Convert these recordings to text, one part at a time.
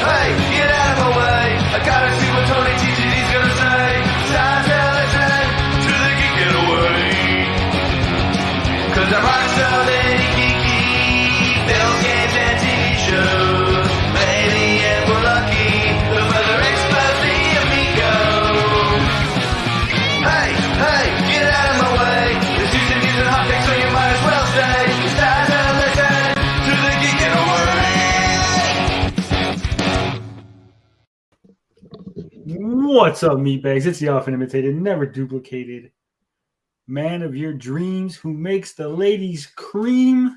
hey, get out of my way. I gotta see what Tony TGD's gonna say. Time to listen to the geek getaway. Cause I'm on something geeky, film games and TV shows. Maybe if we're lucky, the further expose the Amico. Hey, hey, get out of my way. There's news and news and hot takes, so you might as well stay. It's time to listen to the geek getaway. What's up, meatbags? It's the often imitated, never duplicated man of your dreams who makes the ladies cream,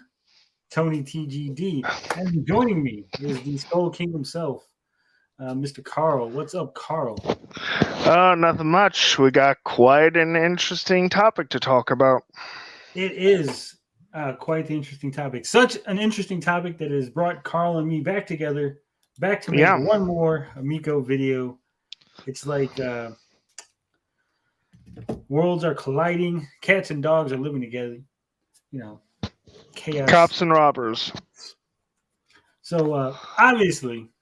Tony TGD. And joining me is the Skull King himself, Mr. Carl. What's up, Carl? Nothing much. We got quite an interesting topic to talk about. It is quite the interesting topic. Such an interesting topic that has brought Carl and me back together, back to make one more Amico video. It's like worlds are colliding. Cats and dogs are living together. You know, chaos. Cops and robbers. So obviously,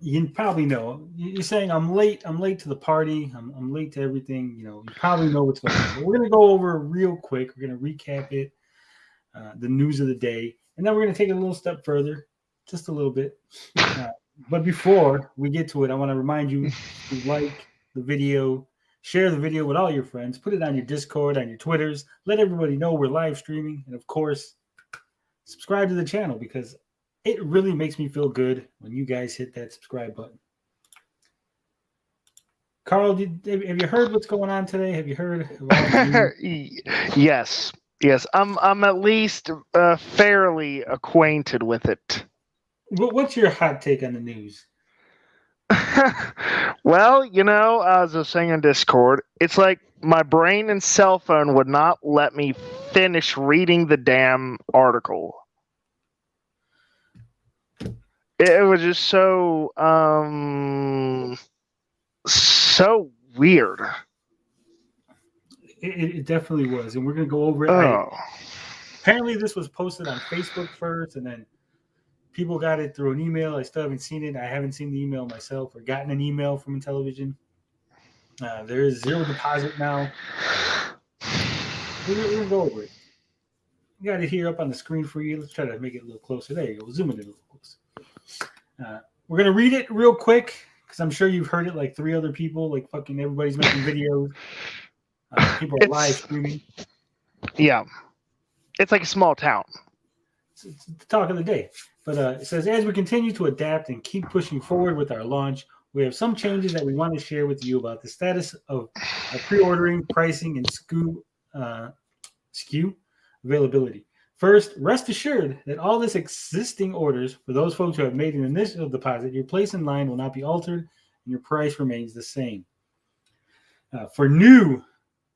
you probably know. You're saying I'm late. I'm late to the party. I'm late to everything. You know, you probably know what's going on. But we're gonna go over real quick. We're gonna recap it, the news of the day, and then we're gonna take it a little step further, just a little bit. But before we get to it, I want to remind you to like the video, share the video with all your friends, put it on your Discord, on your Twitters, let everybody know we're live streaming, and of course, subscribe to the channel because it really makes me feel good when you guys hit that subscribe button. Carl, have you heard what's going on today? Have you heard? Yes. I'm at least fairly acquainted with it. What's your hot take on the news? Well, you know, as I was saying on Discord, it's like my brain and cell phone would not let me finish reading the damn article. It was just so so weird. It definitely was, and we're gonna go over it. Apparently, this was posted on Facebook first, and then people got it through an email. I still haven't seen it. I haven't seen the email myself or gotten an email from Intellivision. There is zero deposit now. We're going to go over it. You got it here up on the screen for you. Let's try to make it a little closer. There you go. Zoom it in a little closer. We're going to read it real quick because I'm sure you've heard it like 3 other people. Like fucking everybody's making videos. People are live streaming. Yeah. It's like a small town. It's the talk of the day. But it says, as we continue to adapt and keep pushing forward with our launch, we have some changes that we want to share with you about the status of pre-ordering, pricing, and SKU availability. First, rest assured that all this existing orders, for those folks who have made an initial deposit, your place in line will not be altered and your price remains the same. For new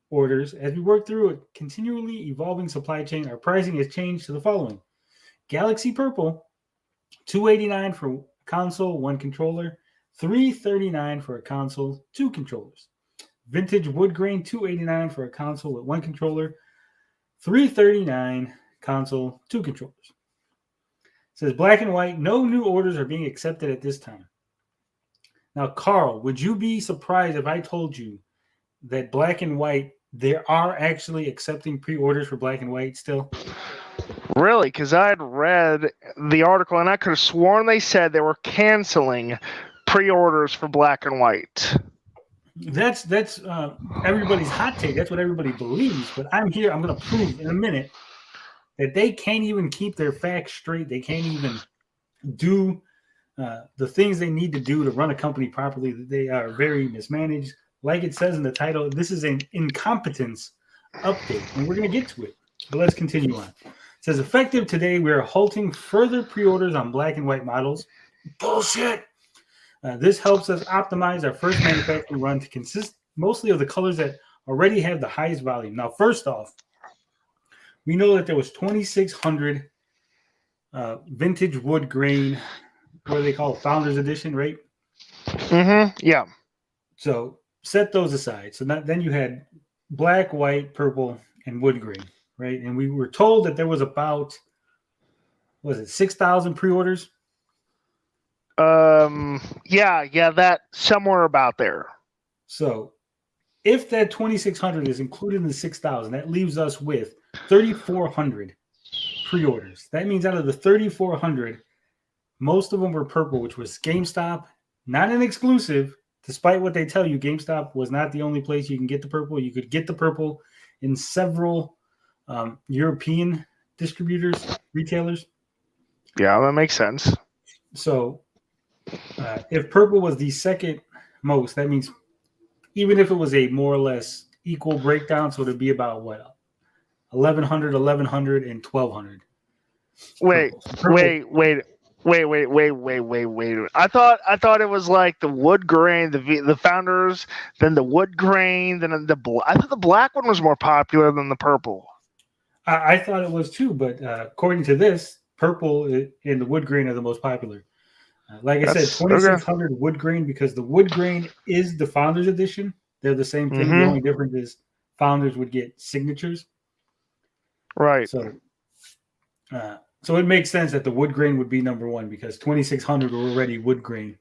orders, as we work through a continually evolving supply chain, our pricing has changed to the following. Galaxy Purple, $289 for console, 1 controller, $339 for a console, 2 controllers. Vintage Wood Grain, $289 for a console with 1 controller, $339 console, 2 controllers. It says Black and White, no new orders are being accepted at this time. Now, Carl, would you be surprised if I told you that Black and White, they are actually accepting pre-orders for Black and White still? Really? Because I had read the article and I could have sworn they said they were canceling pre-orders for Black and White. That's everybody's hot take. That's what everybody believes. But I'm here. I'm going to prove in a minute that they can't even keep their facts straight. They can't even do the things they need to do to run a company properly. They are very mismanaged. Like it says in the title, this is an incompetence update, and we're going to get to it. But let's continue on. It says, effective today, we are halting further pre-orders on Black and White models. Bullshit! This helps us optimize our first manufacturing run to consist mostly of the colors that already have the highest volume. Now, first off, we know that there was 2,600 vintage wood grain, what do they call it? Founders Edition, right? Mm-hmm. Yeah. So set those aside. So then you had black, white, purple, and wood grain, right? And we were told that there was about, 6,000 pre-orders? Yeah, that somewhere about there. So if that 2,600 is included in the 6,000, that leaves us with 3,400 pre-orders. That means out of the 3,400, most of them were purple, which was GameStop, not an exclusive. Despite what they tell you, GameStop was not the only place you can get the purple. You could get the purple in several European distributors, retailers. Yeah, that makes sense. So if purple was the second most, that means even if it was a more or less equal breakdown, so it'd be about what, 1,100, 1,100, and 1,200. Wait. I thought it was like the wood grain, the founders, then the wood grain, then I thought the black one was more popular than the purple. I thought it was too, but according to this, purple and the wood grain are the most popular. Like I said, 2,600 wood grain, because the wood grain is the Founders Edition. They're the same thing. The only difference is Founders would get signatures. Right. So it makes sense that the wood grain would be number one, because 2,600 were already wood grain.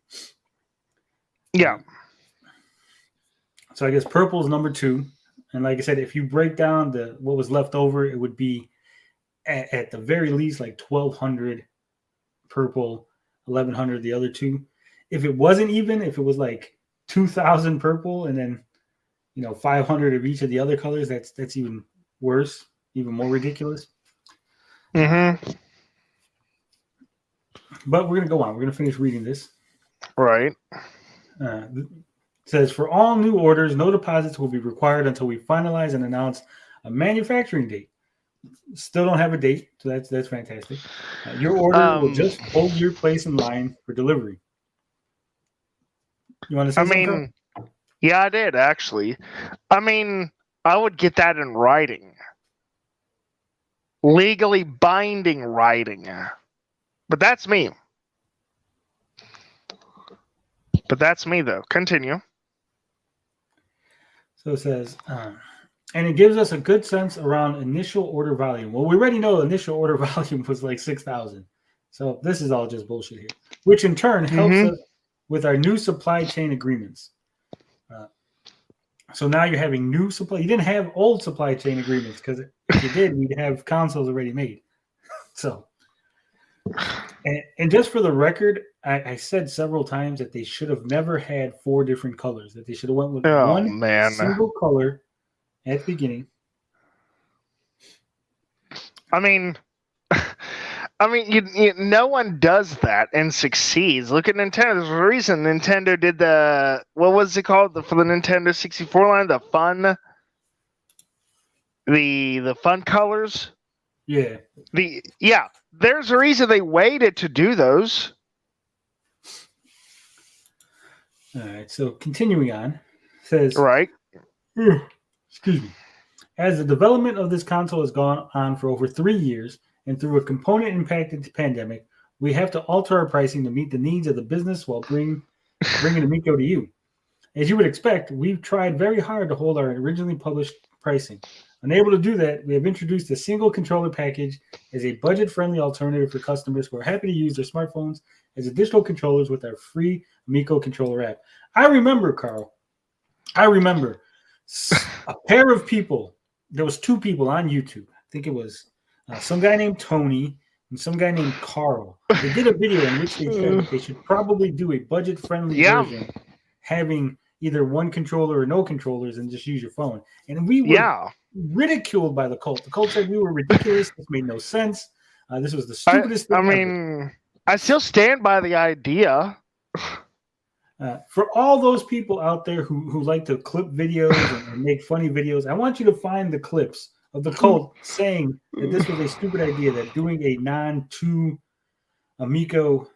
Yeah. So I guess purple is number two. And like I said, if you break down what was left over, it would be at the very least like 1,200 purple, 1,100 the other two. If it wasn't even, if it was like 2,000 purple and then 500 of each of the other colors, that's even worse, even more ridiculous. Mm-hmm. But we're gonna go on. We're gonna finish reading this. Right. It says, for all new orders, no deposits will be required until we finalize and announce a manufacturing date. Still don't have a date, so that's fantastic. Your order will just hold your place in line for delivery. You want to say something? Yeah, I did actually. I would get that in writing, legally binding writing. But that's me. Though. Continue. So it says, and it gives us a good sense around initial order volume. Well, we already know initial order volume was like 6,000. So this is all just bullshit here, which in turn helps us with our new supply chain agreements. So now you're having new supply. You didn't have old supply chain agreements, because if you did, we'd have consoles already made. So, and just for the record, I said several times that they should have never had 4 different colors. That they should have went with one single color at the beginning. No one does that and succeeds. Look at Nintendo. There's a reason Nintendo did what was it called for the Nintendo 64 line? The fun colors. Yeah. There's a reason they waited to do those. All right. So continuing on, says right. Excuse me. As the development of this console has gone on for over 3 years, and through a component-impacted pandemic, we have to alter our pricing to meet the needs of the business while bringing Amico to you. As you would expect, we've tried very hard to hold our originally published pricing. Unable to do that, we have introduced a single controller package as a budget-friendly alternative for customers who are happy to use their smartphones as additional controllers with our free Amico controller app. I remember, Carl. A pair of people. There was 2 people on YouTube. I think it was some guy named Tony and some guy named Carl. They did a video in which they said they should probably do a budget-friendly version, having either one controller or no controllers, and just use your phone. And we were ridiculed by the cult. The cult said we were ridiculous. This made no sense. This was the stupidest thing ever. I still stand by the idea. For all those people out there who like to clip videos and make funny videos, I want you to find the clips of the cult saying that this was a stupid idea, that doing a non-2 Amico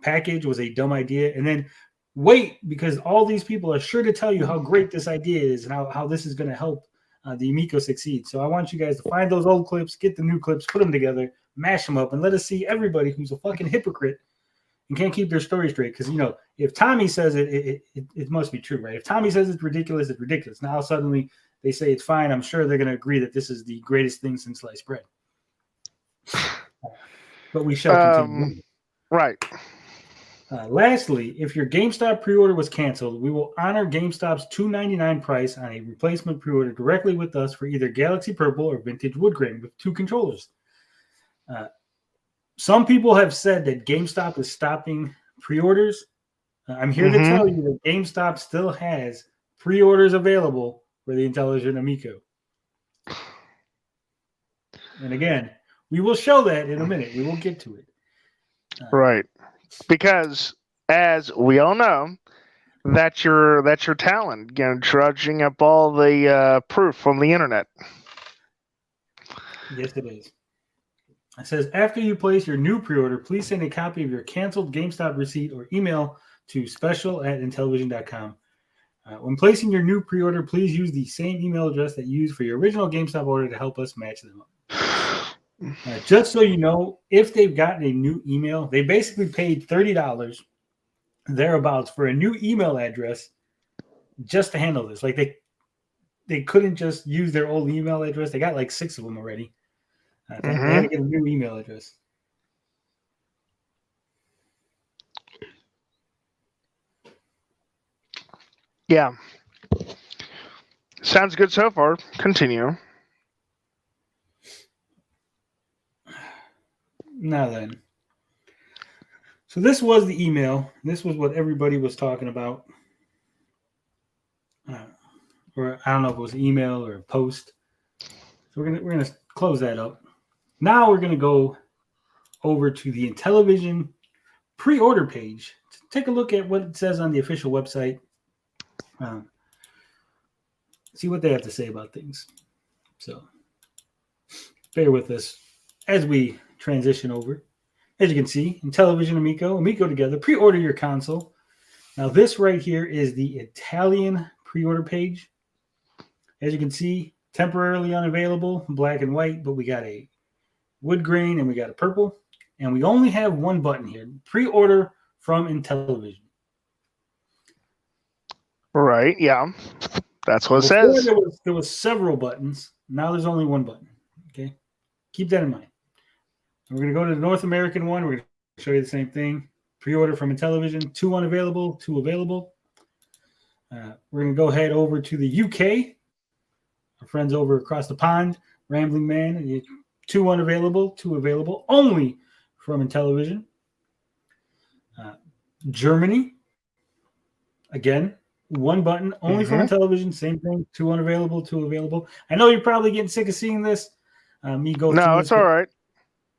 package was a dumb idea. And then wait, because all these people are sure to tell you how great this idea is and how this is going to help the Amico succeed. So I want you guys to find those old clips, get the new clips, put them together, mash them up, and let us see everybody who's a fucking hypocrite and can't keep their story straight. Because, if Tommy says it must be true, right? If Tommy says it's ridiculous, it's ridiculous. Now suddenly they say it's fine. I'm sure they're going to agree that this is the greatest thing since sliced bread. But we shall continue. Right. Lastly, if your GameStop pre-order was canceled, we will honor GameStop's $2.99 price on a replacement pre-order directly with us for either Galaxy Purple or Vintage Wood Grain with 2 controllers. Some people have said that GameStop is stopping pre-orders. I'm here to tell you that GameStop still has pre-orders available for the Intellivision Amico. And again, we will show that in a minute. We will get to it. Right. Because, as we all know, that's your talent, trudging up all the proof from the internet. Yes, it is. It says, after you place your new pre-order, please send a copy of your canceled GameStop receipt or email to special@intellivision.com. When placing your new pre-order, please use the same email address that you used for your original GameStop order to help us match them up. Just so you know, if they've gotten a new email, they basically paid $30 thereabouts for a new email address just to handle this. Like they couldn't just use their old email address. They got like 6 of them already. They had to get a new email address. Yeah. Sounds good so far. Continue. Now then. So this was the email. This was what everybody was talking about. Or I don't know if it was an email or a post. So we're gonna close that up. Now we're gonna go over to the Intellivision pre-order page to take a look at what it says on the official website. See what they have to say about things. So bear with us as we transition over. As you can see, Intellivision Amico together, pre-order your console. Now this right here is the Italian pre-order page. As you can see, temporarily unavailable, black and white, but we got a wood grain and we got a purple. And we only have one button here, pre-order from Intellivision. Right, yeah. That's what it Before says. There was several buttons. Now there's only one button. Okay? Keep that in mind. And we're going to go to the North American one. We're going to show you the same thing. Pre-order from Intellivision. 2 unavailable, 2 available. We're going to go ahead over to the UK. Our friends over across the pond, Rambling Man. 2 unavailable, 2 available. Only from Intellivision. Germany. Again, 1 button, only from Intellivision. Same thing. 2 unavailable, 2 available. I know you're probably getting sick of seeing this. Me go through No, it's all right.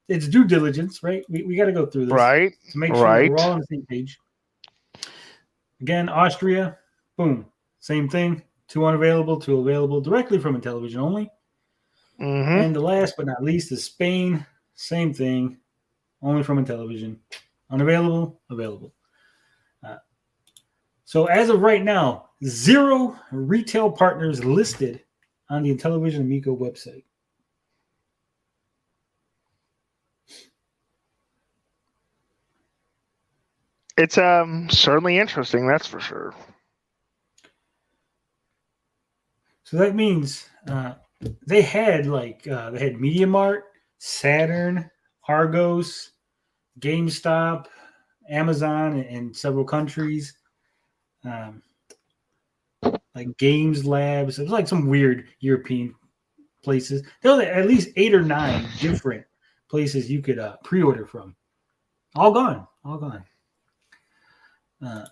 It's due diligence, right? We got to go through this Right. to make sure that we're all on the same page. Again, Austria, boom, same thing. 2 unavailable, 2 available, directly from Intellivision only. And the last but not least is Spain, same thing, only from Intellivision. Unavailable, available. So as of right now, 0 retail partners listed on the Intellivision Amico website. It's certainly interesting, that's for sure. So that means they had Media Mart, Saturn, Argos, GameStop, Amazon in several countries. Like Games Labs. It was like some weird European places. There were at least 8 or 9 different places you could pre-order from. All gone. I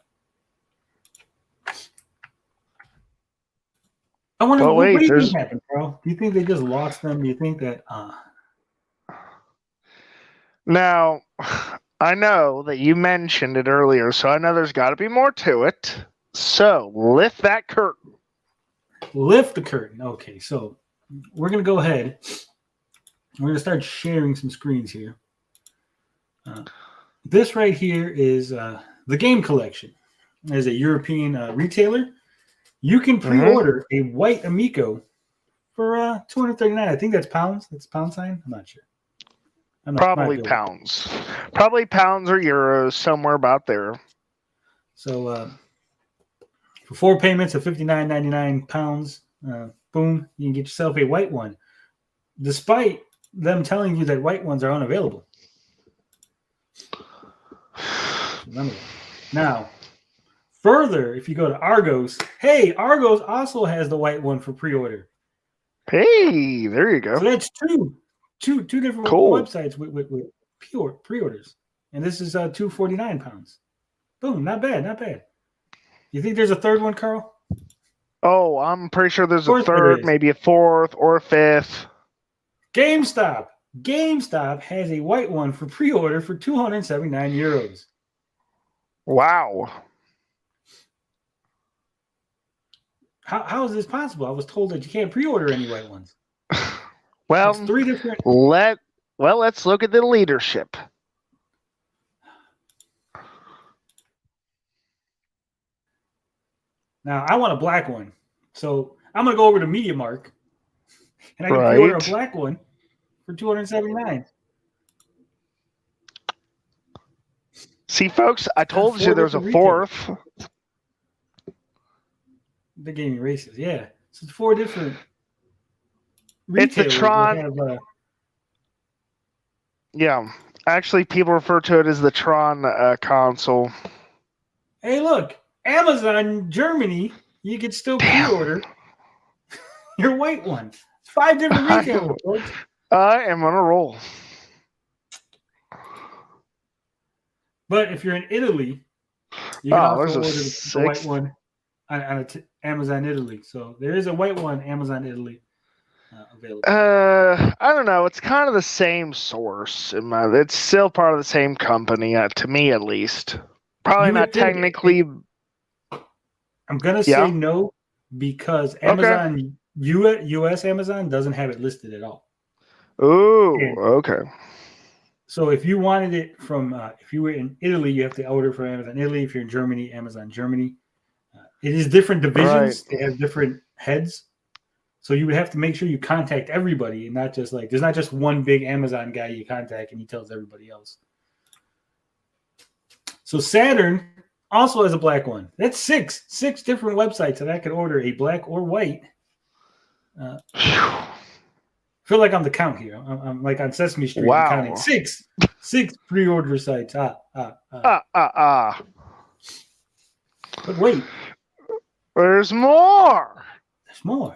wonder what do you think happened, bro? Do you think they just lost them? Do you think that Now, I know that you mentioned it earlier, so I know there's got to be more to it. So, lift that curtain. Lift the curtain. Okay, so we're going to go ahead. We're going to start sharing some screens here. This right here is the game collection. As a European retailer, you can pre-order a white Amico for $239. I think that's pounds. That's pound sign. I'm not sure. Probably pounds. Probably pounds or euros, somewhere about there. So for 4 payments of £59.99, boom, you can get yourself a white one. Despite them telling you that white ones are unavailable. None of that. Now, further, if you go to Argos, hey, Argos also has the white one for pre-order. Hey, there you go. So that's two different Cool. websites with pre-orders, and this is £249. Boom, not bad, not bad. You think there's a third one, Carl? Oh, I'm pretty sure there's Of a course there third, is. maybe a fourth or a fifth. GameStop. GameStop has a white one for pre-order for €279. Wow. How is this possible? I was told that you can't pre-order any white ones. Well, It's three different. let's look at the leadership. Now I want a black one, so I'm gonna go over to MediaMarkt, and I can pre-order a Right. black one for $279. See, folks, I told four you there was a different fourth. They gave me racist, yeah. So it's four different It's the retailers that Tron. have, Yeah. Actually, people refer to it as the Tron console. hey, look, Amazon Germany, you can still pre-order your white one. It's 5 different retailers, folks. I am on a roll. But if you're in Italy, you can also there's a order the white sixth. one on Amazon Italy. So there is a white one Amazon Italy available. I don't know. It's kind of the same source. It's still part of the same company, to me at least. Probably You would not think technically. I'm gonna Yeah. say no because Amazon US Amazon doesn't have it listed at all. Ooh, And okay. so if you wanted it from, if you were in Italy, you have to order from Amazon Italy. If you're in Germany, Amazon Germany. It is different divisions. Right. They have different heads. So you would have to make sure you contact everybody and not just there's not just one big Amazon guy you contact and he tells everybody else. So Saturn also has a black one. That's six different websites that I could order a black or white. I feel like I'm the count here. I'm like on Sesame Street. Wow. I'm counting six pre-order sites. But wait, there's more. there's more.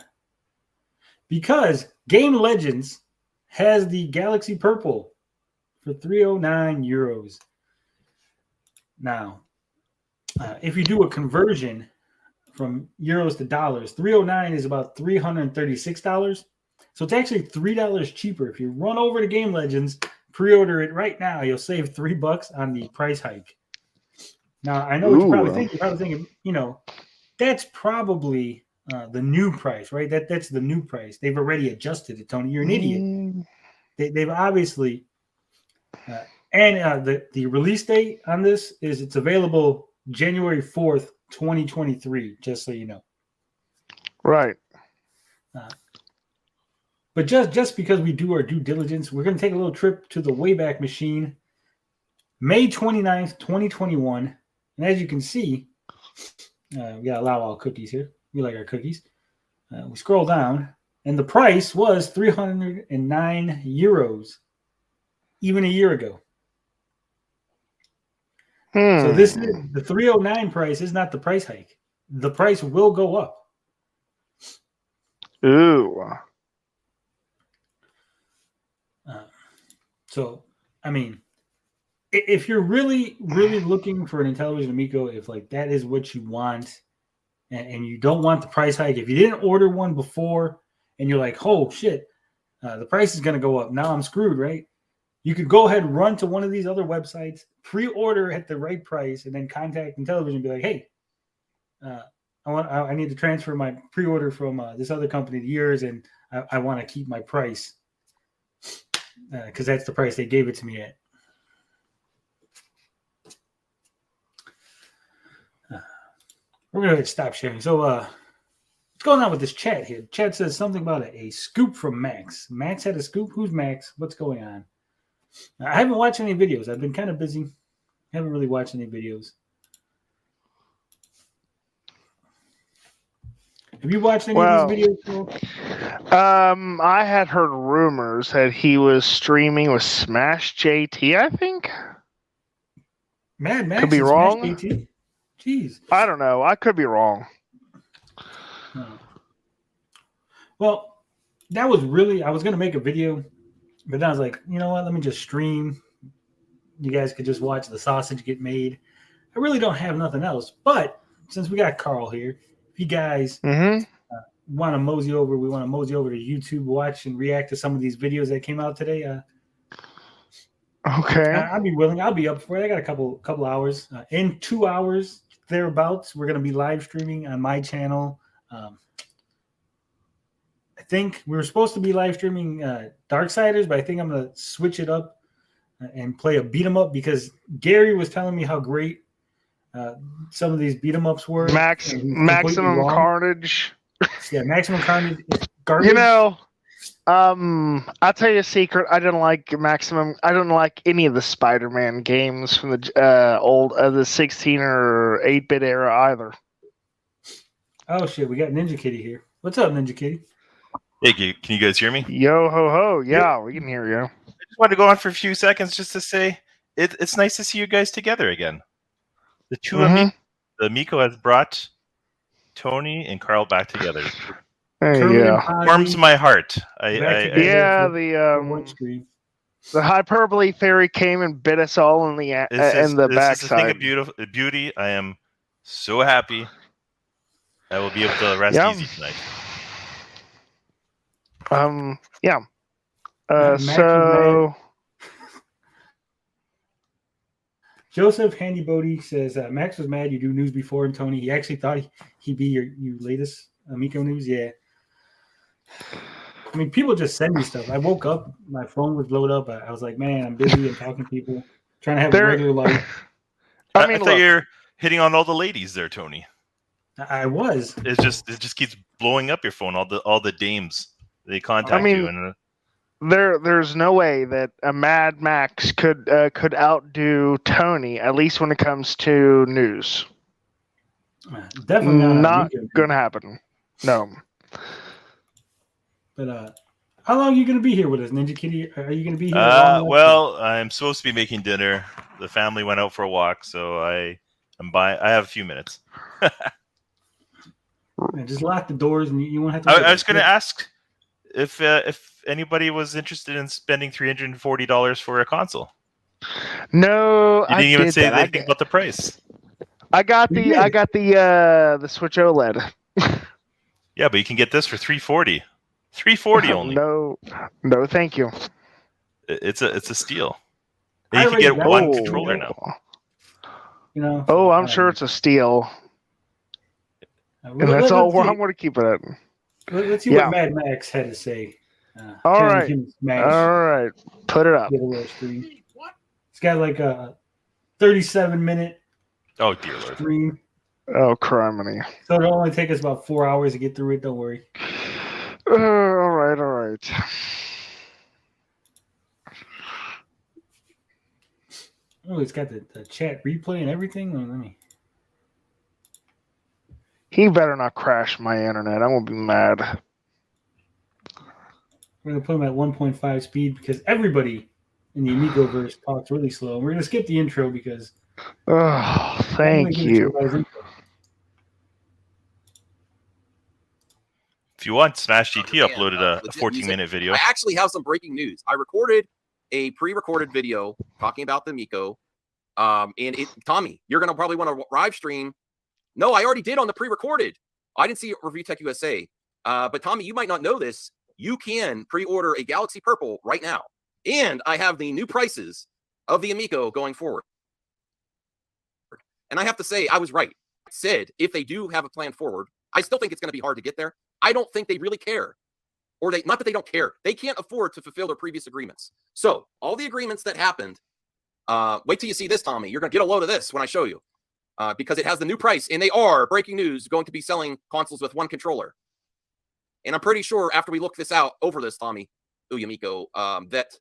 Because Game Legends has the Galaxy Purple for €309. Now, if you do a conversion from euros to dollars, 309 is about $336. So it's actually $3 cheaper. If you run over to Game Legends, pre-order it right now, you'll save $3 on the price hike. Now, I know what you're probably thinking. You're probably thinking, that's probably the new price, right? That's the new price. They've already adjusted it, Tony. You're an idiot. They've obviously, and the release date on this is it's available January 4th, 2023, just so you know. Right. But just because we do our due diligence, we're going to take a little trip to the Wayback Machine, May 29th, 2021. And as you can see, we got to allow all cookies here. We like our cookies. We scroll down, and the price was €309 even a year ago. So this is the 309 price is not the price hike. The price will go up. Ooh. So, I mean, if you're really, really looking for an Intellivision Amico, if like that is what you want, and you don't want the price hike, if you didn't order one before and you're like, oh shit, the price is going to go up. Now I'm screwed, right? You could go ahead and run to one of these other websites, pre-order at the right price, and then contact Intellivision and be like, hey, I need to transfer my pre-order from this other company to yours, and I want to keep my price because that's the price they gave it to me at. We're going to stop sharing. So what's going on with this chat here? Chat says something about a scoop from Max. Max had a scoop? Who's Max? What's going on? I haven't watched any videos. I've been kind of busy. Haven't really watched any videos. Have you watched any of these videos? I had heard rumors that he was streaming with Smash JT, I think. Mad Max Could be and wrong. Smash GT? Jeez. I don't know. I could be wrong. Oh. Well, that was really, I was going to make a video, but then I was like, you know what? Let me just stream. You guys could just watch the sausage get made. I really don't have nothing else. But since we got Carl here, if you guys want to mosey over, we want to mosey over to YouTube, watch and react to some of these videos that came out today. Okay. I'll be willing. I'll be up for it. I got a couple hours. In 2 hours, thereabouts, we're going to be live streaming on my channel. I think we were supposed to be live streaming Darksiders, but I think I'm going to switch it up and play a beat 'em up because Gary was telling me how great some of these beat 'em ups were. Maximum Carnage. Yeah, Maximum Carnage is garbage. You know, I'll tell you a secret. I didn't like Maximum. I didn't like any of the Spider-Man games from the the 16 or 8-bit era either. Oh shit, we got Ninja Kitty here. What's up, Ninja Kitty? Hey, can you guys hear me? Yo ho ho, yeah, we can hear you. I just wanted to go on for a few seconds just to say it's nice to see you guys together again. The two the Amico has brought Tony and Carl back together. Warms my heart. The hyperbole fairy came and bit us all in the backside. This is a thing of beauty. I am so happy. I will be able to rest easy tonight. So Joseph Handy Bodie says Max was mad you do news before him, Tony. He actually thought he'd be your latest Amico news. Yeah. I mean, people just send me stuff. I woke up, my phone was blowed up. I was like, man, I'm busy and talking to people, trying to have a regular life. I thought you're hitting on all the ladies there, Tony. I was. It just keeps blowing up your phone. All the dames, they contact you. And there's no way that a Mad Max could outdo Tony, at least when it comes to news. Definitely not gonna happen. No. But how long are you going to be here with us, Ninja Kitty? Are you going to be here? Well, I'm supposed to be making dinner. The family went out for a walk, so I have a few minutes. Just lock the doors, and you won't have to. I was going to ask if anybody was interested in spending $340 for a console. No, you didn't even say anything about the price. I got the Switch OLED. Yeah, but you can get this for $340. $340 only. No, thank you. It's a steal. And you can get one controller now. You know. Oh, I'm sure it's a steal. And that's all I'm going to keep it at. Let's see what Mad Max had to say. All right. Put it up. It's got like a 37-minute. Oh dear Lord. Stream. Oh, criminy. So it'll only take us about 4 hours to get through it. Don't worry. All right. Oh, it's got the chat replay and everything. Let me. He better not crash my internet. I'm gonna be mad. We're gonna put him at 1.5 speed because everybody in the Amicoverse talks really slow. We're gonna skip the intro because. Oh, thank you. If you want, Smash GT uploaded a 14-minute video. I actually have some breaking news. I recorded a pre-recorded video talking about the Amico. Tommy, you're going to probably want to live stream. No, I already did on the pre-recorded. I didn't see Review Tech USA. But Tommy, you might not know this. You can pre-order a Galaxy Purple right now. And I have the new prices of the Amico going forward. And I have to say, I was right. I said, if they do have a plan forward, I still think it's going to be hard to get there. I don't think they really care. Or not that they don't care. They can't afford to fulfill their previous agreements. So all the agreements that happened, wait till you see this, Tommy. You're going to get a load of this when I show you. Because it has the new price. And they are, breaking news, going to be selling consoles with one controller. And I'm pretty sure after we look this out over this, Tommy, Amico, that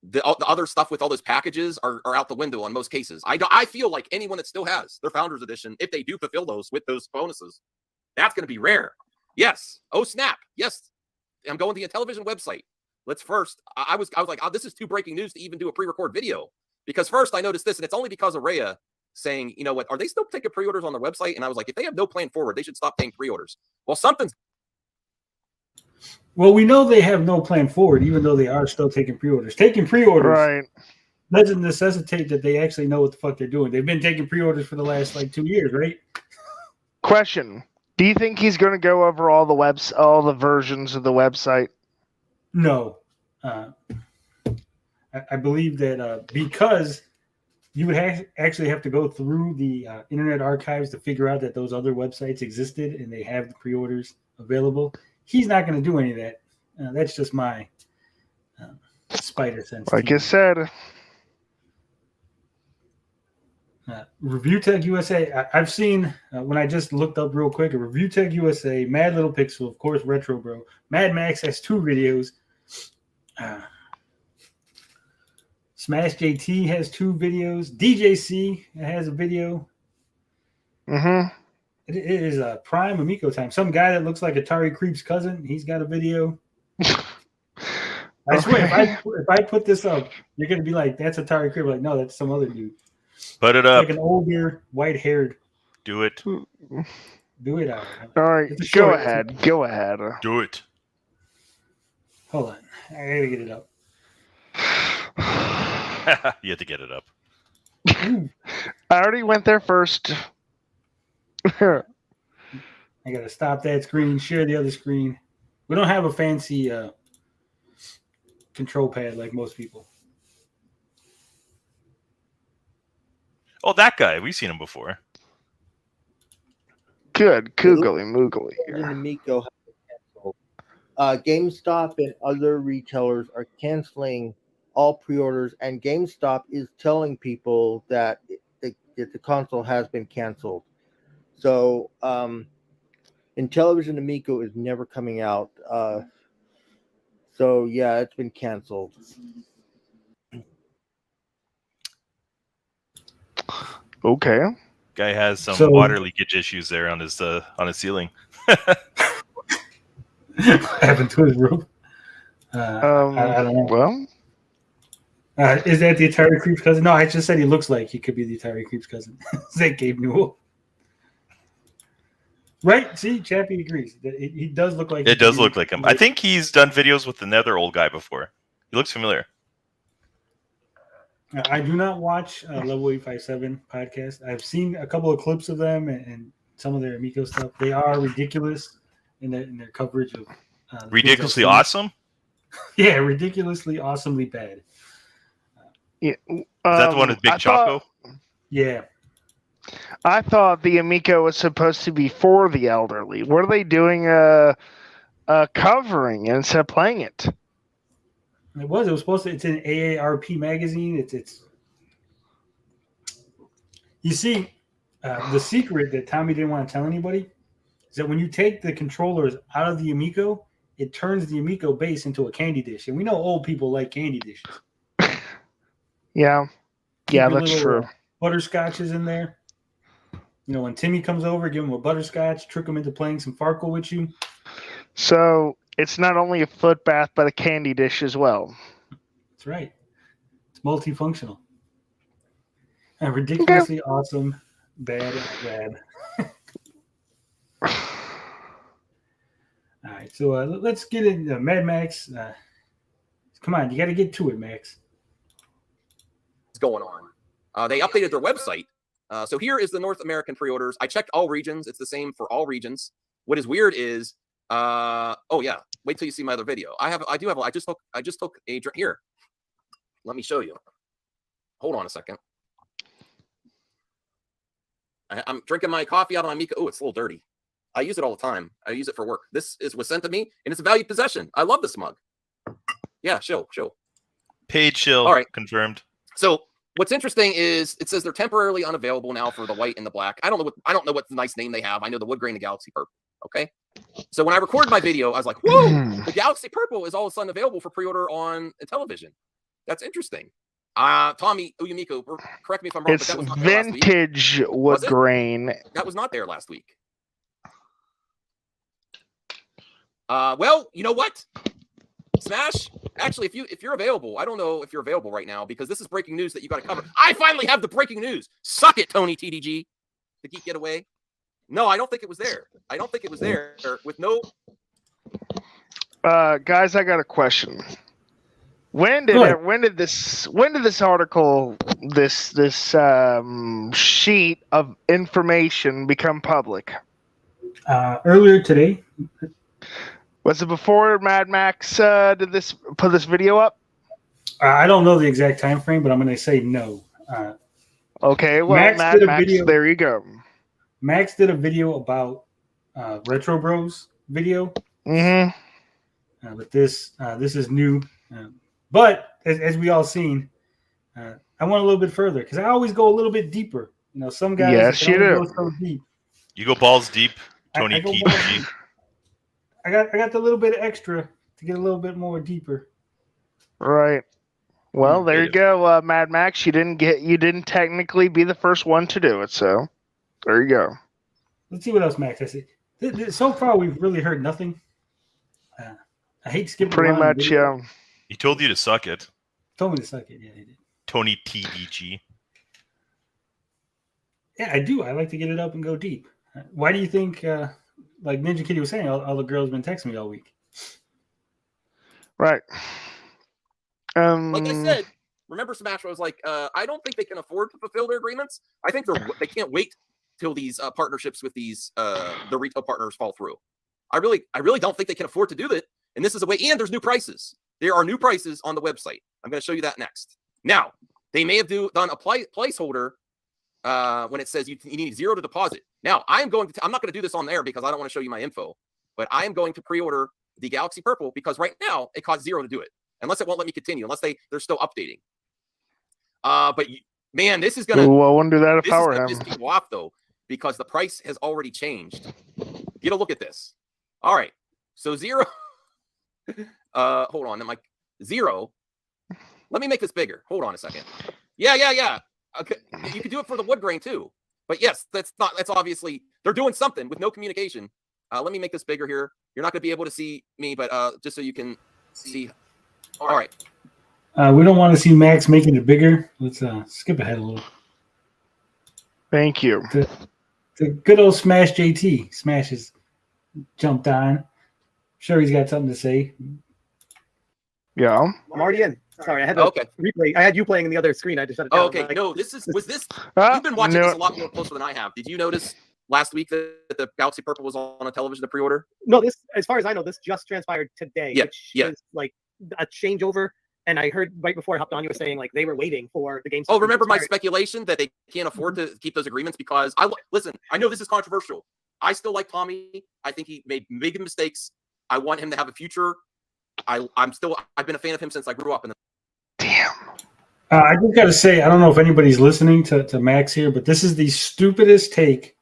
the other stuff with all those packages are out the window on most cases. I feel like anyone that still has their Founders Edition, if they do fulfill those with those bonuses, that's going to be rare. Yes. Oh, snap. Yes. I'm going to the Intellivision website. Let's first. I was like, oh, this is too breaking news to even do a pre-record video. Because first I noticed this, and it's only because of Rhea saying, you know what, are they still taking pre-orders on their website? And I was like, if they have no plan forward, they should stop taking pre-orders. Well, something's. Well, we know they have no plan forward, even though they are still taking pre-orders. Taking pre-orders Right. doesn't necessitate that they actually know what the fuck they're doing. They've been taking pre-orders for the last like 2 years, right? Question: do you think he's going to go over all the versions of the website? No. I believe that because you would actually have to go through the Internet Archives to figure out that those other websites existed and they have the pre-orders available. He's not going to do any of that. That's just my spider sense. Like I said. Review Tech USA. I've seen when I just looked up real quick. A Review Tech USA, Mad Little Pixel, of course, Retro Bro. Mad Max has 2 videos. Smash JT has 2 videos. DJC has a video. Mm-hmm. It is a prime Amico time. Some guy that looks like Atari Creep's cousin. He's got a video. I swear, if I put this up, you're gonna be like, "That's Atari Creep." Like, no, that's some other dude. Put it up. Like an older, white-haired. Do it. Do it out. All right, go ahead. Go ahead. Do it. Hold on, I gotta get it up. You have to get it up. I already went there first. I gotta stop that screen, share the other screen. We don't have a fancy control pad like most people. Oh, that guy. We've seen him before. Good, googly moogly. Amico has been canceled. GameStop and other retailers are canceling all pre-orders, and GameStop is telling people that the console has been canceled. So Intellivision Amico is never coming out. So yeah, it's been canceled. Okay. Guy has some water leakage issues there on his ceiling. What happened to his roof? I don't know. Well, is that the Atari Creep's cousin? No, I just said he looks like he could be the Atari Creep's cousin. Is that Gabe Newell? Right? See, Chappie agrees. He does look like. It does look like him. I think he's done videos with another old guy before. He looks familiar. I do not watch Level 857 podcast. I've seen a couple of clips of them and some of their Amico stuff. They are ridiculous in their coverage of. Ridiculously awesome? Yeah, ridiculously awesomely bad. Yeah, is that the one with Big Choco? Yeah. I thought the Amico was supposed to be for the elderly. What are they doing covering instead of playing it? It was supposed to. It's in AARP magazine. It's. You see, the secret that Tommy didn't want to tell anybody is that when you take the controllers out of the Amico, it turns the Amico base into a candy dish, and we know old people like candy dishes. Yeah, that's true. Butterscotches in there. You know, when Timmy comes over, give him a butterscotch, trick him into playing some Farkle with you. So it's not only a foot bath, but a candy dish as well. That's right. It's multifunctional. And ridiculously awesome, bad. All right, so let's get into Mad Max. Come on, you got to get to it, Max. What's going on? They updated their website. So here is the North American pre-orders. I checked all regions. It's the same for all regions. What is weird is, oh yeah, wait till you see my other video. I just took a drink here. Let me show you. Hold on a second. I'm drinking my coffee out of my MIKA. Oh, it's a little dirty. I use it all the time. I use it for work. This was sent to me, and it's a valued possession. I love this mug. Yeah, show. Paid shill. All right. Confirmed. So what's interesting is it says they're temporarily unavailable now for the white and the black. I don't know what the nice name they have. I know the wood grain and Galaxy Purple. Okay. So when I recorded my video, I was like, whoa, the Galaxy Purple is all of a sudden available for pre-order on Intellivision. That's interesting. Tommy Uyumiko, correct me if I'm wrong. It's but that was not there last week. vintage wood grain. That was not there last week. Well, you know what? Smash. Actually, if you're available, I don't know if you're available right now because this is breaking news that you got to cover. I finally have the breaking news. Suck it, Tony TDG. The Geek Getaway. No, I don't think it was there. I don't think it was there with no. Guys, I got a question. When did this article, this sheet of information become public? Earlier today. Was it before Mad Max put this video up? I don't know the exact time frame, but I'm going to say no. Okay, well, Mad Max, video, there you go. Max did a video about Retro Bros video. Mm-hmm. But this is new. But as we all seen, I went a little bit further because I always go a little bit deeper. You know, some guys go so deep. You go balls deep, Tony TDG. I got the little bit of extra to get a little bit more deeper. Right. Well, there you go, Mad Max. You didn't technically be the first one to do it, so there you go. Let's see what else Max has. So far, we've really heard nothing. I hate skipping. Pretty much, yeah. He told you to suck it. Told me to suck it. Yeah, he did. Tony TDG. Yeah, I do. I like to get it up and go deep. Why do you think? Like Ninja Kitty was saying, all the girls been texting me all week. Right. Like I said, remember Smash? I was like, I don't think they can afford to fulfill their agreements. I think they can't wait till these partnerships with these the retail partners fall through. I really don't think they can afford to do that. And this is a way. And there's new prices. There are new prices on the website. I'm going to show you that next. Now they may have done a placeholder when it says you need 0 to deposit. Now I'm not going to do this on there because I don't want to show you my info, but I am going to pre-order the Galaxy Purple because right now it costs 0 to do it, unless it won't let me continue, unless they're still updating. But man, this is going to. Well, I wonder that if I were him. Piss people off though, because the price has already changed. Get a look at this. All right, so 0. Hold on, I'm like 0. Let me make this bigger. Hold on a second. Yeah. Okay, you could do it for the wood grain too. But yes, that's obviously they're doing something with no communication. Let me make this bigger here. You're not going to be able to see me, but just so you can see. All right. We don't want to see Max making it bigger. Let's skip ahead a little. Thank you. The good old Smash JT. Smash has jumped on. I'm sure he's got something to say. Yeah. I'm already in. Sorry, I had replay. I had you playing in the other screen. I just shut it down. Okay, no, was this? You've been watching this a lot more closer than I have. Did you notice last week that the Galaxy Purple was on a television to pre-order? No, this, as far as I know, this just transpired today. Yeah, which is like a changeover. And I heard right before I hopped on, you were saying like they were waiting for the game. Oh, remember my speculation that they can't afford to keep those agreements because listen. I know this is controversial. I still like Tommy. I think he made big mistakes. I want him to have a future. I've been a fan of him since I grew up in the. Damn. I just got to say, I don't know if anybody's listening to Max here, but this is the stupidest take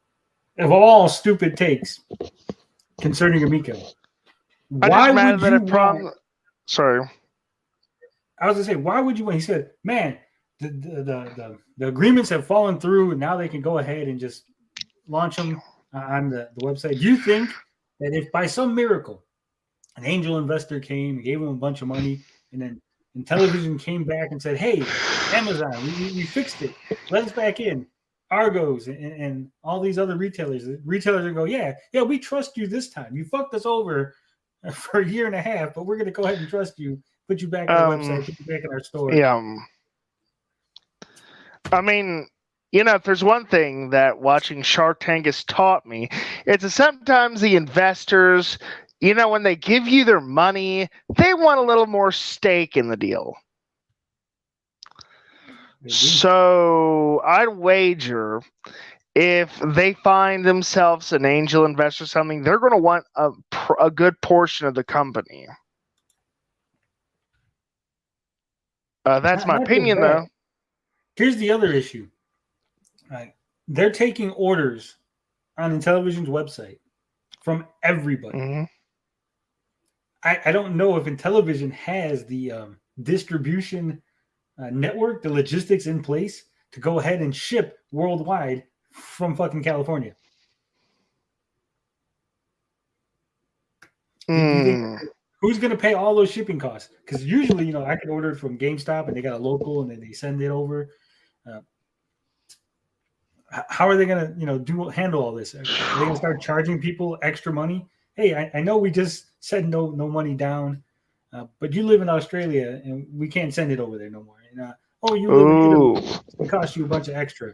of all stupid takes concerning Amico. Why would you? Sorry. I was gonna say, why would you? When he said, "Man, the agreements have fallen through, and now they can go ahead and just launch them on the website." Do you think that if by some miracle an angel investor came and gave him a bunch of money, and then Intellivision came back and said, "Hey, Amazon, we fixed it. Let us back in." Argos and all these other retailers are go, yeah, we trust you this time. You fucked us over for a year and a half, but we're going to go ahead and trust you. Put you back on the website, put you back in our store. Yeah. I mean, if there's one thing that watching Shark Tank has taught me, it's that sometimes the investors, when they give you their money, they want a little more stake in the deal. So I'd wager if they find themselves an angel investor or something, they're going to want a good portion of the company. That's my opinion, though. Here's the other issue. They're taking orders on Intellivision's website from everybody. Mm-hmm. I don't know if Intellivision has the distribution network, the logistics in place to go ahead and ship worldwide from fucking California. Who Who's going to pay all those shipping costs? Because usually, I can order it from GameStop and they got a local and then they send it over. How are they going to, handle all this? Are they going to start charging people extra money? Hey, I know we just said no money down, but you live in Australia and we can't send it over there no more. And, you live in Italy, it costs you a bunch of extra.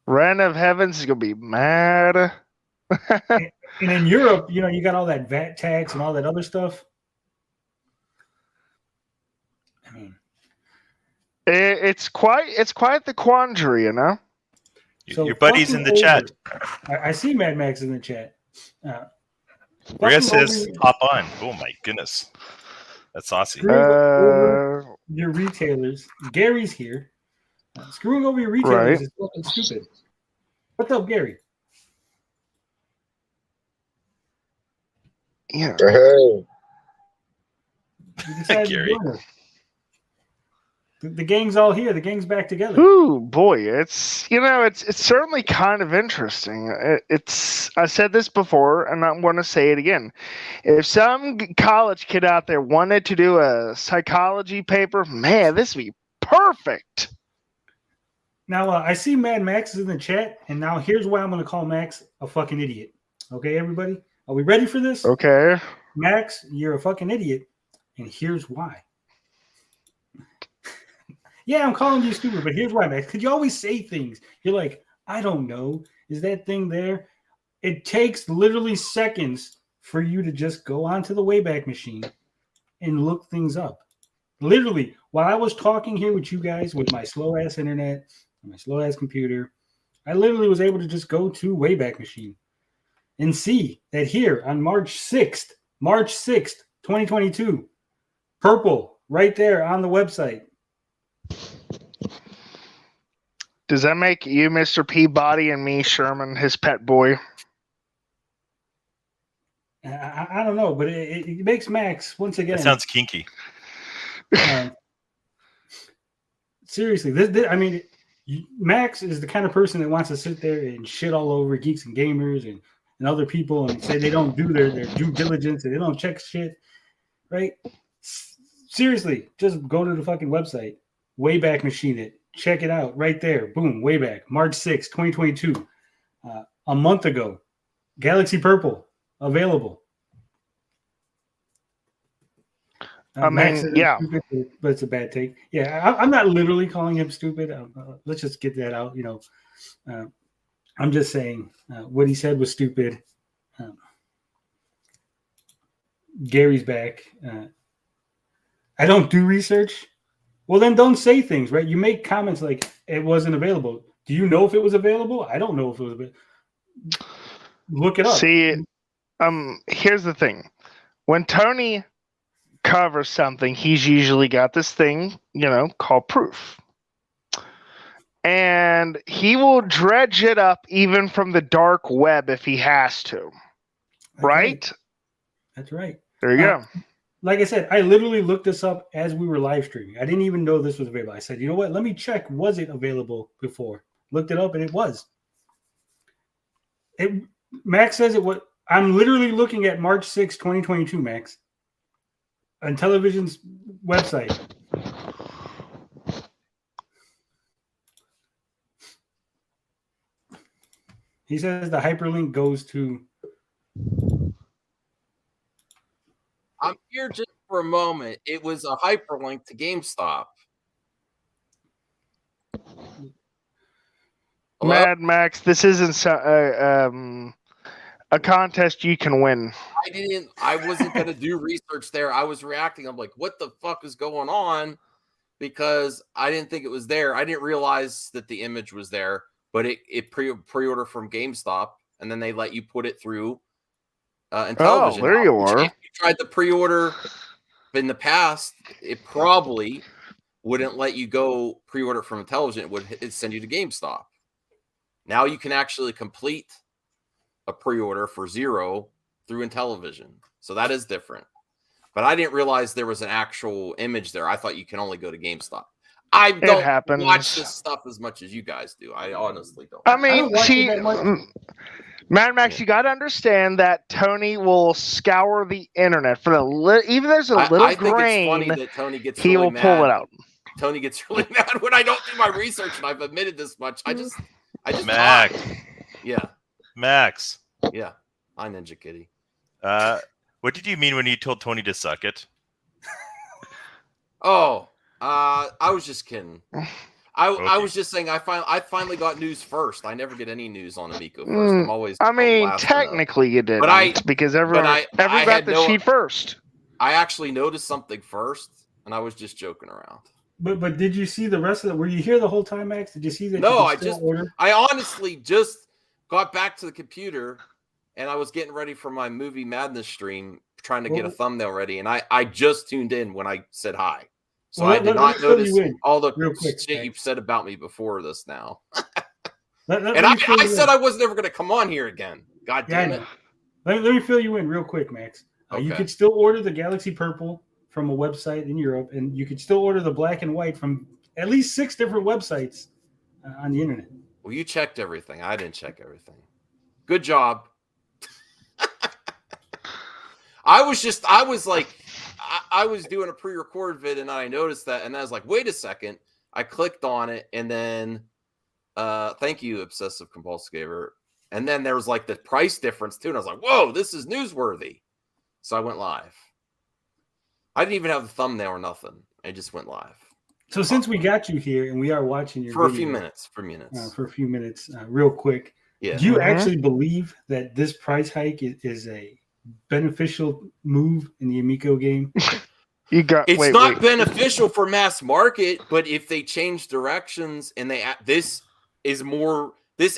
Ren of Heavens is going to be mad. And in Europe, you got all that VAT tax and all that other stuff. I mean, it's quite the quandary, So your buddy's in the chat. I see Mad Max in the chat. Rhea says, hop on. Oh my goodness. That's saucy. Over your retailers. Gary's here. Screwing over your retailers is fucking stupid. What's up, Gary? Yeah. Gary. The gang's all here. The gang's back together. Ooh, boy, it's certainly kind of interesting. I said this before, and I'm going to say it again. If some college kid out there wanted to do a psychology paper, man, this would be perfect. Now, I see Mad Max is in the chat, and now here's why I'm going to call Max a fucking idiot. Okay, everybody? Are we ready for this? Okay. Max, you're a fucking idiot, and here's why. Yeah, I'm calling you stupid, but here's why, Max. Because you always say things. You're like, I don't know. Is that thing there? It takes literally seconds for you to just go onto the Wayback Machine and look things up. Literally, while I was talking here with you guys with my slow-ass internet, my slow-ass computer, I literally was able to just go to Wayback Machine and see that here on March 6th, 2022, purple, right there on the website. Does that make you Mr. Peabody and me Sherman his pet boy? I don't know, but it makes Max once again. That sounds kinky. Seriously, Max is the kind of person that wants to sit there and shit all over geeks and gamers and other people and say they don't do their due diligence and they don't check shit, right? Seriously, just go to the fucking website, Wayback Machine it. Check it out right there. Boom, way back. March 6th, 2022. A month ago. Galaxy Purple. Available. Yeah. Stupid, but it's a bad take. Yeah, I'm not literally calling him stupid. Let's just get that out. I'm just saying what he said was stupid. Gary's back. I don't do research. Well, then don't say things, right? You make comments like it wasn't available. Do you know if it was available? I don't know if it was available. Look it up. See, here's the thing. When Tony covers something, he's usually got this thing, called proof. And he will dredge it up even from the dark web if he has to. Right? That's right. There you go. Like I said, I literally looked this up as we were live streaming. I didn't even know this was available. I said, you know what? Let me check. Was it available before? Looked it up, and it was. Max says it was. I'm literally looking at March 6, 2022, Max. On Intellivision's website. He says the hyperlink goes to... I'm here just for a moment. It was a hyperlink to GameStop. Hello? Mad Max, this isn't a contest you can win. I wasn't going to do research there. I was reacting. I'm like, what the fuck is going on? Because I didn't think it was there. I didn't realize that the image was there, but it pre-order from GameStop, and then they let you put it through Intellivision. Oh, there you are. If you tried the pre-order in the past, it probably wouldn't let you go pre-order from Intellivision. It'd send you to GameStop. Now you can actually complete a pre-order for $0 through Intellivision. So that is different. But I didn't realize there was an actual image there. I thought you can only go to GameStop. I don't watch this stuff as much as you guys do. I honestly don't. I mean, see, Mad Max, you got to understand that Tony will scour the internet for even there's a little I think grain. it's funny that Tony gets He really will mad. pull it out. Tony gets really mad when I don't do my research, and I've admitted this much. I just Max. talk. Yeah. Max. Yeah. Hi, Ninja Kitty. What did you mean when you told Tony to suck it? Oh, I was just kidding. I was just saying I finally got news first. I never get any news on Amico first. I'm always. I mean, last to know. technically you did, because everyone got the sheet first. I actually noticed something first, and I was just joking around. But did you see the rest of it? Were you here the whole time, Max? Did you see that? No, order? I honestly just got back to the computer, and I was getting ready for my Movie Madness stream, trying to get a thumbnail ready, and I just tuned in when I said hi. So I did not notice all the shit you said about me before this now. And I said I wasn't ever going to come on here again. God damn it. Let me fill you in real quick, Max. Okay. You could still order the Galaxy Purple from a website in Europe, and you could still order the black and white from at least 6 different websites on the internet. Well, you checked everything. I didn't check everything. Good job. I was doing a pre-record vid, and I noticed that, and I was like, wait a second. I clicked on it, and then thank you, Obsessive Compulsive Gamer. And then there was like the price difference too, and I was like, whoa, this is newsworthy. So I went live. I didn't even have the thumbnail or nothing. I just went live. So since we got you here and we are watching your for video, a few minutes, real quick, yeah. Do you actually believe that this price hike is a beneficial move in the Amico game? It's not beneficial for mass market, but if they change directions and this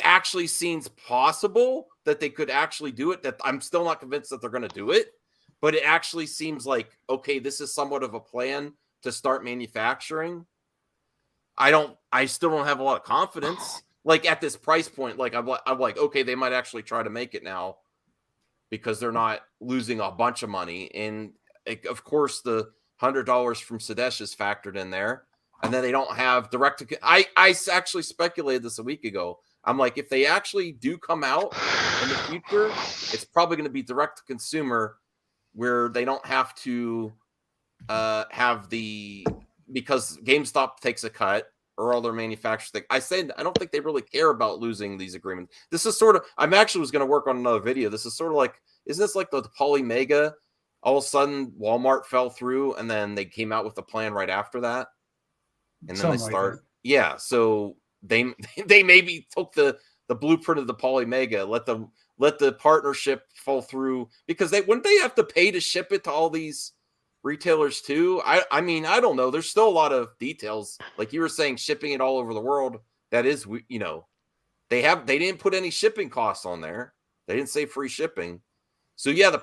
actually seems possible that they could actually do it. That I'm still not convinced that they're going to do it, but it actually seems like, okay, this is somewhat of a plan to start manufacturing. I still don't have a lot of confidence. Like at this price point, like I'm like, okay, they might actually try to make it now because they're not losing a bunch of money. And of course, the $100 from Sudesh is factored in there. And then they don't have direct to. I actually speculated this a week ago. I'm like, if they actually do come out in the future, it's probably going to be direct to consumer, where they don't have to have because GameStop takes a cut or all their manufacturers think. I said I don't think they really care about losing these agreements. This is sort of. I'm actually was going to work on another video. This is sort of like, isn't this like the Poly Mega? All of a sudden, Walmart fell through, and then they came out with a plan right after that. And then they start, so they maybe took the blueprint of the Poly Mega, let the partnership fall through, because wouldn't they have to pay to ship it to all these retailers too? I mean, I don't know. There's still a lot of details. Like you were saying, shipping it all over the world. That is, they didn't put any shipping costs on there. They didn't say free shipping. So yeah,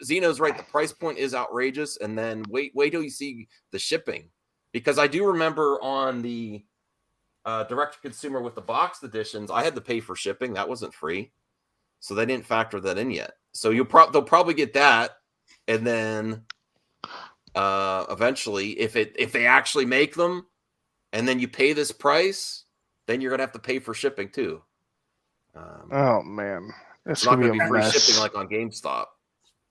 Zeno's right. The price point is outrageous. And then wait till you see the shipping. Because I do remember on the direct-to-consumer with the boxed editions, I had to pay for shipping. That wasn't free. So they didn't factor that in yet. So they'll probably get that. And then eventually, if they actually make them, and then you pay this price, then you're going to have to pay for shipping too. Oh, man. It's not going to be free shipping like on GameStop.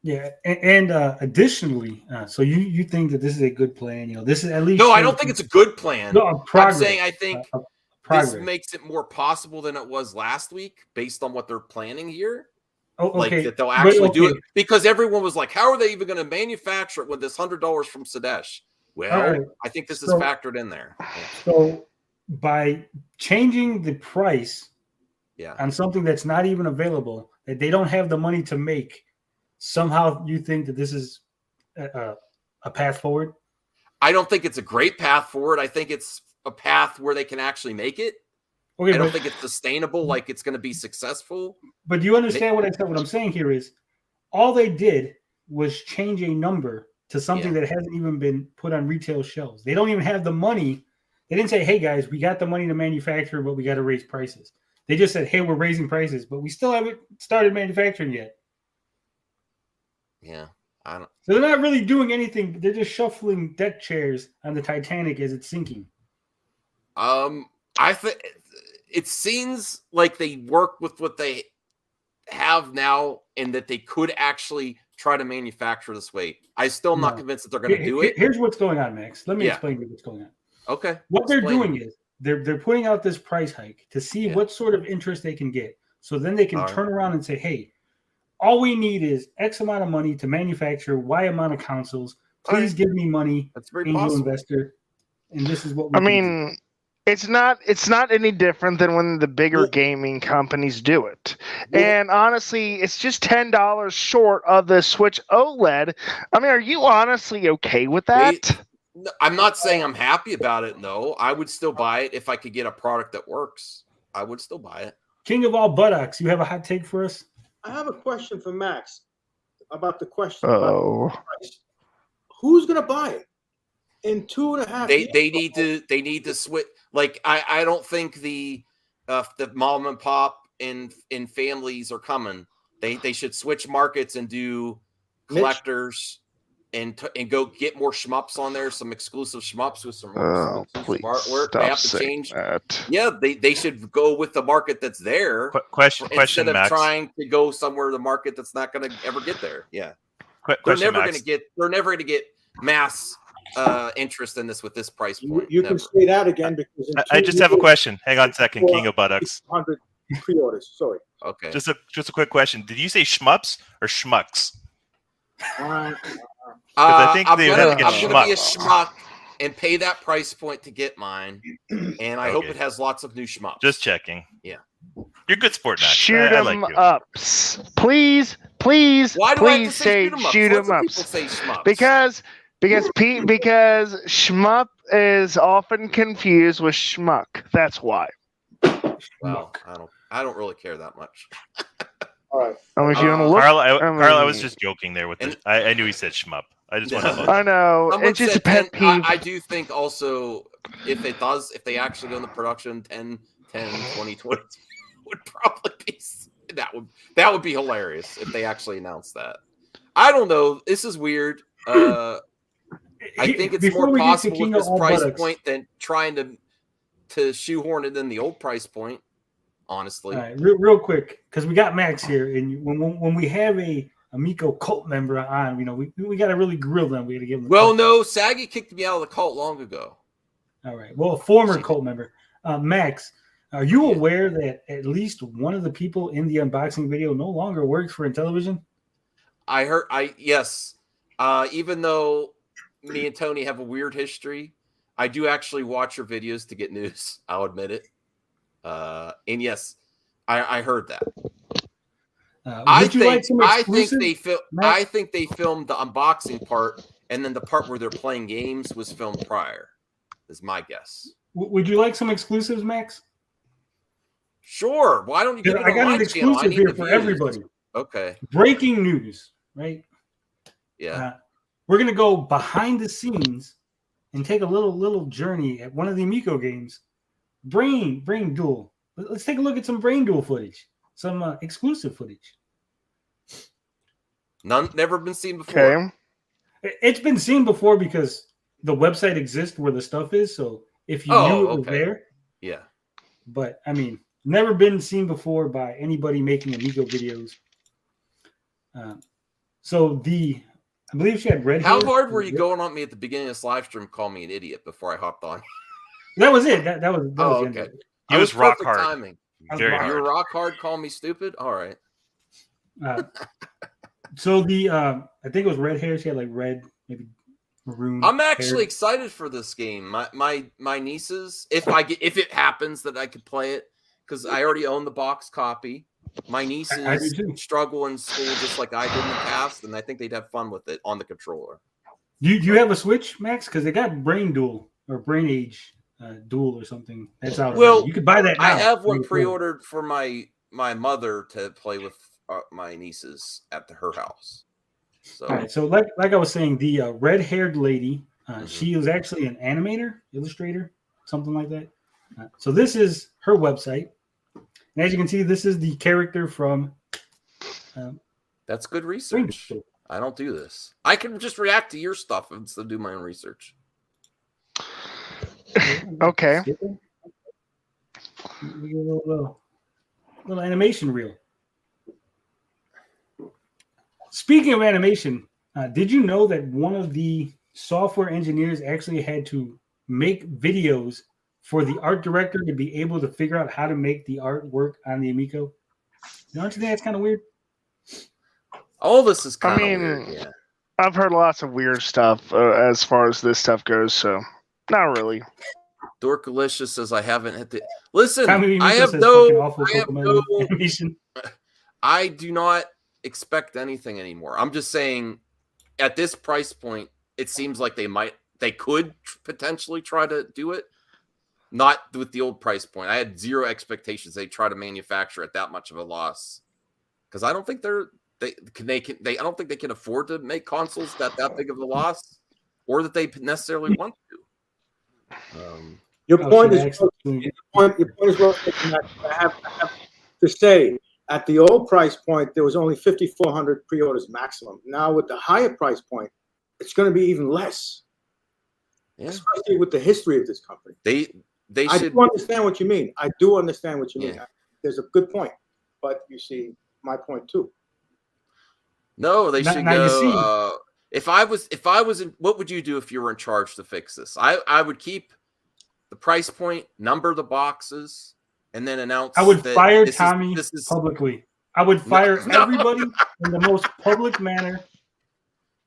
Yeah, and additionally, so you think that this is a good plan? This is at least. No, I don't think it's a good plan. No, I'm saying I think this makes it more possible than it was last week, based on what they're planning here. Oh, okay. Like that they'll actually do it, because everyone was like, "How are they even going to manufacture it with this $100 from Sudesh?" Well, I think this is factored in there. So by changing the price, on something that's not even available, that they don't have the money to make. Somehow you think that this is a path forward? I don't think it's a great path forward. I think it's a path where they can actually make it. Okay, I don't think it's sustainable, like it's going to be successful. But do you understand what I said? What I'm saying here is all they did was change a number to something that hasn't even been put on retail shelves. They don't even have the money. They didn't say, hey, guys, we got the money to manufacture, but we got to raise prices. They just said, hey, we're raising prices, but we still haven't started manufacturing yet. Yeah, I don't. So they're not really doing anything. They're just shuffling deck chairs on the Titanic as it's sinking. I think it seems like they work with what they have now, and that they could actually try to manufacture this way. I still am not convinced that they're going to do it. Here's what's going on, Max. Let me explain to you what's going on. Okay. What they're doing is they're putting out this price hike to see what sort of interest they can get. So then they can turn around and say, hey, all we need is X amount of money to manufacture Y amount of consoles. Please give me money, That's very angel possible. investor. And this is what we can do. It's not any different than when the bigger gaming companies do it. And honestly, it's just $10 short of the Switch OLED. I mean, are you honestly okay with that? I'm not saying I'm happy about it. No, I would still buy it if I could get a product that works. I would still buy it. King of all buttocks, you have a hot take for us? I have a question for Max about the question. Oh, about the price. Who's gonna buy it in 2.5 years? They need to switch. Like I don't think the mom and pop and families are coming. They should switch markets and do collectors and go get more shmups on there, some exclusive shmups with some exclusive artwork. They have to change that. Yeah, they should go with the market that's there. Question, instead of Max. trying to go somewhere the market that's not going to ever get there. Yeah, they're never going to get. They're never going to get mass interest in this with this price point. You can say that again because I just have a question. Hang on a second, King of Buttocks. 100 pre-orders. Sorry. Okay. Just a quick question. Did you say shmups or schmucks? I think I'm they gonna get be a schmuck and pay that price point to get mine, and I hope it has lots of new shmups. Just checking. Yeah, you're a good sport, Max. Shoot 'em ups, please. Why do I have to say shoot 'em ups? People say shmups? Because shmup is often confused with schmuck. That's why. Well, I don't really care that much. All right. I mean, if you want to look, Carl, I was just joking there with it. I knew he said shmup. I just want to. I know. It's just a pet peeve. I do think also if they actually go in the production 2020 would probably be that would be hilarious if they actually announced that. I don't know. This is weird. I think it's more possible with this price point than trying to shoehorn it in the old price point. Honestly, all right, real quick, because we got Max here, and when we have a Amico cult member on, we got to really grill them. We got to give them. Well, no, Saggy kicked me out of the cult long ago. All right. Well, a former cult member, Max. Are you aware that at least one of the people in the unboxing video no longer works for Intellivision? I heard. Yes. Even though me and Tony have a weird history, I do actually watch your videos to get news. I'll admit it. And yes, I heard that. I think they filmed the unboxing part, and then the part where they're playing games was filmed prior. Is my guess. Would you like some exclusives, Max? Sure. Why don't you give it I got an exclusive here for everybody. Okay. Breaking news, right? Yeah. We're gonna go behind the scenes and take a little journey at one of the Amico games. Brain Duel. Let's take a look at some Brain Duel footage, some exclusive footage. Never been seen before. Okay. It's been seen before because the website exists where the stuff is. So if you knew it was there, yeah. But I mean, never been seen before by anybody making Amico videos. I believe she had red hair. How hard were you going on me at the beginning of this live stream? Call me an idiot before I hopped on. That was it. That was okay. It was rock hard. Timing. Very hard. You were rock hard. Call me stupid. All right. So I think it was red hair. She had like red, maybe maroon. I'm actually excited for this game. My nieces, if it happens that I could play it, because I already own the box copy. My nieces struggle in school just like I did in the past, and I think they'd have fun with it on the controller. You have a Switch, Max? Because they got Brain Duel or Brain Age Duel or something. That's out. Well, you could buy that now. I have one pre-ordered for my mother to play with my nieces at her house. So, all right. So like I was saying, the red-haired lady, she was actually an animator, illustrator, something like that. So this is her website. And as you can see, this is the character from. That's good research. I don't do this. I can just react to your stuff instead of do my own research. Okay. Little animation reel. Speaking of animation, did you know that one of the software engineers actually had to make videos for the art director to be able to figure out how to make the art work on the Amico? Don't you think that's kind of weird? All this is I kind of mean, weird. Yeah. I've heard lots of weird stuff as far as this stuff goes, so not really. Dorkalicious says I haven't hit the. Listen, Tommy I Miko have says no. fucking awful I have Pokemon no. animation. I do not expect anything anymore. I'm just saying, at this price point, it seems like they could potentially try to do it. Not with the old price point. I had zero expectations they try to manufacture at that much of a loss, because I don't think I don't think they can afford to make consoles that big of a loss, or that they necessarily want to. Your point is actually, your point is well taken. I have to say, at the old price point, there was only 5,400 pre-orders maximum. Now with the higher price point, it's going to be even less. Yeah. Especially with the history of this company. I should do understand what you mean. I do understand what you mean. Yeah. There's a good point, but you see my point too. No, they should now go. you see. If I was in, what would you do if you were in charge to fix this? I would keep the price point, number the boxes, and then announce. I would that fire this Tommy is publicly. I would fire everybody in the most public manner.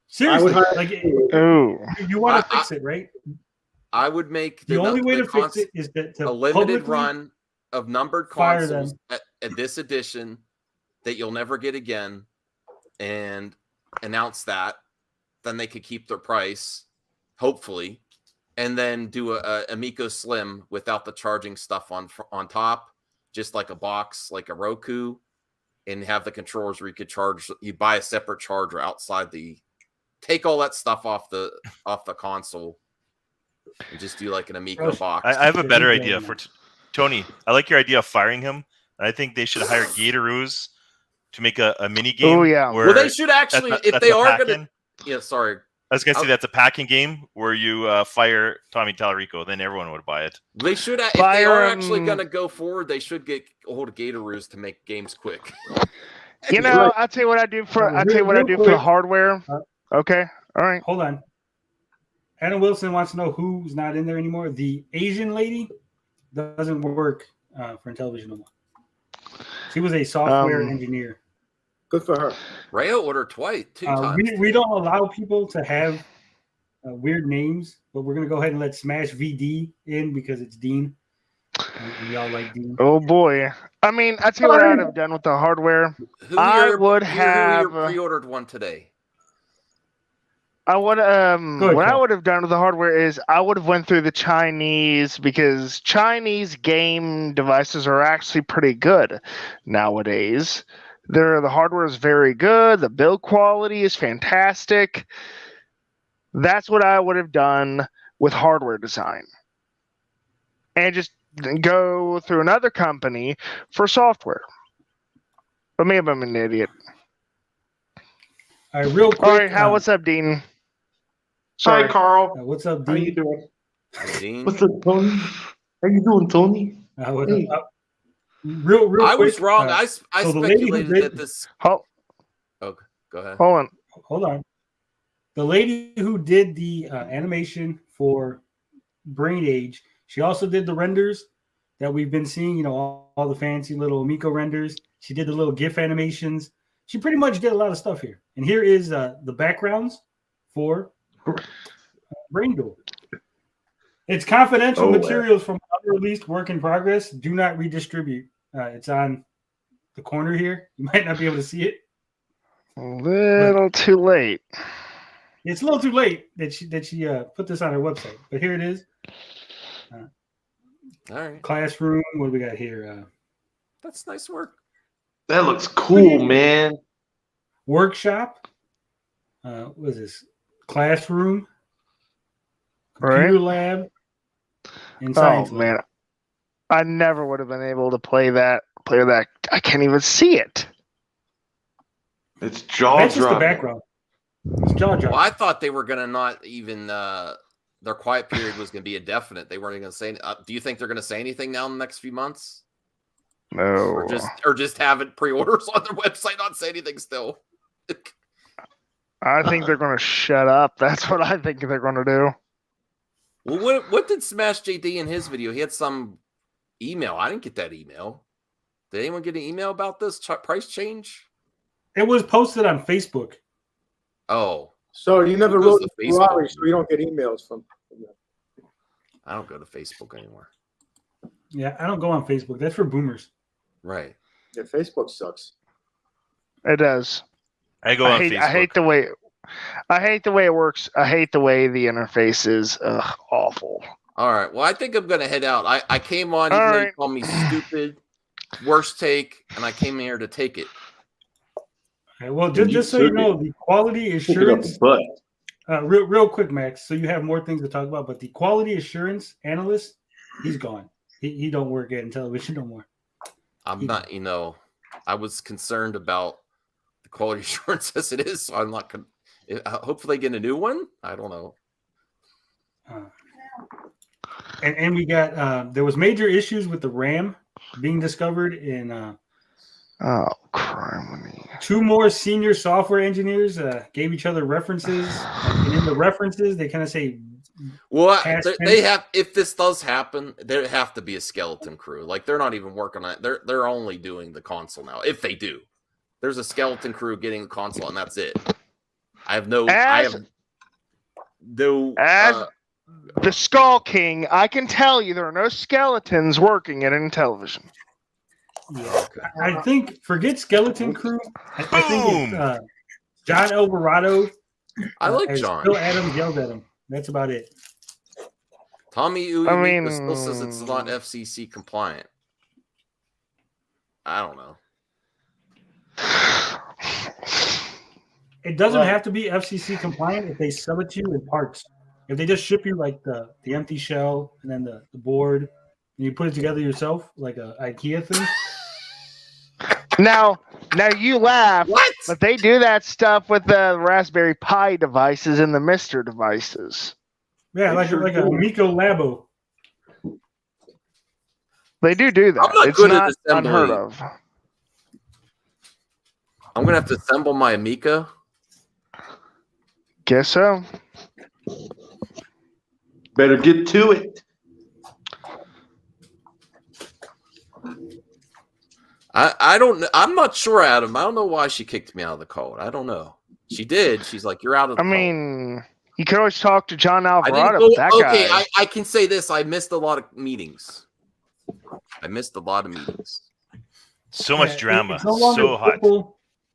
Seriously, like you want to fix it, right? I would make the only way to fix it is that a limited run of numbered consoles at this edition that you'll never get again, and announce that. Then they could keep their price, hopefully, and then do a Amico Slim without the charging stuff on top, just like a box, like a Roku, and have the controllers where you could charge. You buy a separate charger outside take all that stuff off the console. And just do like an Amico box. I have a better idea for Tony. I like your idea of firing him. I think they should hire Gatoroos to make a mini game. Oh yeah. Well, they should actually, if they are going to. Yeah, sorry. I was gonna say that's a packing game where you fire Tommy Tallarico, then everyone would buy it. They should, if they are actually going to go forward, they should get a hold of Gatoroos to make games quick. You know, I'll tell you what I do for the hardware. Okay, all right. Hold on. Adam Wilson wants to know who's not in there anymore. The Asian lady doesn't work for Intellivision no more. She was a software engineer. Good for her. Rayo ordered two times. We don't allow people to have weird names, but we're going to go ahead and let Smash VD in because it's Dean. And we all like Dean. Oh, boy. I mean, I tell you what I would have done with the hardware. I would have pre-ordered one today. I would what I would have done with the hardware is I would have went through the Chinese, because Chinese game devices are actually pretty good nowadays. The hardware is very good. The build quality is fantastic. That's what I would have done with hardware design. And just go through another company for software. But maybe I'm an idiot. All right, real quick. All right, what's up, Dean? Hi, Carl. What's up, Dean? How you doing? Dean? What's up, Tony? How you doing, Tony? Hey. Real I quick, was wrong. I speculated that this. Oh, go ahead. Hold on. The lady who did the animation for Brain Age, she also did the renders that we've been seeing. You know, all the fancy little Amico renders. She did the little GIF animations. She pretty much did a lot of stuff here. And here is the backgrounds for Brain Duel. It's confidential materials from unreleased work in progress. Do not redistribute. It's on the corner here. You might not be able to see it. a little too late. It's a little too late that she put this on her website. But here it is. All right. Classroom. What do we got here? That's nice work. That looks cool, man. Workshop. What is this? Classroom. Computer lab. And science lab. Man. I never would have been able to play that. I can't even see it. It's jaw That's just the dropping. background. It's jaw dropping. Well, I thought they were going to not even their quiet period was going to be indefinite. They weren't even going to say. Do you think they're going to say anything now in the next few months? No. Or just have it pre-orders on their website, not say anything still. I think they're going to shut up. That's what I think they're going to do. Well, what did Smash JD in his video? He had some email. I didn't get that email. Did anyone get an email about this price change? It was posted on Facebook. Oh. So you never Who goes wrote to to Facebook? Ferrari, so you don't get emails from them. I don't go to Facebook anymore. Yeah, I don't go on Facebook. That's for boomers. Right. Yeah, Facebook sucks. It does. I go on Facebook. I hate the way it works. I hate the way the interface is. Ugh, awful. All right. Well, I think I'm going to head out. I came on, even though you called me stupid, worst take, and I came here to take it. Okay, well, just so you know, the quality assurance. Real quick, Max, so you have more things to talk about, but the quality assurance analyst, he's gone. He don't work at Intellivision no more. I'm not, I was concerned about the quality assurance as it is, so I'm not going to hopefully get a new one. I don't know. And we got, there was major issues with the RAM being discovered in. Oh, criminy. 2 more senior software engineers gave each other references. And in the references, they kind of say, well, they have, if this does happen, there have to be a skeleton crew. Like, they're not even working on it. They're only doing the console now. If they do, there's a skeleton crew getting the console, and that's it. The Skull King, I can tell you there are no skeletons working at Intellivision. Yeah, I think, forget skeleton crew. I think it's John Alvarado. I like John. Bill Adams yelled at him. That's about it. Tommy Uemika still says it's not FCC compliant. I don't know. It doesn't have to be FCC compliant if they sell it to you in parts. If they just ship you like the empty shell and then the board, and you put it together yourself like a IKEA thing. Now you laugh, but they do that stuff with the Raspberry Pi devices and the Mister devices. Yeah, like a Amico Labo. They do that. I'm not it's good not at assembly. unheard of. I'm gonna have to assemble my Amica. Guess so. Better get to it. I don't. I'm not sure, Adam. I don't know why she kicked me out of the code. I don't know. She did. She's like, you're out of the code. You can always talk to John Alvarado. Okay, I can say this. I missed a lot of meetings. So much drama. So hot.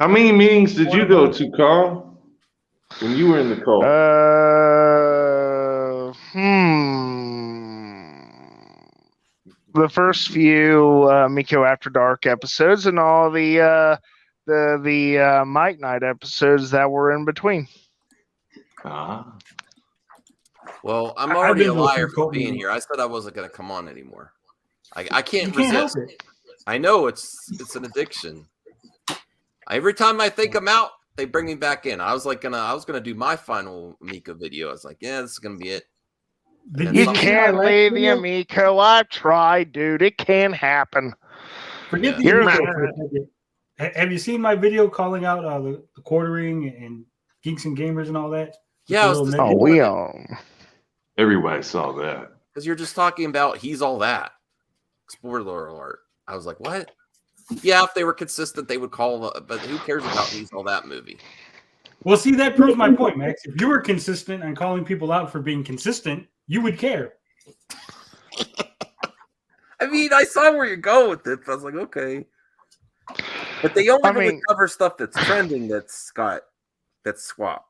How many meetings did you go to, Carl? When you were in the call? The first few Miko After Dark episodes and all the Mike Night episodes that were in between. Well, I'm already a liar for being here. I said I wasn't going to come on anymore. I can't resist. I know it's an addiction. Every time I think I'm out, they bring me back in. I was gonna do my final Mika video. I was like, yeah, this is gonna be it. You can't leave the Amico. I've tried, dude. It can happen. Forget the Amico. Have you seen my video calling out the quartering and geeks and gamers and all that? Yeah, everybody saw that. Because you're just talking about he's all that. Spoiler alert. I was like, what? Yeah, if they were consistent, they would call. But who cares about he's all that movie? Well, see, that proves my point, Max. If you were consistent and calling people out for being consistent, you would care. I mean, I saw where you're going with it. But I was like, okay. But they only really cover stuff that's trending that's swapped.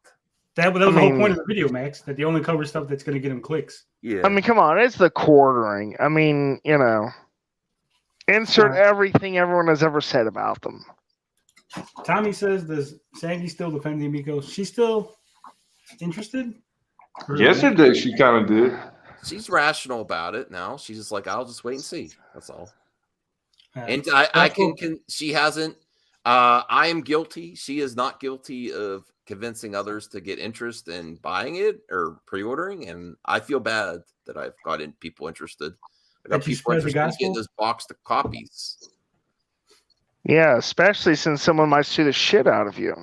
That was the whole point of the video, Max, that they only cover stuff that's going to get them clicks. Yeah. I mean, come on. It's the quartering. I mean, insert everything everyone has ever said about them. Tommy says, does Saggy still defend the Amico? She's still interested? Yesterday, she kind of did. She's rational about it now. She's just like, I'll just wait and see. That's all. And she hasn't. I am guilty. She is not guilty of convincing others to get interest in buying it or pre-ordering. And I feel bad that I've gotten people interested. I got people interested in getting this box of copies. Yeah, especially since someone might sue the shit out of you.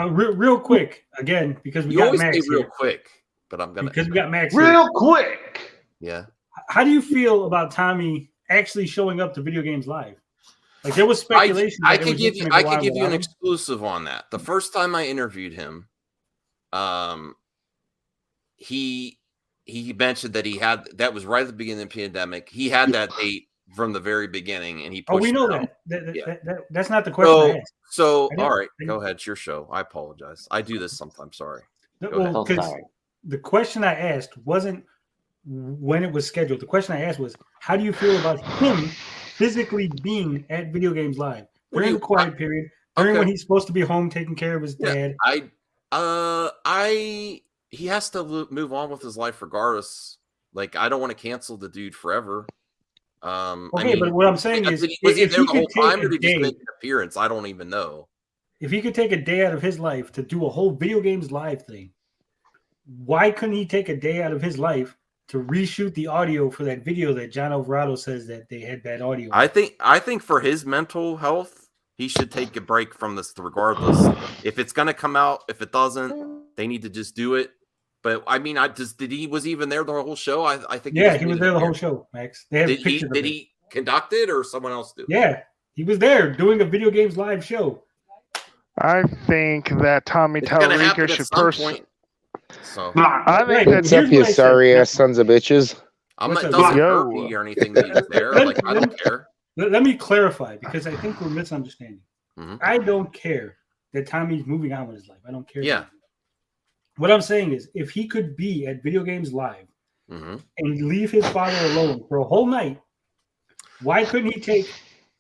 Real quick, again, because we You got always Max say real here. quick, but I'm gonna. Because we got Max here. Real quick. Yeah. How do you feel about Tommy actually showing up to Video Games Live? Like there was speculation. I that it could was give just you. gonna I go could on give you an without him. exclusive on that. The first time I interviewed him, he mentioned that he had that was right at the beginning of the pandemic. He had that date from the very beginning, and he pushed. Oh, we know it out. That's not the question I asked. So, I all right, go ahead. It's your show. I apologize. I do this sometimes. Sorry. Well, because the question I asked wasn't when it was scheduled. The question I asked was, how do you feel about him physically being at Video Games Live during the quiet period, during when he's supposed to be home taking care of his dad? He has to move on with his life regardless. Like, I don't want to cancel the dude forever. But what I'm saying is, was he there the whole time, or did he just make an appearance? I don't even know. If he could take a day out of his life to do a whole Video Games Live thing, why couldn't he take a day out of his life to reshoot the audio for that video that John Alvarado says that they had bad audio? I think for his mental health, he should take a break from this regardless. If it's gonna come out, if it doesn't, they need to just do it. But I mean, was he even there the whole show? I think. Yeah, he was there the whole show, Max. They have pictures. Did he conduct it, or someone else do? Yeah, he was there doing a Video Games Live show. I think that Tommy Tallarico should personally. So I think what's up, you sorry ass sons of bitches? I'm not doesn't hurt me or anything that he's there. Like, I don't care. Let me clarify, because I think we're misunderstanding. Mm-hmm. I don't care that Tommy's moving on with his life. I don't care. Yeah. What I'm saying is, if he could be at Video Games Live and leave his father alone for a whole night, why couldn't he take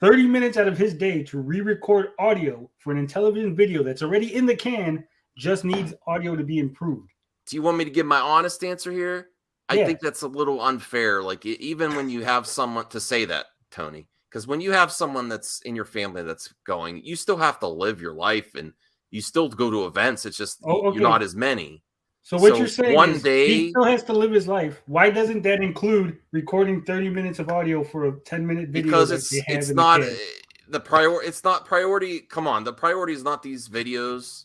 30 minutes out of his day to re-record audio for an Intellivision video that's already in the can, just needs audio to be improved? Do you want me to give my honest answer here? I think that's a little unfair. Like, even when you have someone to say that, Tony, because when you have someone that's in your family that's going, you still have to live your life and you still go to events. It's just you're not as many. So what you're saying one is day he still has to live his life. Why doesn't that include recording 30 minutes of audio for a 10-minute video? Because it's not the priority. It's not priority. Come on, the priority is not these videos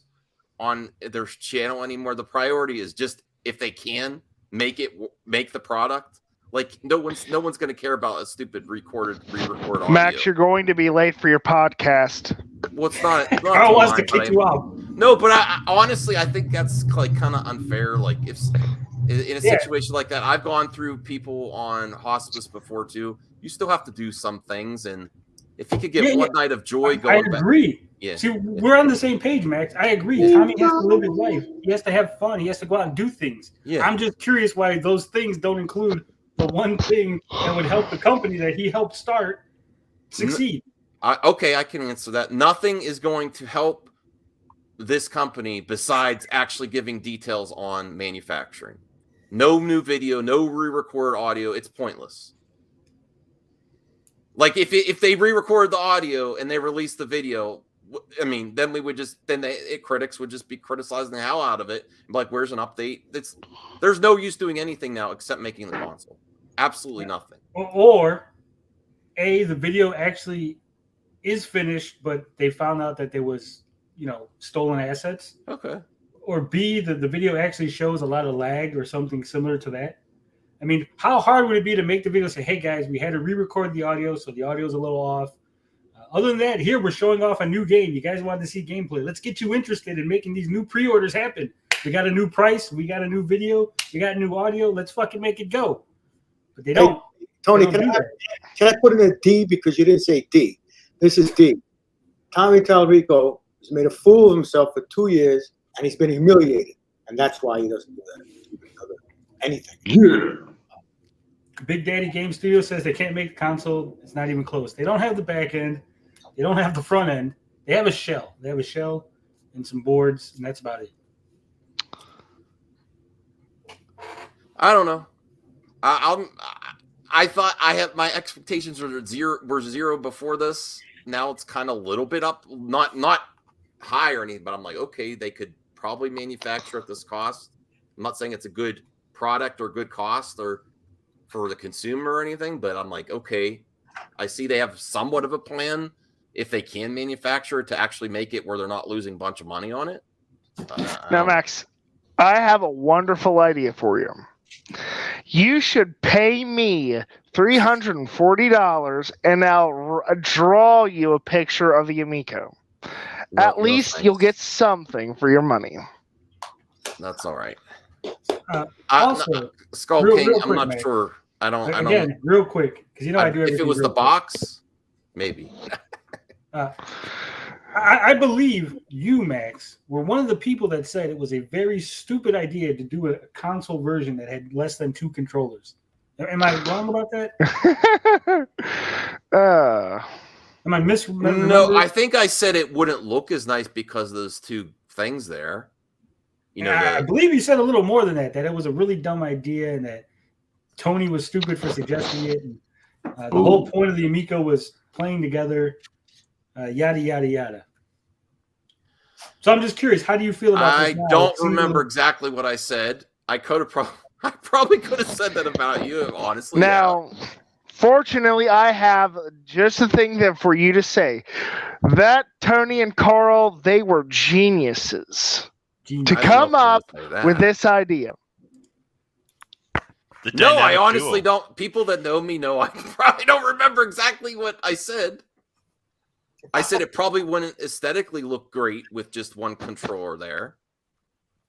on their channel anymore. The priority is just, if they can make the product. Like, no one's going to care about a stupid re-record audio. Max, you're going to be late for your podcast. Well, it's not. Carl wants to kick you out. No, but I honestly, I think that's like kind of unfair. Like, if in a situation like that, I've gone through people on hospice before too. You still have to do some things, and if you could get one night of joy going back. I agree. Yeah. See, we're on the same page, Max. I agree. Tommy has to live his life. He has to have fun. He has to go out and do things. Yeah. I'm just curious why those things don't include the one thing that would help the company that he helped start succeed. Okay, I can answer that. Nothing is going to help this company besides actually giving details on manufacturing. No new video, no re-record audio. It's pointless. Like, if they re-record the audio and they release the video, I mean, then we would just critics would just be criticizing the hell out of it. Like, where's an update? There's no use doing anything now except making the console. Absolutely nothing. Or the video actually is finished, but they found out that there was, stolen assets. Okay. Or B, the video actually shows a lot of lag or something similar to that. I mean, how hard would it be to make the video say, hey guys, we had to re-record the audio, so the audio is a little off. Other than that, here we're showing off a new game. You guys wanted to see gameplay. Let's get you interested in making these new pre-orders happen. We got a new price. We got a new video. We got new audio. Let's fucking make it go. But they don't. Hey, Tony, can I put in a D because you didn't say D? This is D. Tommy Tallarico has made a fool of himself for 2 years, and he's been humiliated. And that's why he doesn't do that. Anything. Yeah. Big Daddy Game Studio says they can't make the console. It's not even close. They don't have the back end. They don't have the front end. They have a shell. They have a shell and some boards, and that's about it. I don't know. I thought I had my expectations were zero before this. Now it's kind of a little bit up, not high or anything, but I'm like, okay, they could probably manufacture at this cost. I'm not saying it's a good product or good cost or for the consumer or anything, but I'm like, okay, I see they have somewhat of a plan if they can manufacture it to actually make it where they're not losing a bunch of money on it. Now, Max, I have a wonderful idea for you. You should pay me $340 and I'll draw you a picture of the Amico. At least you'll get something for your money. That's all right. Also, Skull real King, quick, I'm not Max. sure. I don't. Again, real quick, because I do everything. If it was the box, maybe. I believe you, Max, were one of the people that said it was a very stupid idea to do a console version that had less than 2 controllers. Am I wrong about that? Am I misremembering? No, I think I said it wouldn't look as nice because of those 2 things there. You know, I believe you said a little more than that. That it was a really dumb idea, and that Tony was stupid for suggesting it. And the whole point of the Amico was playing together. Yada yada yada. So I'm just curious, how do you feel about this? I don't remember exactly what I said. I probably could have said that about you, honestly. Now, fortunately, I have just the thing that for you to say. That Tony and Carl, they were geniuses to come up with this idea. No, I honestly don't. People that know me know I probably don't remember exactly what I said. I said it probably wouldn't aesthetically look great with just 1 controller there.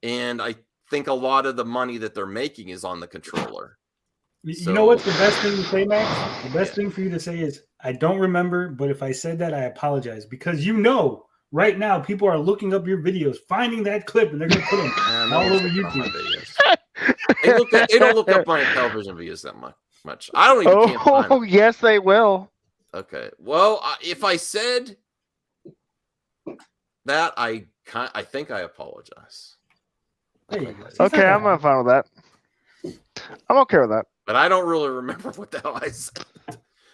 And I think a lot of the money that they're making is on the controller. You know what's the best thing to say, Max? The best thing for you to say is, I don't remember, but if I said that, I apologize. Because right now, people are looking up your videos, finding that clip, and they're going to put them all over YouTube. They don't look up my television videos that much. I don't even can't find them. Yes, they will. Okay. Well, if I said that, I think I apologize. Okay, I'm not fine with that. I'm okay with that. But I don't really remember what the hell I said.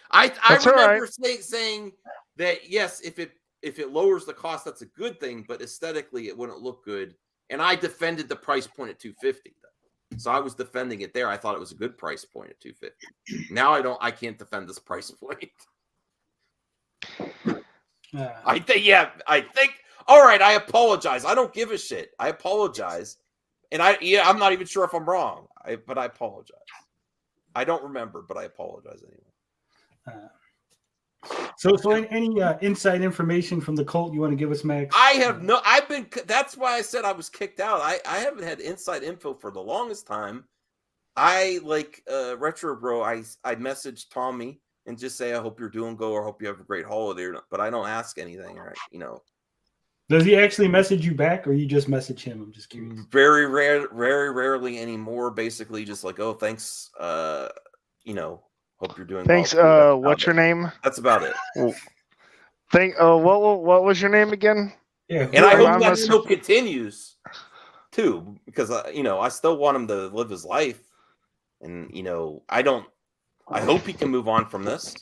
I remember saying that yes, if it lowers the cost, that's a good thing, but aesthetically it wouldn't look good. And I defended the price point at $250. So I was defending it there. I thought it was a good price point at $250. Now I can't defend this price point. I think all right, I apologize. I don't give a shit. I apologize. And I'm not even sure if I'm wrong. But I apologize. I don't remember, but I apologize anyway. So any inside information from the cult you want to give us, Max? I have that's why I said I was kicked out. I haven't had inside info for the longest time. I like Retro Bro, I messaged Tommy and just say, I hope you're doing good or hope you have a great holiday. But I don't ask anything, right? Does he actually message you back or you just message him? I'm just curious. Very rarely anymore. Basically just like, oh, thanks. Hope you're doing thanks. well. What's your name? That's about it. What was your name again? Yeah. And I hope that still continues too, because I still want him to live his life. And I hope he can move on from this.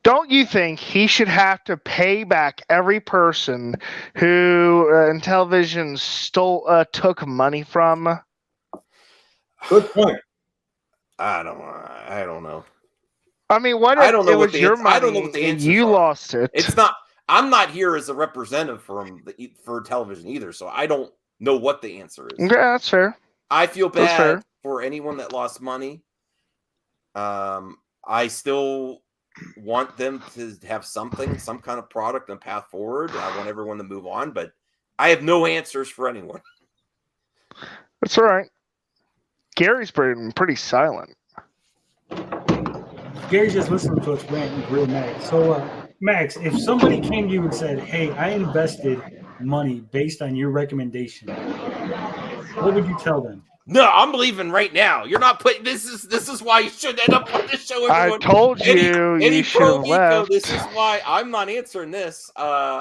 Don't you think he should have to pay back every person who Intellivision took money from? Good point. I don't know. I mean, what if I don't know it what was your money I don't know what the and answers you are. lost it? It's not. I'm not here as a representative for television either, so I don't know what the answer is. Yeah, that's fair. I feel bad for anyone that lost money. I still want them to have some kind of product and path forward. I want everyone to move on, but I have no answers for anyone. That's all right. Gary's pretty silent. Gary's just listening to us rant and real mad. So, Max, if somebody came to you and said, hey, I invested money based on your recommendation, what would you tell them? No, I'm leaving right now. You're not putting this is why you should end up on this show. Everyone. I told you you should have left. This is why I'm not answering this. I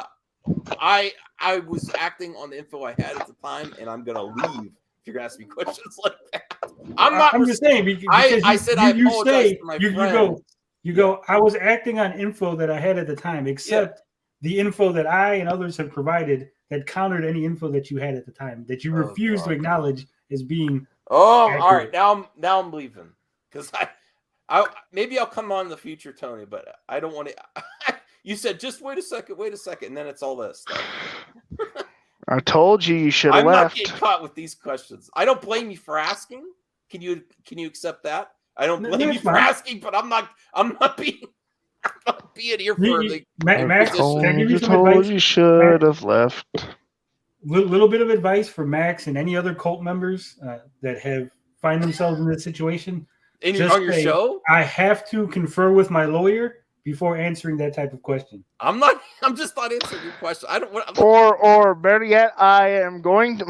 was acting on the info I had at the time, and I'm gonna leave if you're gonna ask me questions like that. I'm just saying because I said I apologize to my friend. You go. I was acting on info that I had at the time, except the info that I and others have provided that countered any info that you had at the time that you refused to acknowledge as being. Accurate. All right. Now I'm leaving because I maybe I'll come on in the future, Tony, but I don't want to. You said just wait a second, and then it's all this stuff. I told you should have I'm not left. getting caught with these questions. I don't blame you for asking. Can you accept that? I don't No, blame that's you for fine. asking, but I'm not being here for the Max, position. can I give you some told advice? you should have left. Little bit of advice for Max and any other cult members that find themselves in this situation. On your say, show? I have to confer with my lawyer before answering that type of question. I'm just not answering your question. Or better yet, I am going to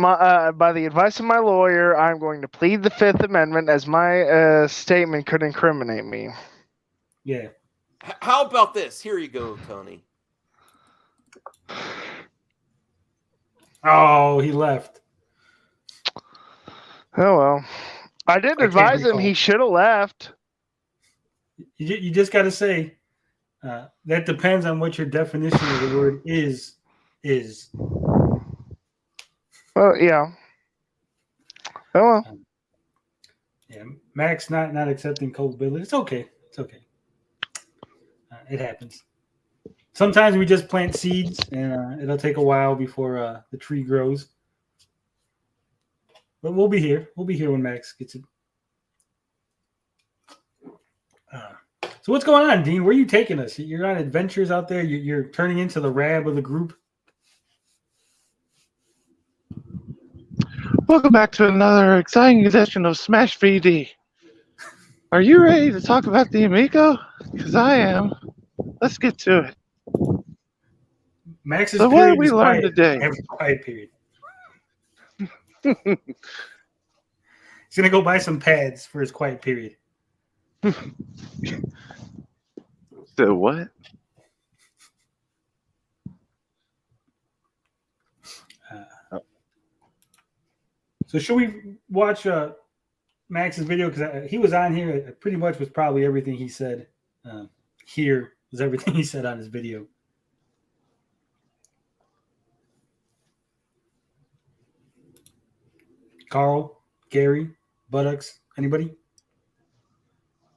by the advice of my lawyer, I'm going to plead the Fifth Amendment as my statement could incriminate me. Yeah. How about this? Here you go, Tony. Oh, he left. Oh well, I did advise him he should have left. You just got to say that depends on what your definition of the word is. Well, yeah. Oh well. Yeah, Max not accepting culpability. It's okay. It's okay. It happens. Sometimes we just plant seeds, and it'll take a while before the tree grows. But we'll be here. We'll be here when Max gets it. So what's going on, Dean? Where are you taking us? You're on adventures out there. You're turning into the Rab of the group. Welcome back to another exciting edition of Smash VD. Are you ready to talk about the Amico? Because I am. Let's get to it. Max's so period what did we is learn quiet. today? Every quiet period. He's gonna go buy some pads for his quiet period. So what? So should we watch Max's video? Because he was on here. It pretty much was probably everything he said. Here was everything he said on his video. Carl, Gary, Buttocks, anybody?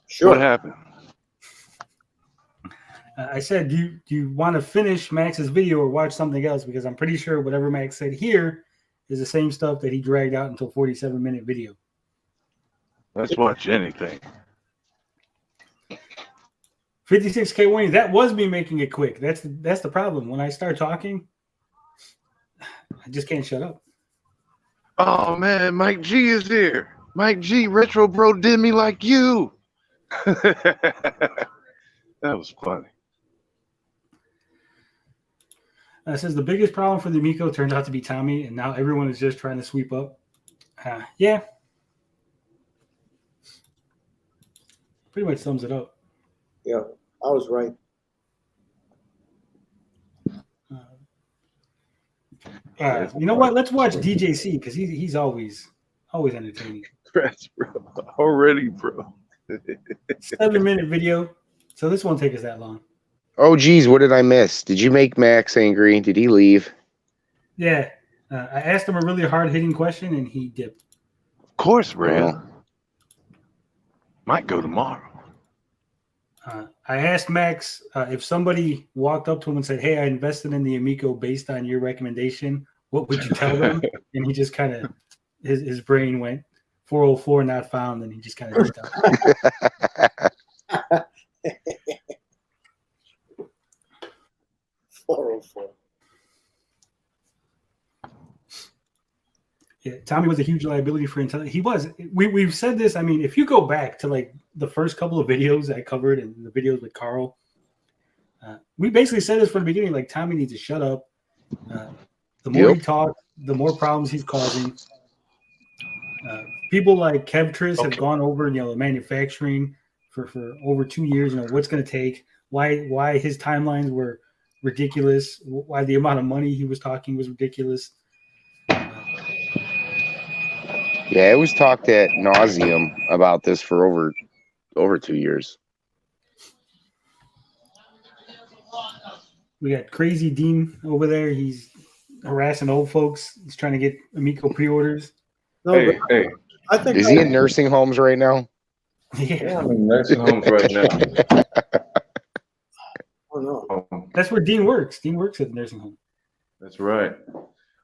Sure. What happened? I said, do you want to finish Max's video or watch something else? Because I'm pretty sure whatever Max said here is the same stuff that he dragged out into a 47-minute video. Let's watch anything. 56K warning. That was me making it quick. That's the problem. When I start talking, I just can't shut up. Oh man, Mike G is here. Mike G, Retro Bro did me like you. That was funny. Says the biggest problem for the Amico turned out to be Tommy, and now everyone is just trying to sweep up. Yeah. Pretty much sums it up. Yeah, I was right. You know what? Let's watch DJC because he's always entertaining. Congrats, bro. Already, bro. 7-minute video, so this won't take us that long. Oh, geez, what did I miss? Did you make Max angry? Did he leave? Yeah, I asked him a really hard-hitting question, and he dipped. Of course, Ray. Might go tomorrow. I asked Max if somebody walked up to him and said, "Hey, I invested in the Amico based on your recommendation. What would you tell them?" And he just kind of his brain went 404 not found, and he just kind of dipped out. 404. Yeah, Tommy was a huge liability for Intellivision. He was. We've said this. I mean, if you go back to like the first couple of videos I covered and the videos with Carl, we basically said this from the beginning. Like, Tommy needs to shut up. The more he talks, the more problems he's causing. People like Kevtris have gone over, the manufacturing for over 2 years. What's going to take? Why his timelines were ridiculous? Why the amount of money he was talking was ridiculous? Yeah, it was talked at nauseum about this for over 2 years. We got Crazy Dean over there. He's harassing old folks. He's trying to get Amico pre-orders. No, hey. I think Is he in nursing homes right now? Yeah, I'm in nursing homes right now. Oh no. that's where Dean works. Dean works at the nursing home. That's right.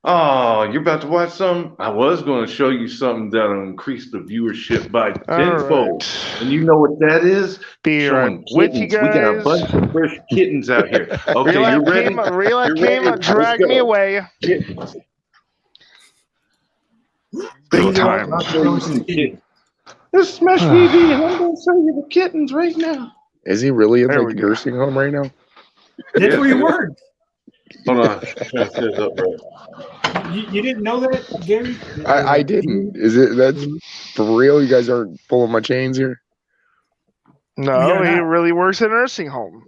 Oh, you're about to watch something? I was going to show you something that'll increase the viewership by tenfold. Right. And you know what that is? Be Showing right with you kittens. We got a guys. bunch of fresh kittens out here. Okay, Real you life ready? came, real life You're came, ready? drag Let's me go. away. Kittens. Big Dean's time. about to Show show you us his some kitty. kittens. This is Smash TV, and I'm going to show you the kittens right now. Is he really in There like we a go. nursing home right now? That's Yeah. where you worked. Hold on. I'm trying to set it up right. You didn't know that, Gary? I didn't. Is it that's for real? You guys aren't pulling my chains here? No, We are he not. really works in a nursing home.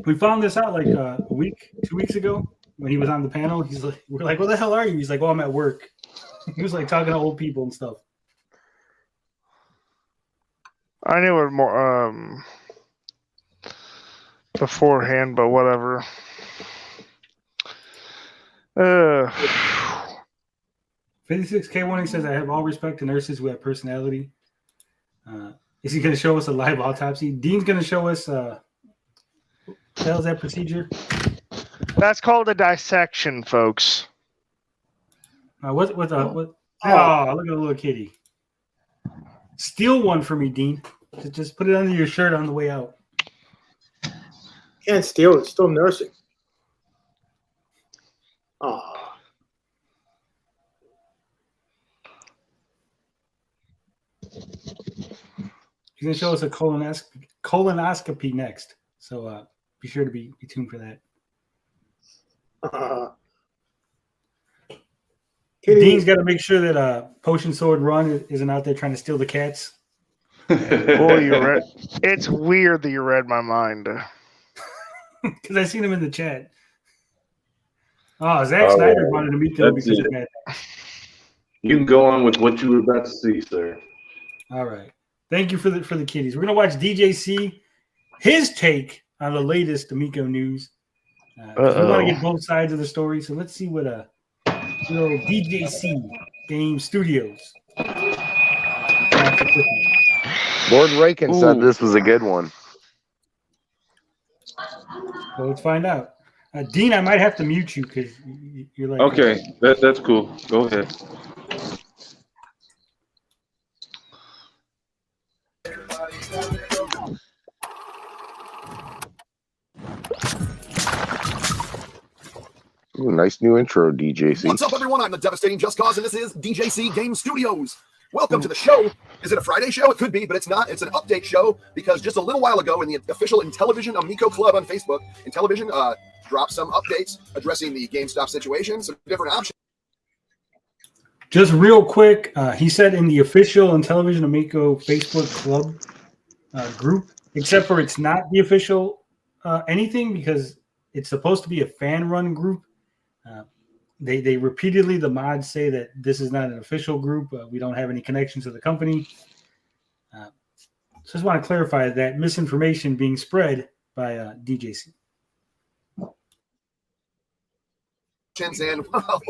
We found this out like a week, 2 weeks ago when he was on the panel. He's like, we're like, "Where the hell are you?" He's like, "Oh, I'm at work." He was like talking to old people and stuff. I knew it more beforehand, but whatever. 56K1 says, "I have all respect to nurses who have personality." Is he going to show us a live autopsy? Dean's going to show us. How's that procedure? That's called a dissection, folks. What? Oh, look at the little kitty. Steal one for me, Dean. Just put it under your shirt on the way out. Can't steal it. It's still nursing. Oh. He's going to show us a colonoscopy next. So be sure to be tuned for that. Dean's got to make sure that Potion Sword Run isn't out there trying to steal the cats. Boy, you read. It's weird that you read my mind. Because I seen him in the chat. Oh, Zack Snyder wanted to meet them That's because it. of that. You can go on with what you were about to see, sir. All right. Thank you for the kitties. We're gonna watch DJC, his take on the latest Amico news. We want to get both sides of the story, so let's see what DJC Game Studios. Lord Rakin said this was a good one. So let's find out. Dean, I might have to mute you because you're like. Okay, that's cool. Go ahead. Ooh, nice new intro, DJC. What's up, everyone? I'm the Devastating Just Cause, and this is DJC Game Studios. Welcome to the show. Is it a Friday show? It could be, but it's not. It's an update show because just a little while ago in the official Intellivision Amico Club on Facebook, Intellivision dropped some updates addressing the GameStop situation, some different options. Just real quick, he said in the official Intellivision Amico Facebook Club group, except for it's not the official anything because it's supposed to be a fan-run group. They repeatedly, the mods say that this is not an official group. We don't have any connection to the company. So just want to clarify that misinformation being spread by DJC. And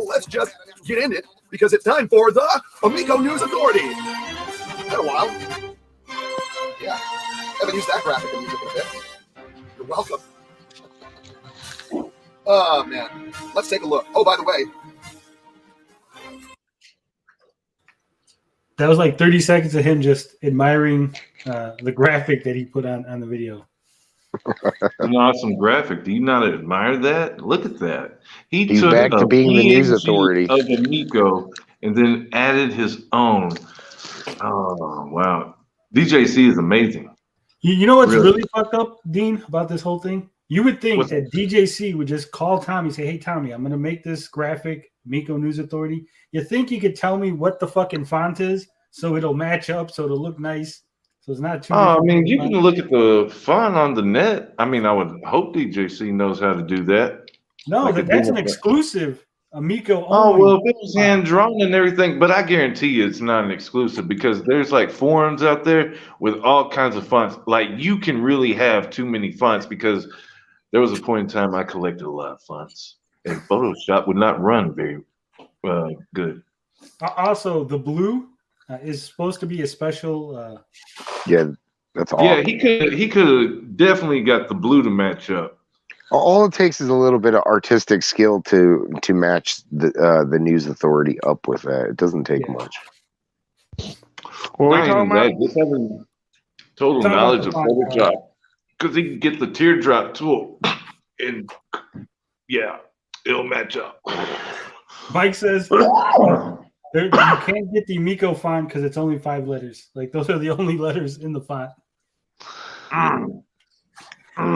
let's just get in it because it's time for the Amico News Authority. Been a while. Yeah, haven't used that graphic in music in a bit. You're welcome. Oh man, let's take a look. Oh, by the way, that was like 30 seconds of him just admiring the graphic that he put on the video. An awesome graphic. Do you not admire that? Look at that. He's took back to being the news PNG authority of Amico and then added his own. Oh wow, DJC is amazing. You know what's really fucked up, Dean, about this whole thing? You would think that DJC would just call Tommy and say, "Hey, Tommy, I'm going to make this graphic, Amico News Authority. You think you could tell me what the fucking font is so it'll match up, so it'll look nice? So it's not too I mean, you can look at the font on the net. I mean, I would hope DJC knows how to do that. No, Like that's an exclusive Amico Oh, only. well, if it was hand-drawn and everything, but I guarantee you it's not an exclusive because there's like forums out there with all kinds of fonts. Like, you can really have too many fonts because there was a point in time I collected a lot of fonts, and Photoshop would not run very good. Also, the blue is supposed to be a special. Yeah, that's awesome. Yeah, he could have definitely got the blue to match up. All it takes is a little bit of artistic skill to match the news authority up with that. It doesn't take much. What are we Not talking even about? that, just having total Talking about knowledge the of font, Photoshop. Because he can get the teardrop tool, and yeah, it'll match up. Mike says you can't get the Amico font because it's only 5 letters. Like those are the only letters in the font.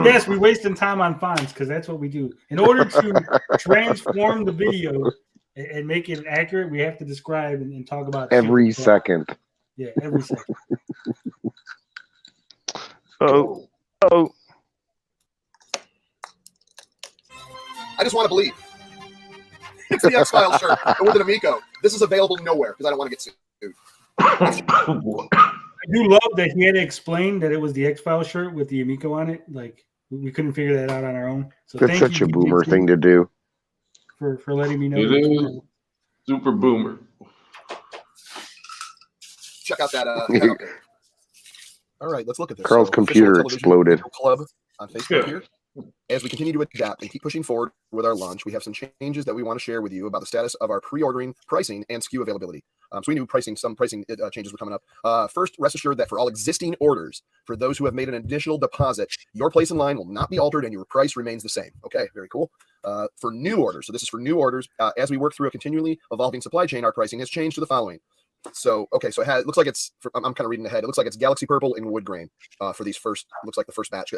Yes, we're wasting time on fonts because that's what we do. In order to transform the video and make it accurate, we have to describe and talk about Every second. Yeah, every second. Oh. I just want to believe. It's the X-Files shirt with an Amico. This is available nowhere because I don't want to get sued. I do love that he had to explain that it was the X-Files shirt with the Amico on it. Like we couldn't figure that out on our own. So That's such a boomer thing to do. For letting me know. It is super boomer. Check out that. All right, let's look at this. Carl's computer exploded. Club on Facebook here. As we continue to adapt and keep pushing forward with our launch, we have some changes that we want to share with you about the status of our pre-ordering, pricing, and SKU availability. So we knew some pricing changes were coming up. First, rest assured that for all existing orders, for those who have made an additional deposit, your place in line will not be altered and your price remains the same. Okay, very cool. For new orders, so this is for new orders. As we work through a continually evolving supply chain, our pricing has changed to the following. So, okay, so it looks like it's, I'm kind of reading ahead. It looks like it's Galaxy Purple and Wood Grain for these first, looks like the first batch.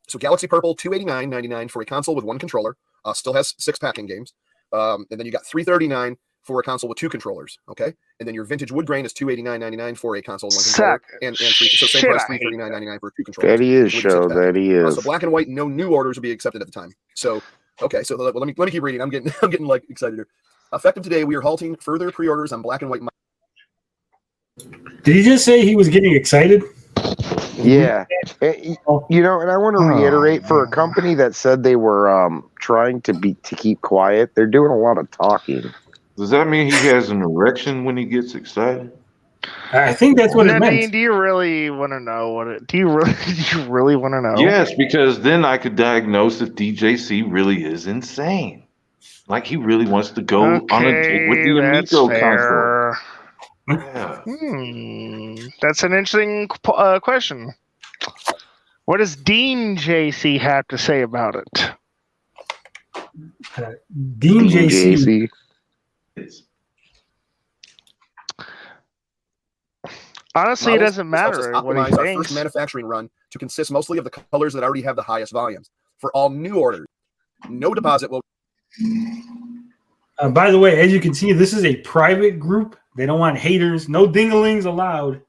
So Galaxy Purple, $289.99 for a console with 1 controller. Still has 6 packing games. And then you got $339 for a console with 2 controllers. Okay. And then your vintage Wood Grain is $289.99 for a console with 1 controller. And so same price, $339.99 for 2 controllers. That he is, show. That he is. So black and white, no new orders will be accepted at the time. So, okay. So let me keep reading. I'm getting like excited here. Effective today, we are halting further pre-orders on black and white. Did he just say he was getting excited? Yeah. You know, and I want to reiterate for a company that said they were trying to keep quiet, they're doing a lot of talking. Does that mean he has an erection when he gets excited? I think that's what it meant. Do you really want to know what it? Do you really want to know? Yes, because then I could diagnose if DJC really is insane. Like he really wants to go on a date with the Amico console. Yeah. That's an interesting question. What does Dean JC have to say about it? Dean JC. Honestly, it doesn't matter what he thinks. Our thinks. first manufacturing run to consist mostly of the colors that already have the highest volumes. For all new orders, no deposit will. By the way, as you can see, this is a private group. They don't want haters. No dinglings allowed.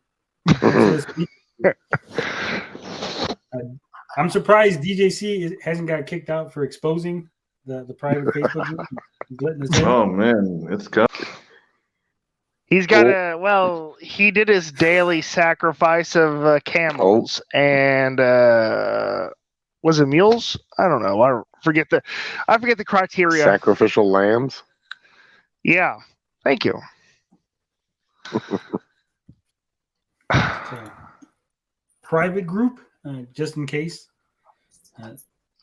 I'm surprised DJC hasn't got kicked out for exposing the private Facebook group. Oh man, it's got. He's got he did his daily sacrifice of camels and was it mules? I don't know. I forget the criteria. Sacrificial lambs. Yeah. Thank you. Private group, just in case.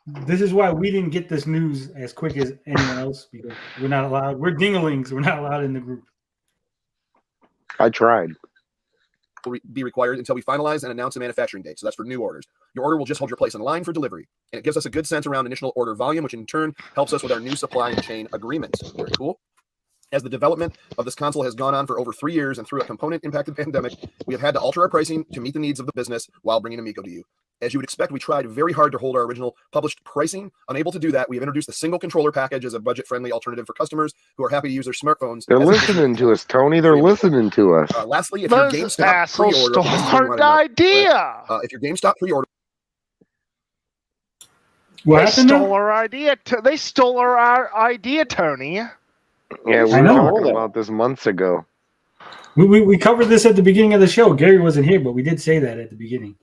This is why we didn't get this news as quick as anyone else, because we're not allowed. We're dinglings. We're not allowed in the group. I tried. Will be required until we finalize and announce a manufacturing date. So that's for new orders. Your order will just hold your place in line for delivery. And it gives us a good sense around initial order volume, which in turn helps us with our new supply chain agreements. Very cool. As the development of this console has gone on for over 3 years and through a component-impacted pandemic, we have had to alter our pricing to meet the needs of the business while bringing Amico to you. As you would expect, we tried very hard to hold our original published pricing. Unable to do that, we have introduced the single controller package as a budget-friendly alternative for customers who are happy to use their smartphones. They're listening to us, Tony. They're listening to us. Lastly, if your GameStop pre-order, if your GameStop pre-order, they stole our idea. They stole our idea, Tony. Yeah, we were talking about this months ago. We covered this at the beginning of the show. Gary wasn't here, but we did say that at the beginning.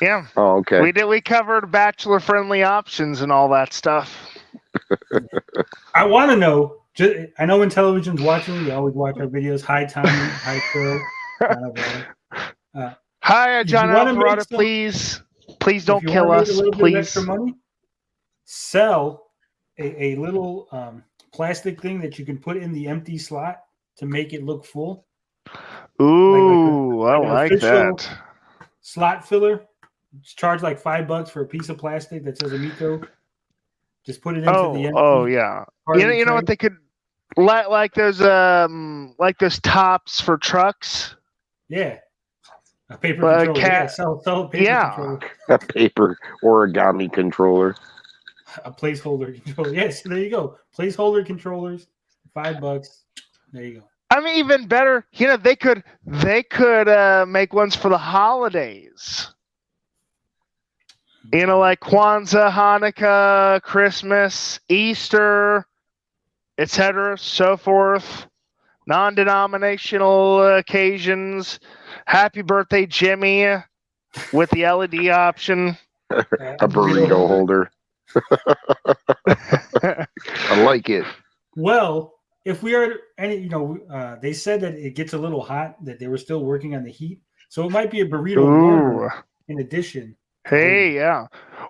Yeah. Oh, okay. We covered bachelor-friendly options and all that stuff. I want to know. I know when Intellivision's watching, you always watch our videos. Hi, Tommy. Hi, Phil. Hi, John Alvarado. Please don't kill us. Please. Extra money, sell a little plastic thing that you can put in the empty slot to make it look full. Ooh, like I like official that. Slot filler. Charge like $5 for a piece of plastic that says Amico. Just put it into the empty. Oh yeah. part of the You know tray. what they could like those tops for trucks. Yeah. A paper controller. Yeah, sell a paper controller. A paper origami controller. A placeholder controller. Yes, there you go. Placeholder controllers, $5. There you go. I mean, even better. You know, they could make ones for the holidays. You know, like Kwanzaa, Hanukkah, Christmas, Easter, etc., so forth. Non-denominational occasions. Happy birthday, Jimmy, with the LED option. A burrito holder. I like it. Well, if we are, they said that it gets a little hot, that they were still working on the heat. So it might be a burrito warmer in addition. Hey, yeah.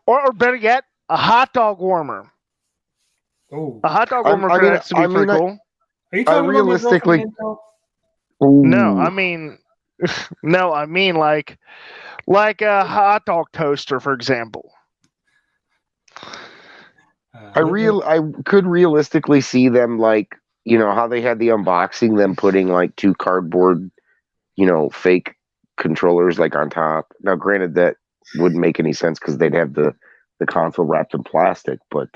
Or better yet, a hot dog warmer. Oh, a hot dog warmer could actually be pretty cool. Are you talking realistically? about No, I mean like a hot dog toaster, for example. I could realistically see them, like, you know how they had the unboxing, them putting like 2 cardboard, fake controllers like on top. Now, granted, that wouldn't make any sense because they'd have the console wrapped in plastic, but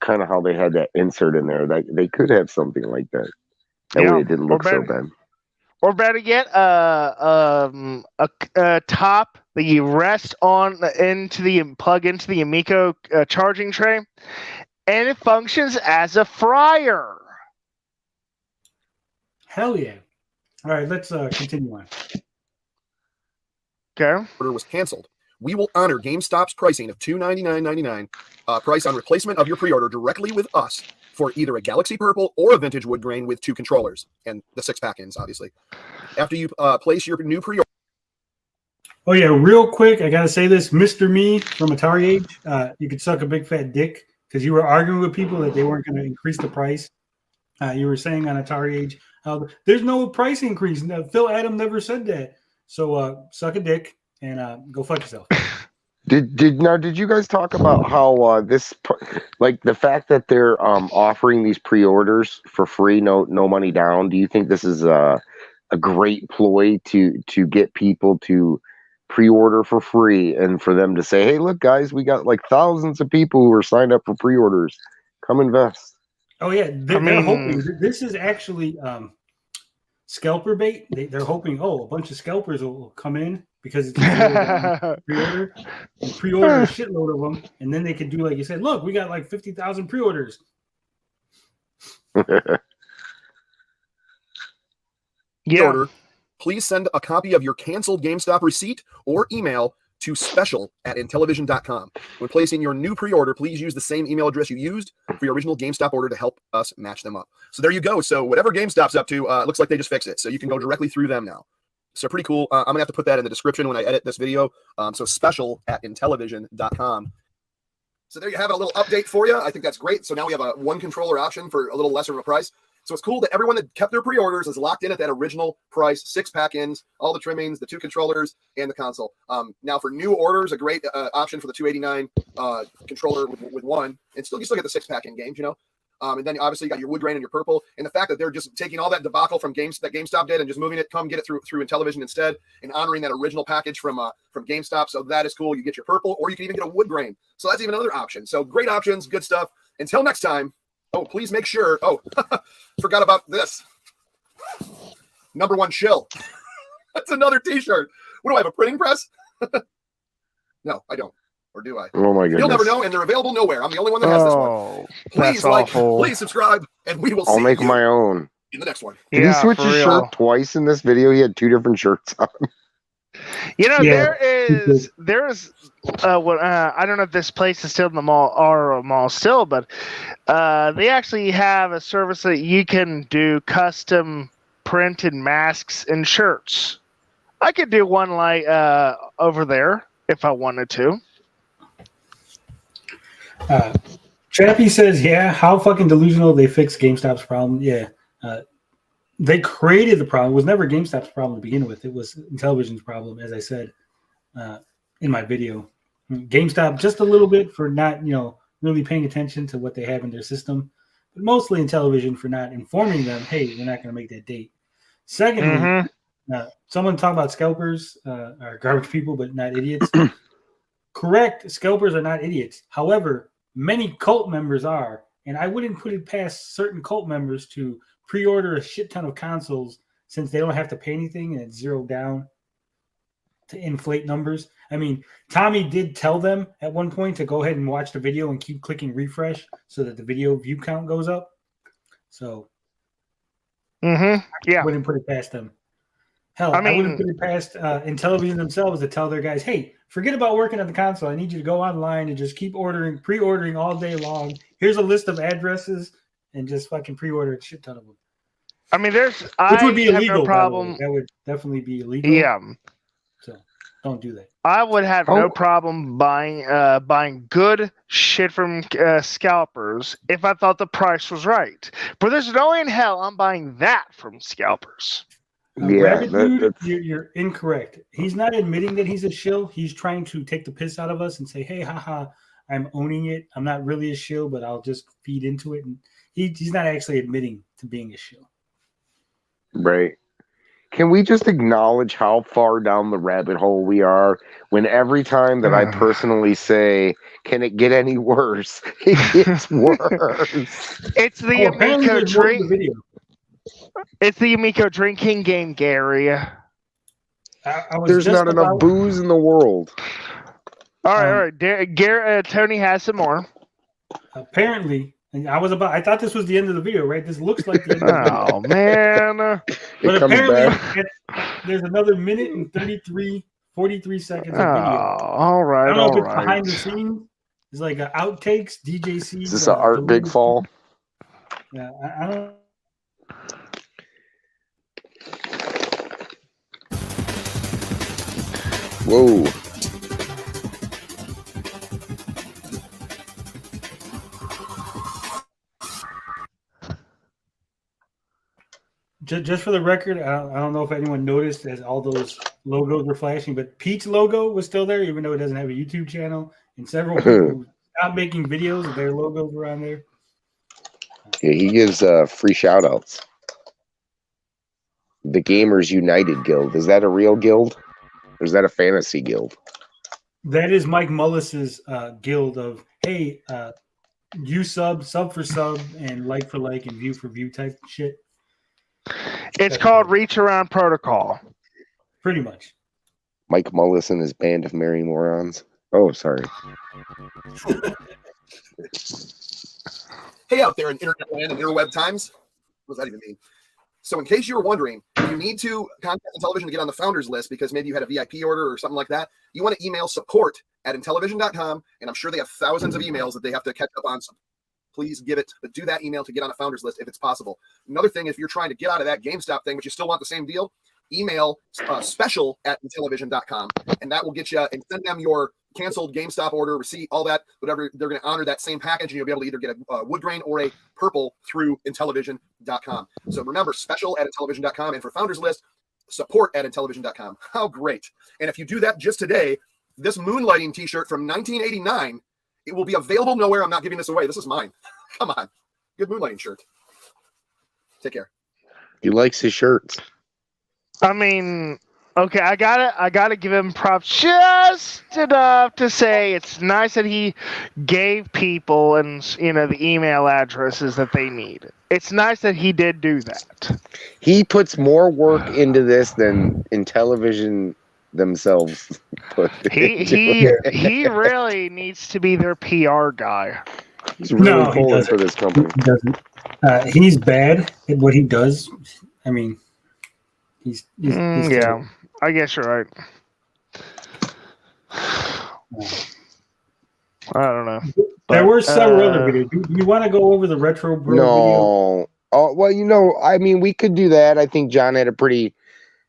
kind of how they had that insert in there, they could have something like that. That way it didn't look so bad. Or better yet, a top that you rest on plug into the Amico charging tray, and it functions as a fryer. Hell yeah! All right, let's continue on. Okay. Order was canceled. We will honor GameStop's pricing of $299.99 price on replacement of your pre-order directly with us for either a Galaxy Purple or a vintage wood grain with 2 controllers and the 6-pack-ins, obviously. After you place your new pre-order. Oh yeah, real quick, I gotta say this, Mr. Me from Atari Age, you could suck a big fat dick because you were arguing with people that they weren't going to increase the price. You were saying on Atari Age how there's no price increase. No, Phil Adam never said that. So suck a dick and go fuck yourself. Did you guys talk about how like the fact that they're offering these pre-orders for free, no money down? Do you think this is a great ploy to get people to pre-order for free and for them to say, hey, look, guys, we got like thousands of people who are signed up for pre-orders. Come invest. Oh yeah, they're hoping this is actually scalper bait. They're hoping, a bunch of scalpers will come in because it's pre-order. Pre-order a shitload of them, and then they can do like you said. Look, we got like 50,000 pre-orders. Order, please send a copy of your canceled GameStop receipt or email to special@intellivision.com. When placing your new pre-order, please use the same email address you used for your original GameStop order to help us match them up. So there you go. So whatever GameStop's up to, looks like they just fixed it. So you can go directly through them now. So pretty cool. I'm going to have to put that in the description when I edit this video. So special@intellivision.com. So there you have a little update for you. I think that's great. So now we have a 1 controller option for a little lesser of a price. So it's cool that everyone that kept their pre-orders is locked in at that original price, 6-pack-ins, all the trimmings, the 2 controllers, and the console. Now for new orders, a great option for the $289 controller with 1, and you still get the 6-pack-in games, and then obviously you got your wood grain and your purple, and the fact that they're just taking all that debacle from that GameStop did and just moving it, get it through Intellivision instead, and honoring that original package from GameStop. So that is cool. You get your purple, or you can even get a wood grain. So that's even another option. So great options, good stuff. Until next time. Oh, please make sure. Oh, forgot about this. Number 1 chill. That's another T-shirt. What do I have, a printing press? No, I don't. Or do I? Oh my goodness. You'll never know, and they're available nowhere. I'm the only one that has this one. Please please subscribe, and we will see you. I'll make my own in the next one. Did he switch his shirt twice in this video? He had 2 different shirts on. There is I don't know if this place is still in the mall still, but they actually have a service that you can do custom printed masks and shirts. I could do one like over there if I wanted to. Chappie says, yeah, how fucking delusional they fixed GameStop's problem. Yeah. They created the problem. It was never GameStop's problem to begin with. It was Intellivision's problem, as I said in my video. GameStop just a little bit for not, really paying attention to what they have in their system, but mostly Intellivision for not informing them, hey, we're not going to make that date. Secondly, someone talk about scalpers are garbage people, but not idiots. Correct, scalpers are not idiots. However, many cult members are, and I wouldn't put it past certain cult members to pre-order a shit ton of consoles since they don't have to pay anything and it's zeroed down to inflate numbers. I mean, Tommy did tell them at one point to go ahead and watch the video and keep clicking refresh so that the video view count goes up. So, I wouldn't put it past them. Hell, I wouldn't put it past Intellivision themselves to tell their guys, hey, forget about working on the console. I need you to go online and just keep pre-ordering all day long. Here's a list of addresses and just fucking pre-order a shit ton of them. I mean, which would be illegal. No problem. That would definitely be illegal. Yeah. So don't do that. I would have no problem buying good shit from scalpers if I thought the price was right. But there's no way in hell I'm buying that from scalpers. Rabbit Dude, you're incorrect. He's not admitting that he's a shill. He's trying to take the piss out of us and say, hey, haha, I'm owning it. I'm not really a shill, but I'll just feed into it. And he's not actually admitting to being a shill. Right. Can we just acknowledge how far down the rabbit hole we are when every time that I personally say, can it get any worse, it gets worse? It's the Amico drink. It's the Amico drinking game, Gary. There's not enough booze in the world. All right. Tony has some more. Apparently, and I thought this was the end of the video, right? This looks like the end of the video. Oh, man. But apparently, there's another minute and 43 seconds of video. All right. I don't know if it's behind the scenes. It's like outtakes, DJC. Is this an Art Big Fall? Yeah, I don't. Whoa. Just for the record, I don't know if anyone noticed as all those logos were flashing, but Pete's logo was still there, even though it doesn't have a YouTube channel. And several people stopped making videos, their logos were on there. Yeah, he gives free shout outs. The Gamers United Guild. Is that a real guild? Or is that a fantasy guild? That is Mike Mullis's guild of, hey, you sub for sub, and like for like, and view for view type shit. It's called Reach Around Protocol. Pretty much. Mike Mullis and his band of merry morons. Oh, sorry. Hey, out there in internet land and interweb times. What does that even mean? So in case you were wondering, you need to contact Intellivision to get on the founders list because maybe you had a VIP order or something like that. You want to email support@intellivision.com, and I'm sure they have thousands of emails that they have to catch up on. So please give it, but do that email to get on a founders list if it's possible. Another thing, if you're trying to get out of that GameStop thing, but you still want the same deal, email special@intellivision.com, and that will get you, and send them your canceled GameStop order, receipt, all that, whatever. They're going to honor that same package, and you'll be able to either get a wood grain or a purple through Intellivision.com. So remember, special@intellivision.com, and for founders list, support@intellivision.com. How great. And if you do that just today, this moonlighting t-shirt from 1989, it will be available nowhere. I'm not giving this away. This is mine. Come on. Good moonlighting shirt. Take care. He likes his shirts. I mean, okay, I gotta give him props just enough to say it's nice that he gave people and the email addresses that they need. It's nice that he did do that. He puts more work into this than Intellivision themselves put he really needs to be their PR guy. He's really pulling for this company. He doesn't. He's bad at what he does. I mean, he's yeah. I guess you're right. I don't know. There were several other videos. Do you want to go over the Retro Bro video? Oh, well, I mean, we could do that. I think John had a pretty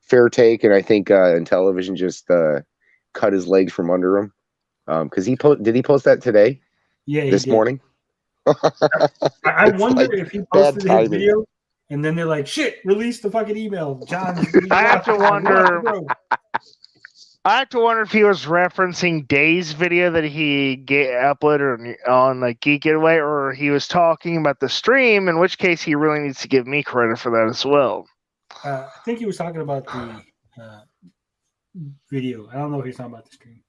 fair take, and I think Intellivision just cut his legs from under him. Because did he post that today? Yeah, he this did. morning. I It's wonder like if he bad posted his timing. video and then they're like, "Shit, release the fucking email." John, I have to wonder if he was referencing Dave's video that he uploaded on like Geek Getaway, or he was talking about the stream, in which case he really needs to give me credit for that as well. I think he was talking about the video. I don't know if he's talking about the stream.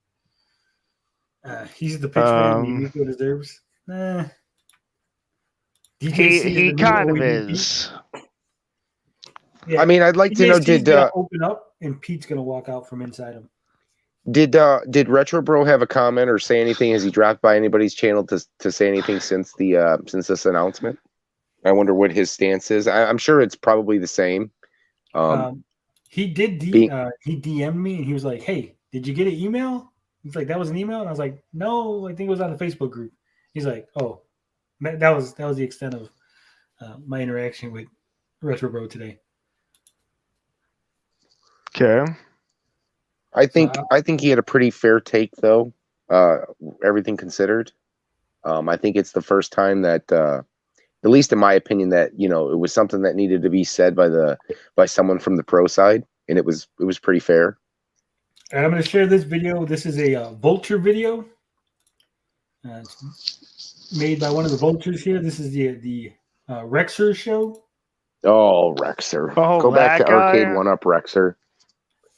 He's the pitch man Amico deserves. He kind of is. Yeah, I mean, I'd like to know, DJC's gonna open up and Pete's gonna walk out from inside him. Did Retro Bro have a comment or say anything? Has he dropped by anybody's channel to say anything since this announcement? I wonder what his stance is. I'm sure it's probably the same. He did he DM'd me and he was like, "Hey, did you get an email?" He's like, "That was an email," and I was like, "No, I think it was on the Facebook group." He's like, "Oh, that was the extent of my interaction with Retro Bro today." Okay. I think he had a pretty fair take, though. Everything considered, I think it's the first time that, at least in my opinion, that it was something that needed to be said by someone from the pro side, and it was pretty fair. And I'm going to share this video. This is a Vulture video. It's made by one of the Vultures here. This is the Rexer show. Oh, Rexer! Go back to Arcade 1-Up, Rexer.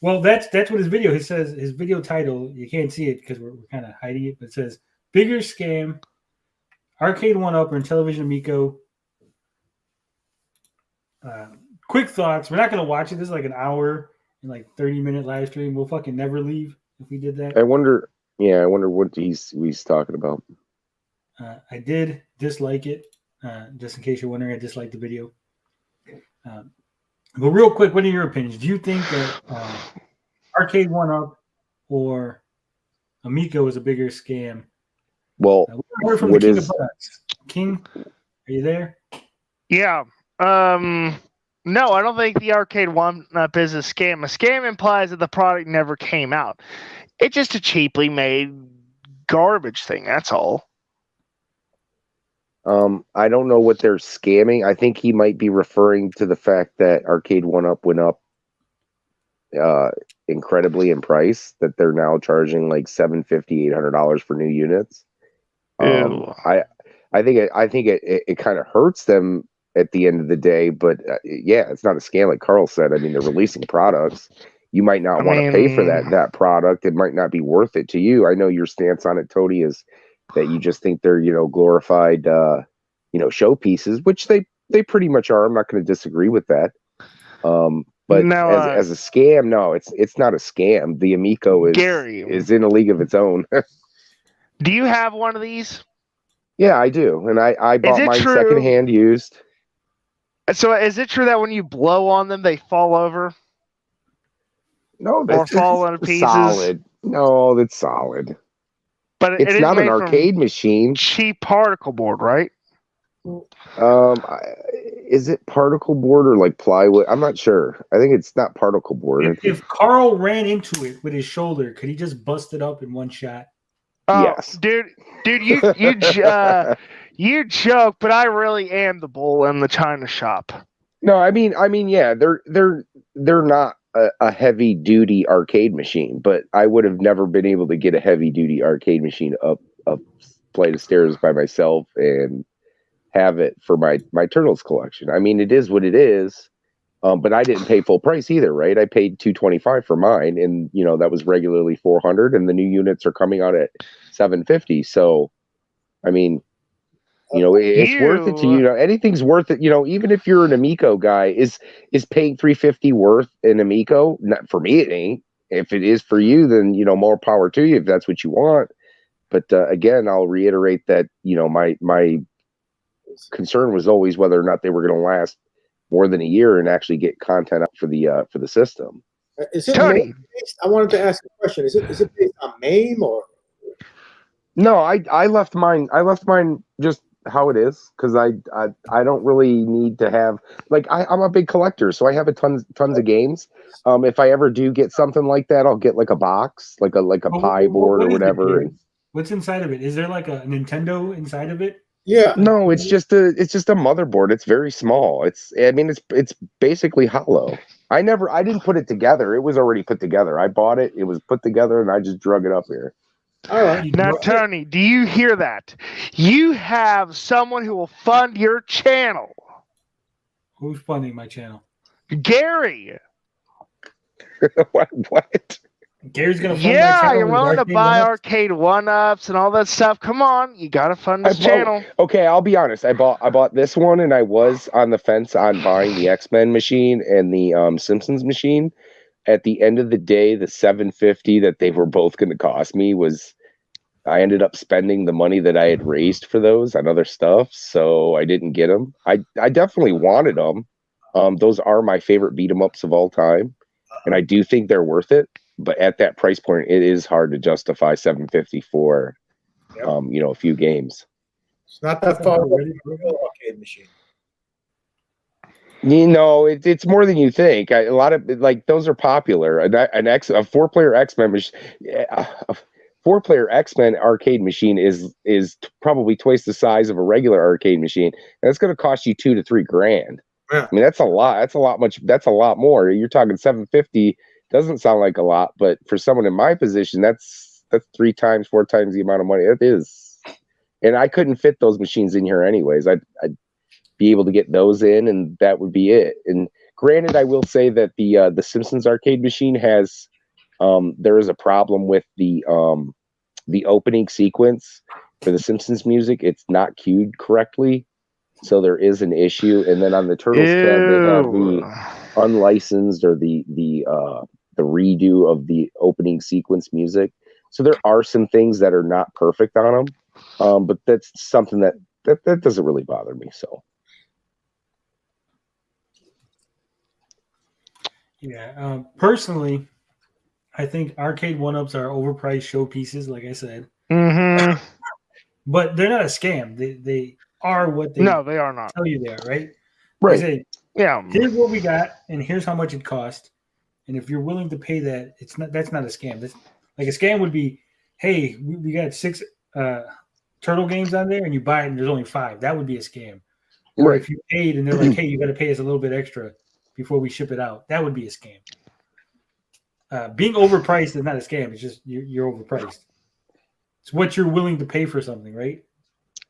Well, that's what his video. He says his video title. You can't see it because we're kind of hiding it, but it says "Bigger Scam, Arcade 1-Up or Intellivision Amico." Quick thoughts. We're not going to watch it. This is like an hour and like 30-minute live stream. We'll fucking never leave if we did that. I wonder what he's talking about. I did dislike it. Just in case you're wondering, I disliked the video. But real quick, what are your opinions? Do you think that Arcade 1-Up or Amico is a bigger scam? Well, we heard from the King of Buttocks. King, are you there? Yeah. No, I don't think the Arcade 1-Up is a scam. A scam implies that the product never came out. It's just a cheaply made garbage thing. That's all. I don't know what they're scamming. I think he might be referring to the fact that Arcade 1-Up went up incredibly in price, that they're now charging like $750, $800 for new units. I think it kind of hurts them at the end of the day, but yeah, it's not a scam like Carl said. I mean, they're releasing products. You might not want to pay for that product. It might not be worth it to you. I know your stance on it, Tony, is that you just think they're glorified showpieces, which they pretty much are. I'm not going to disagree with that. But no, as a scam, no, it's not a scam. The Amico is in a league of its own. Do you have one of these? Yeah, I do, and I bought mine secondhand used. So is it true that when you blow on them, they fall over? No, that's fall into pieces. Solid. No, that's solid. But it's not an arcade machine. Cheap particle board, right? Is it particle board or like plywood? I'm not sure. I think it's not particle board. If Carl ran into it with his shoulder, could he just bust it up in one shot? Yes, dude, you joke, but I really am the bull in the China shop. No, I mean, yeah, they're not a heavy duty arcade machine, but I would have never been able to get a heavy duty arcade machine up flight of stairs by myself and have it for my Turtles collection. I mean, it is what it is, but I didn't pay full price either, right? I paid $225 for mine, and that was regularly $400, and the new units are coming out at $750. So, I mean, it's worth it to you. Anything's worth it. Even if you're an Amico guy, is paying $350 worth an Amico? Not for me, it ain't. If it is for you, then more power to you if that's what you want. But again, I'll reiterate that my concern was always whether or not they were going to last more than a year and actually get content up for the system. Is it based, I wanted to ask a question. Is it based on MAME or? No, I left mine. I left mine just how it is because I don't really need to have I'm a big collector, so I have tons of games. If I ever do get something like that, I'll get like a box, like a pie board or whatever. What's inside of it? Is there like a Nintendo inside of it? Yeah. No, it's just a motherboard. It's very small. It's basically hollow. I didn't put it together. It was already put together. I bought it. It was put together, and I just drug it up here. All right. Now, Tony, do you hear that? You have someone who will fund your channel. Who's funding my channel? Gary. What? Gary's gonna fund my Yeah, channel you're with willing to arcade buy one-ups? arcade one-ups and all that stuff. Come on, you gotta fund this channel. Okay, I'll be honest. I bought this one, and I was on the fence on buying the X-Men machine and the Simpsons machine. At the end of the day, the $750 that they were both going to cost me was, I ended up spending the money that I had raised for those on other stuff, so I didn't get them. I definitely wanted them. Those are my favorite beat 'em ups of all time, and I do think they're worth it. But at that price point, it is hard to justify $750 for, a few games. It's not that far away from the arcade machine. It's more than you think. A lot of those are popular. A 4-player X-Men machine, a 4-player X-Men arcade machine is probably twice the size of a regular arcade machine, and it's going to cost you $2,000 to $3,000. Yeah. I mean, that's a lot. That's a lot more. You're talking $750. Doesn't sound like a lot, but for someone in my position, that's 3 times, 4 times the amount of money. It is, and I couldn't fit those machines in here anyways. I'd be able to get those in, and that would be it. And granted, I will say that the Simpsons arcade machine has there is a problem with the opening sequence for the Simpsons music. It's not cued correctly, so there is an issue. And then on the Turtles tab, they have the unlicensed or the redo of the opening sequence music. So there are some things that are not perfect on them, but that's something that doesn't really bother me. So. Yeah, personally, I think arcade one-ups are overpriced showpieces, like I said. Mm-hmm. But they're not a scam. They are what they they are not. tell you they are, right? Right. They say, Yeah. here's what we got, and here's how much it cost. And if you're willing to pay that, that's not a scam. That's like a scam would be, hey, we got 6 turtle games on there, and you buy it, and there's only 5. That would be a scam. Or if you paid, and they're like, hey, you got to pay us a little bit extra before we ship it out, that would be a scam. Being overpriced is not a scam. It's just you're overpriced. It's what you're willing to pay for something, right?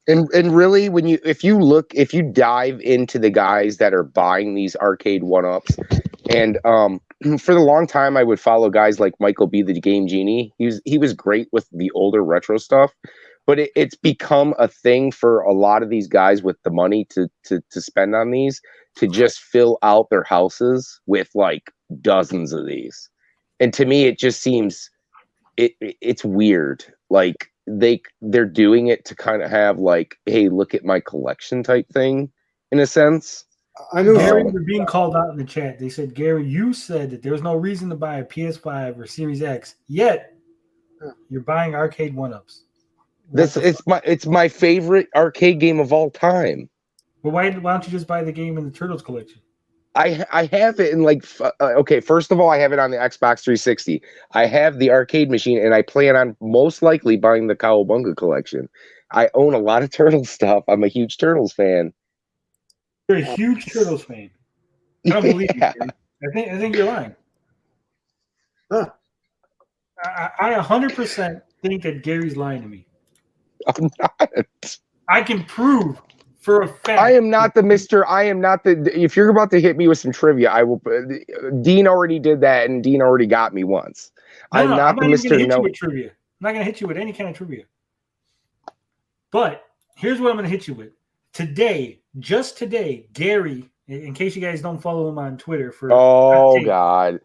And really, if you dive into the guys that are buying these arcade one-ups, and for the long time I would follow guys like Michael B. the Game Genie. He was great with the older retro stuff, but it's become a thing for a lot of these guys with the money to spend on these to just fill out their houses with like dozens of these. And to me, it just seems it's weird. Like they're doing it to kind of have like, hey, look at my collection type thing, in a sense. I know. Gary, we're being called out in the chat. They said, Gary, you said that there was no reason to buy a PS5 or Series X, yet you're buying arcade one-ups. It's my favorite arcade game of all time. But why don't you just buy the game in the Turtles collection? I have it in okay, first of all, I have it on the Xbox 360. I have the arcade machine, and I plan on most likely buying the Cowabunga collection. I own a lot of Turtles stuff. I'm a huge Turtles fan. You're a huge Turtles fan. I don't believe you, Gary. I think you're lying. Huh. I 100% think that Gary's lying to me. I'm not. I can prove for a fact. I am not the. If you're about to hit me with some trivia, I will. Dean already did that, and Dean already got me once. I'm not the Mr. Hit you with trivia. I'm not going to hit you with any kind of trivia. But here's what I'm going to hit you with. Today, just today, Gary, in case you guys don't follow him on Twitter for God.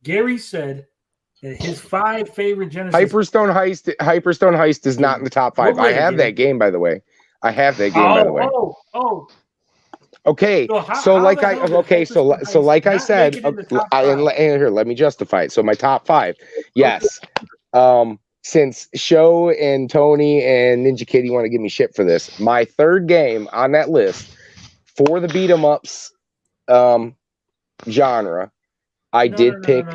Gary said that his 5 favorite Genesis Hyperstone Heist is not in the top 5. I have that game, by the way. Okay, so like I said, here, let me justify it. So my top 5, yes. Since Show and Tony and Ninja Kitty want to give me shit for this, my 3rd game on that list for the beat 'em ups genre I No, did no, pick. No.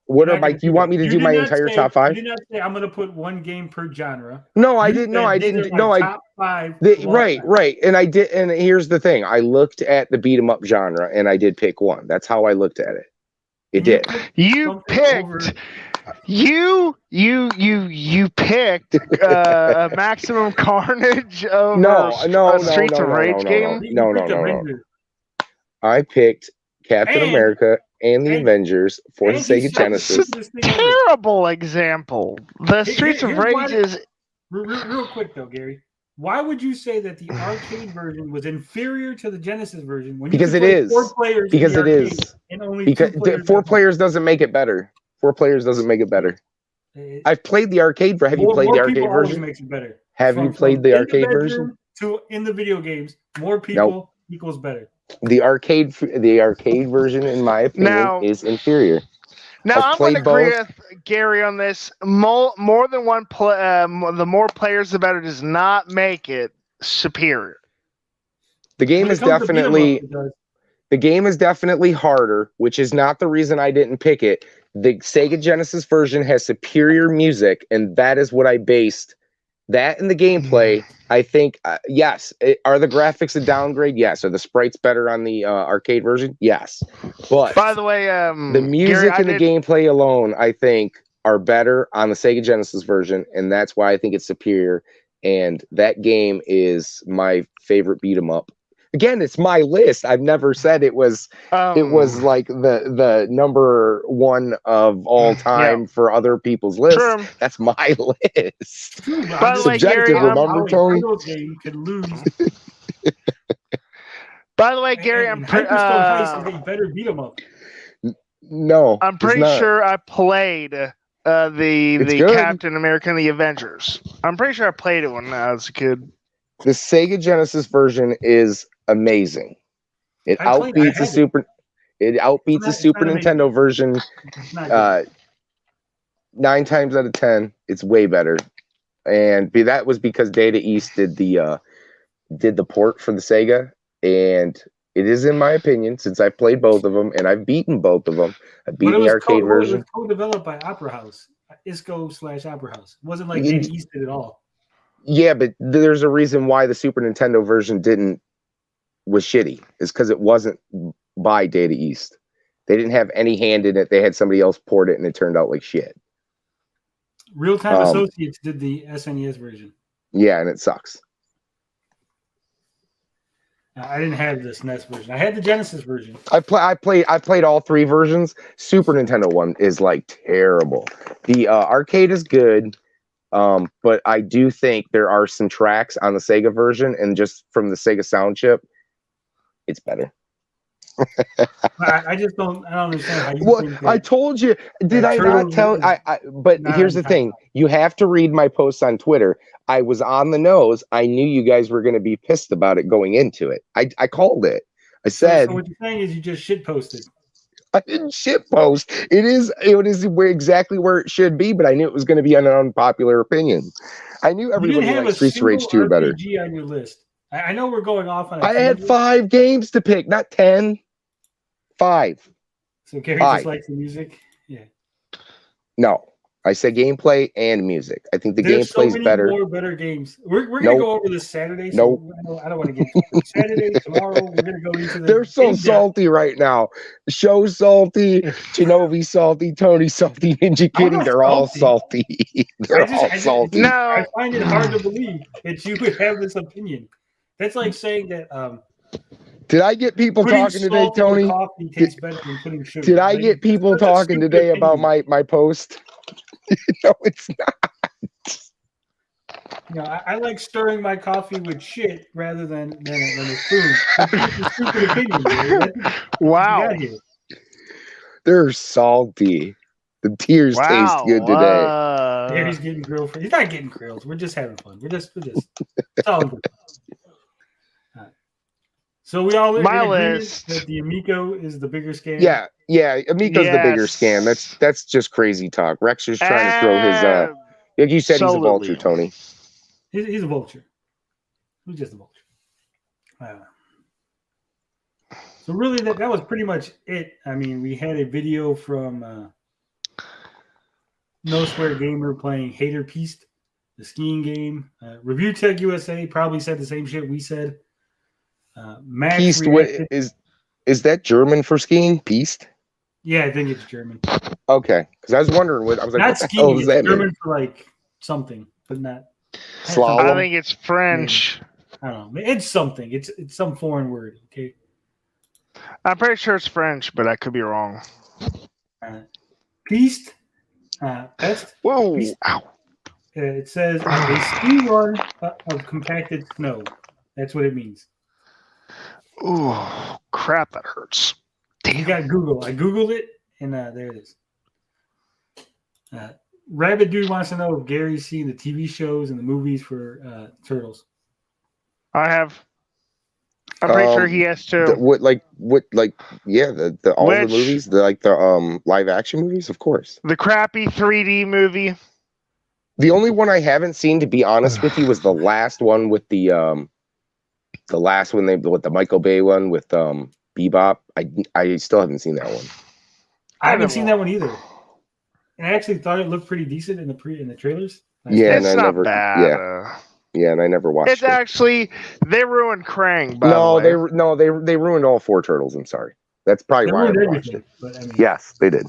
What You're are not my? gonna Do you do want that. me to You do did my not entire say- top 5? You did not say I'm gonna put one game per genre. No, I You didn't. No, said I these didn't. are No, my I. top 5. of all time. Right, and I did. And here's the thing: I looked at the beat 'em up genre, and I did pick one. That's how I looked at it. It And did. You picked. You picked Maximum Carnage over No, Streets of Rage game. No. I picked Captain America and the Avengers for the Sega Genesis. Terrible example. The Streets of Rage is real quick though, Gary. Why would you say that the arcade version was inferior to the Genesis version when because you it play is 4 players because in the it arcade is and only because 2 players 4 players doesn't make it better. 4 players doesn't make it better. I've played the arcade. Have you played the arcade version? Makes it better. Have you played the arcade version? To in the video games, more people equals better. The arcade version, in my opinion, is inferior. Now I'm going to agree with Gary on this. More than one the more players, the better. Does not make it superior. The game is definitely harder, which is not the reason I didn't pick it. The Sega Genesis version has superior music, and that is what I based that in the gameplay. I think yes. Are the graphics a downgrade? Yes. Are the sprites better on the arcade version? Yes. But by the way, the music and the gameplay alone, I think, are better on the Sega Genesis version, and that's why I think it's superior. And that game is my favorite beat 'em up. Again, it's my list. I've never said it was like the number 1 of all time for other people's lists. True. That's my list. By the way, Gary, remember, Tony? Game could lose. By the way, Gary, I'm Hyperstorm Heist is a better beat 'em up. No, I'm pretty sure I played the Captain America and the Avengers. I'm pretty sure I played it when I was a kid. The Sega Genesis version is amazing. It outbeats the Super Nintendo version 9 times out of 10. It's way better. And that was because Data East did the port for the Sega, and it is, in my opinion, since I played both of them and I've beaten both of them. I've beaten the arcade version. It was co-developed by Opera House, ISCO/Opera House. It wasn't like Data East did it all. Yeah, but there's a reason why the Super Nintendo version was shitty. It's because it wasn't by Data East. They didn't have any hand in it. They had somebody else port it, and it turned out like shit. Real Time Associates did the SNES version. Yeah, and it sucks. I didn't have the SNES version. I had the Genesis version. I played all 3 versions. Super Nintendo one is like terrible. The arcade is good. But I do think there are some tracks on the Sega version, and just from the Sega sound chip, it's better. I just don't. I don't understand how you. Well, I told you. Did I not tell? But here's the thing: you have to read my posts on Twitter. I was on the nose. I knew you guys were going to be pissed about it going into it. I called it. I said. So what you're saying is you just shit posted. I didn't shit post. It is exactly where it should be, but I knew it was going to be an unpopular opinion. I knew everybody likes Streets of Rage 2 better. RPG on your list. I know we're going off on. I had 5 games to pick, not 10. 5. So Gary just likes the music. Yeah. No, I said gameplay and music. I think the gameplay's better. More better games. We're gonna go over this Saturday. So I don't want to get Saturday tomorrow. We're gonna go into the. They're so salty right now. Show salty, Shinobi salty, Tony salty, Ninja Kitty. They're all salty. They're all salty. No, I find it hard to believe that you would have this opinion. That's like saying that. Did I get people talking today, Tony? Did I get people talking today about my post? No, it's not. You know, I like stirring my coffee with shit rather than a spoon. It's a stupid opinion. Wow. They're salty. The tears taste good today. Gary's getting grilled. He's not getting grilled. We're just having fun. We're just it's all good. So we all my list that the Amico is the bigger scam. Yeah, Amico's the bigger scam. That's just crazy talk. Rex is trying to throw his like you said, he's a vulture, Tony. He's a vulture. He's just a vulture. So really, that was pretty much it. I mean, we had a video from No Square Gamer playing Hater Pieced, the skiing game. Review Tech USA probably said the same shit we said. Max Pieced, reacted. is that German for skiing? Pieced? Yeah, I think it's German. Okay, because I was wondering I was like, Not what the skiing. hell does It's that German mean? for like something, but not. Slalom? I think it's French. I don't know. It's something. It's some foreign word. Okay. I'm pretty sure it's French, but I could be wrong. Pieced. Pest. Whoa! Pieced. Ow. It says a ski run of compacted snow. That's what it means. Ooh, crap! That hurts. You got Google. I Googled it, and there it is. Rabbit Dude wants to know if Gary's seen the TV shows and the movies for Turtles. I have. I'm pretty sure he has to. Yeah, the all the movies, the live action movies, of course. The crappy 3D movie. The only one I haven't seen, to be honest with you, was the last one with the Michael Bay one with Bebop. I still haven't seen that one. I haven't seen that one either. And I actually thought it looked pretty decent in the trailers. Yeah, it's not bad. Yeah, and I never watched it. It's actually they ruined Krang. They ruined all 4 turtles. I'm sorry. That's probably why I watched it. But, I mean, yes, they did.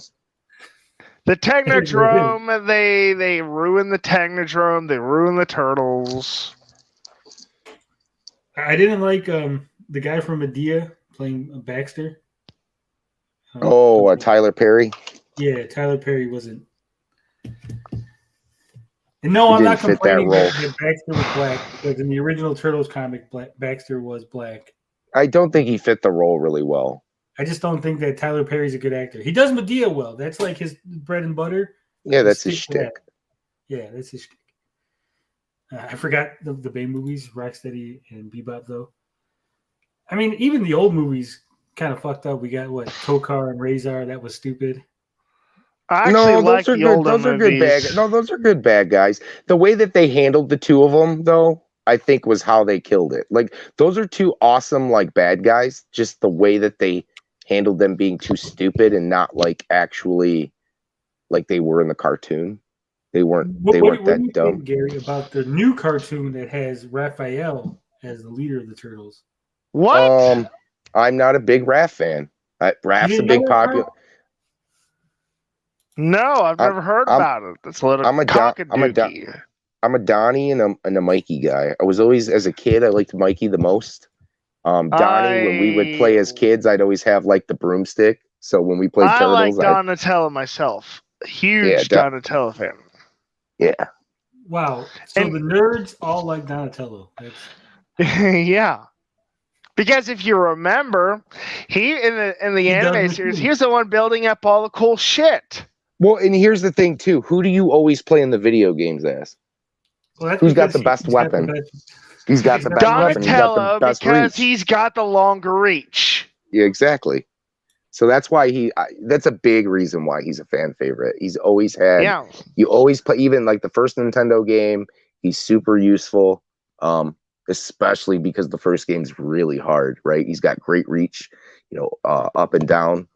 The Technodrome, they ruined the Technodrome. They ruined the turtles. I didn't like the guy from Medea playing Baxter. Tyler Perry. Yeah, Tyler Perry wasn't. And no, I'm not complaining that Baxter was black, because in the original Turtles comic, Baxter was black. I don't think he fit the role really well. I just don't think that Tyler Perry's a good actor. He does Medea well. That's like his bread and butter. Yeah, that's his shtick. Yeah, that's his shtick. I forgot the Bay movies, Rocksteady and Bebop, though. I mean, even the old movies kind of fucked up. We got, Tokar and Razor. That was stupid. Those are good bad guys. The way that they handled the 2 of them, though, I think was how they killed it. Like, those are 2 awesome, bad guys. Just the way that they handled them being too stupid and not, actually like they were in the cartoon. They weren't that dumb. What do you think, Gary, about the new cartoon that has Raphael as the leader of the Turtles? What? I'm not a big Raph fan. Raph's a big popular. No, I've never heard about it. That's a little cockadookie. I'm a Donnie and a Mikey guy. I was always, as a kid, I liked Mikey the most. Donnie, when we would play as kids, I'd always have the broomstick. So when we played Turtles, I like Donatello myself. Huge Donatello fan. Yeah. Wow. So the nerds all like Donatello. Yeah. Because if you remember, he in the anime series, he was the one building up all the cool shit. Well, and here's the thing too: who do you always play in the video games as? Well, who's got the best weapon? He's got the best weapon. Donatello, because he's got the longer reach. Yeah, exactly. So that's why that's a big reason why he's a fan favorite. He's always had. Yeah. You always play, even the first Nintendo game. He's super useful. Especially because the first game's really hard, right? He's got great reach, up and down.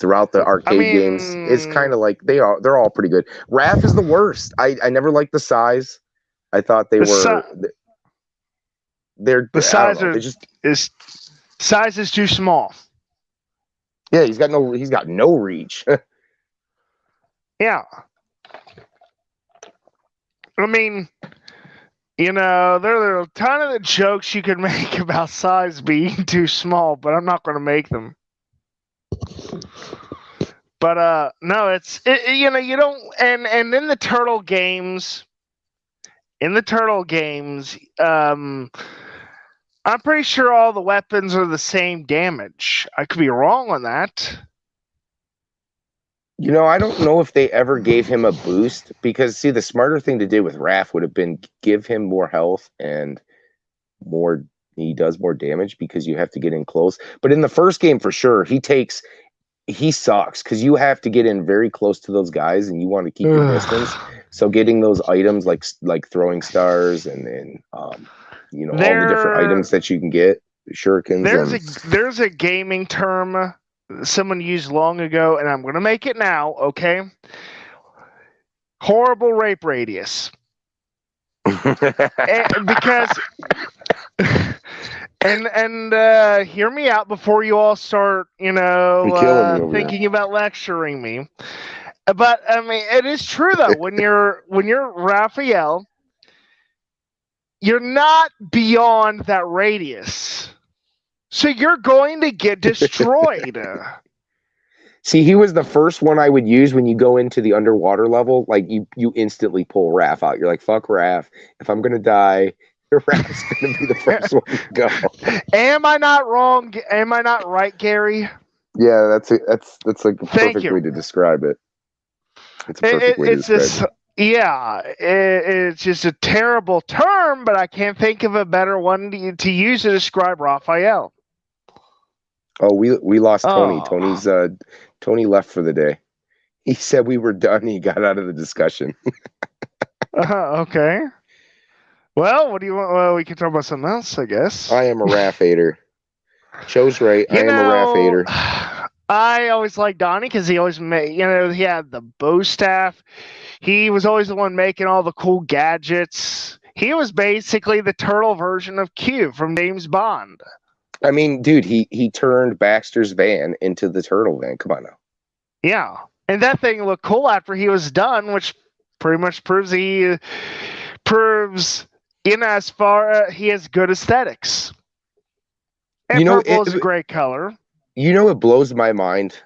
Throughout the arcade games, it's kind of they're all pretty good. Raph is the worst. I never liked the size. I thought the size is too small. Yeah, he's got no reach. Yeah. I mean, there are a ton of the jokes you could make about size being too small, but I'm not going to make them. But no, you don't, and in the turtle games, I'm pretty sure all the weapons are the same damage. I could be wrong on that. I don't know if they ever gave him a boost, because the smarter thing to do with Raph would have been give him more health and he does more damage, because you have to get in close. But in the first game, for sure, he sucks, because you have to get in very close to those guys and you want to keep your distance. So getting those items like throwing stars and all the different items that you can get. shurikens. There's a gaming term someone used long ago, and I'm going to make it now. Okay. Horrible rape radius. Because and hear me out before you all start, thinking about lecturing me. But I mean, it is true though. When you're Raphael, you're not beyond that radius, so you're going to get destroyed. See, he was the first one I would use when you go into the underwater level. Like, you instantly pull Raph out. You're like, fuck Raph. If I'm going to die, Raph's going to be the first one to go. Am I not wrong? Am I not right, Gary? Yeah, that's like a perfect way to describe it. It's a perfect way to describe it. Yeah, it's just a terrible term, but I can't think of a better one to use to describe Raphael. Oh, we lost Tony. Tony left for the day. He said we were done. He got out of the discussion. Okay. Well, what do you want? Well, we can talk about something else, I guess. I am a Raph hater. Joe's right. I am a Raph hater. I always liked Donnie because he always made, he had the bow staff. He was always the one making all the cool gadgets. He was basically the turtle version of Q from James Bond. I mean, dude, he turned Baxter's van into the turtle van. Come on now. Yeah. And that thing looked cool after he was done, which pretty much proves as far he has good aesthetics. And purple is a great color. You know what blows my mind?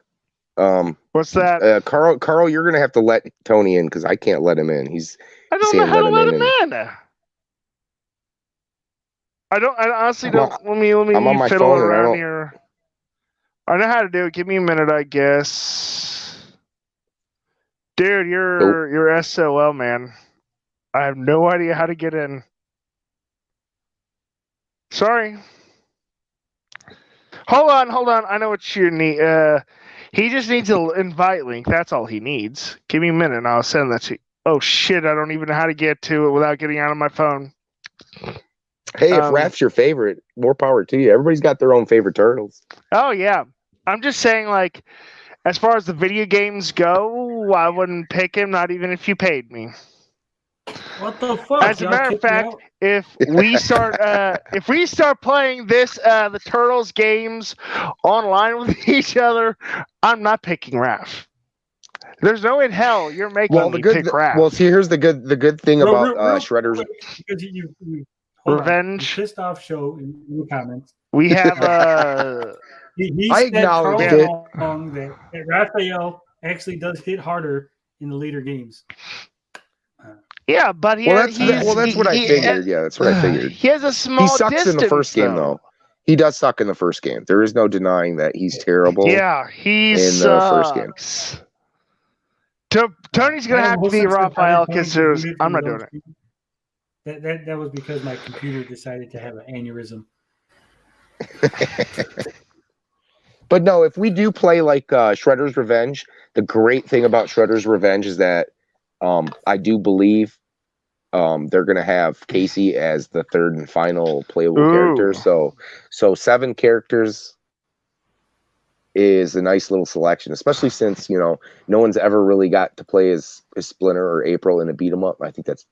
What's that? Carl, you're gonna have to let Tony in because I can't let him in. I don't know how to let him in. I honestly don't. Let me I'm on my fiddle phone around here. I know how to do it. Give me a minute, I guess. Dude, you're SOL, man. I have no idea how to get in. Sorry. Hold on. I know what you need. He just needs an invite link. That's all he needs. Give me a minute and I'll send that to you. Oh shit, I don't even know how to get to it without getting out of my phone. Hey, if Raph's your favorite, more power to you. Everybody's got their own favorite turtles. Oh yeah. I'm just saying, like, as far as the video games go, I wouldn't pick him, not even if you paid me. What the fuck? As a matter of fact, if we start playing the Turtles games online with each other, I'm not picking Raph. There's no in hell you're making me pick Raph. Well, see, here's the good thing about Shredder's because you Revenge. You pissed off Show in the comments. We have I acknowledge it. That Raphael actually does hit harder in the later games. Yeah, but that's what I figured. Yeah, that's what I figured. He has a small distance. He sucks in the first game, though. He does suck in the first game. There is no denying that he's terrible. Yeah, he sucks. The first game. Tony's gonna have to be Raphael because I'm not doing it. That was because my computer decided to have an aneurysm. But no, if we do play like Shredder's Revenge, the great thing about Shredder's Revenge is that I do believe they're going to have Casey as the third and final playable character. So 7 characters is a nice little selection, especially since, no one's ever really got to play as Splinter or April in a beat 'em up. I think that's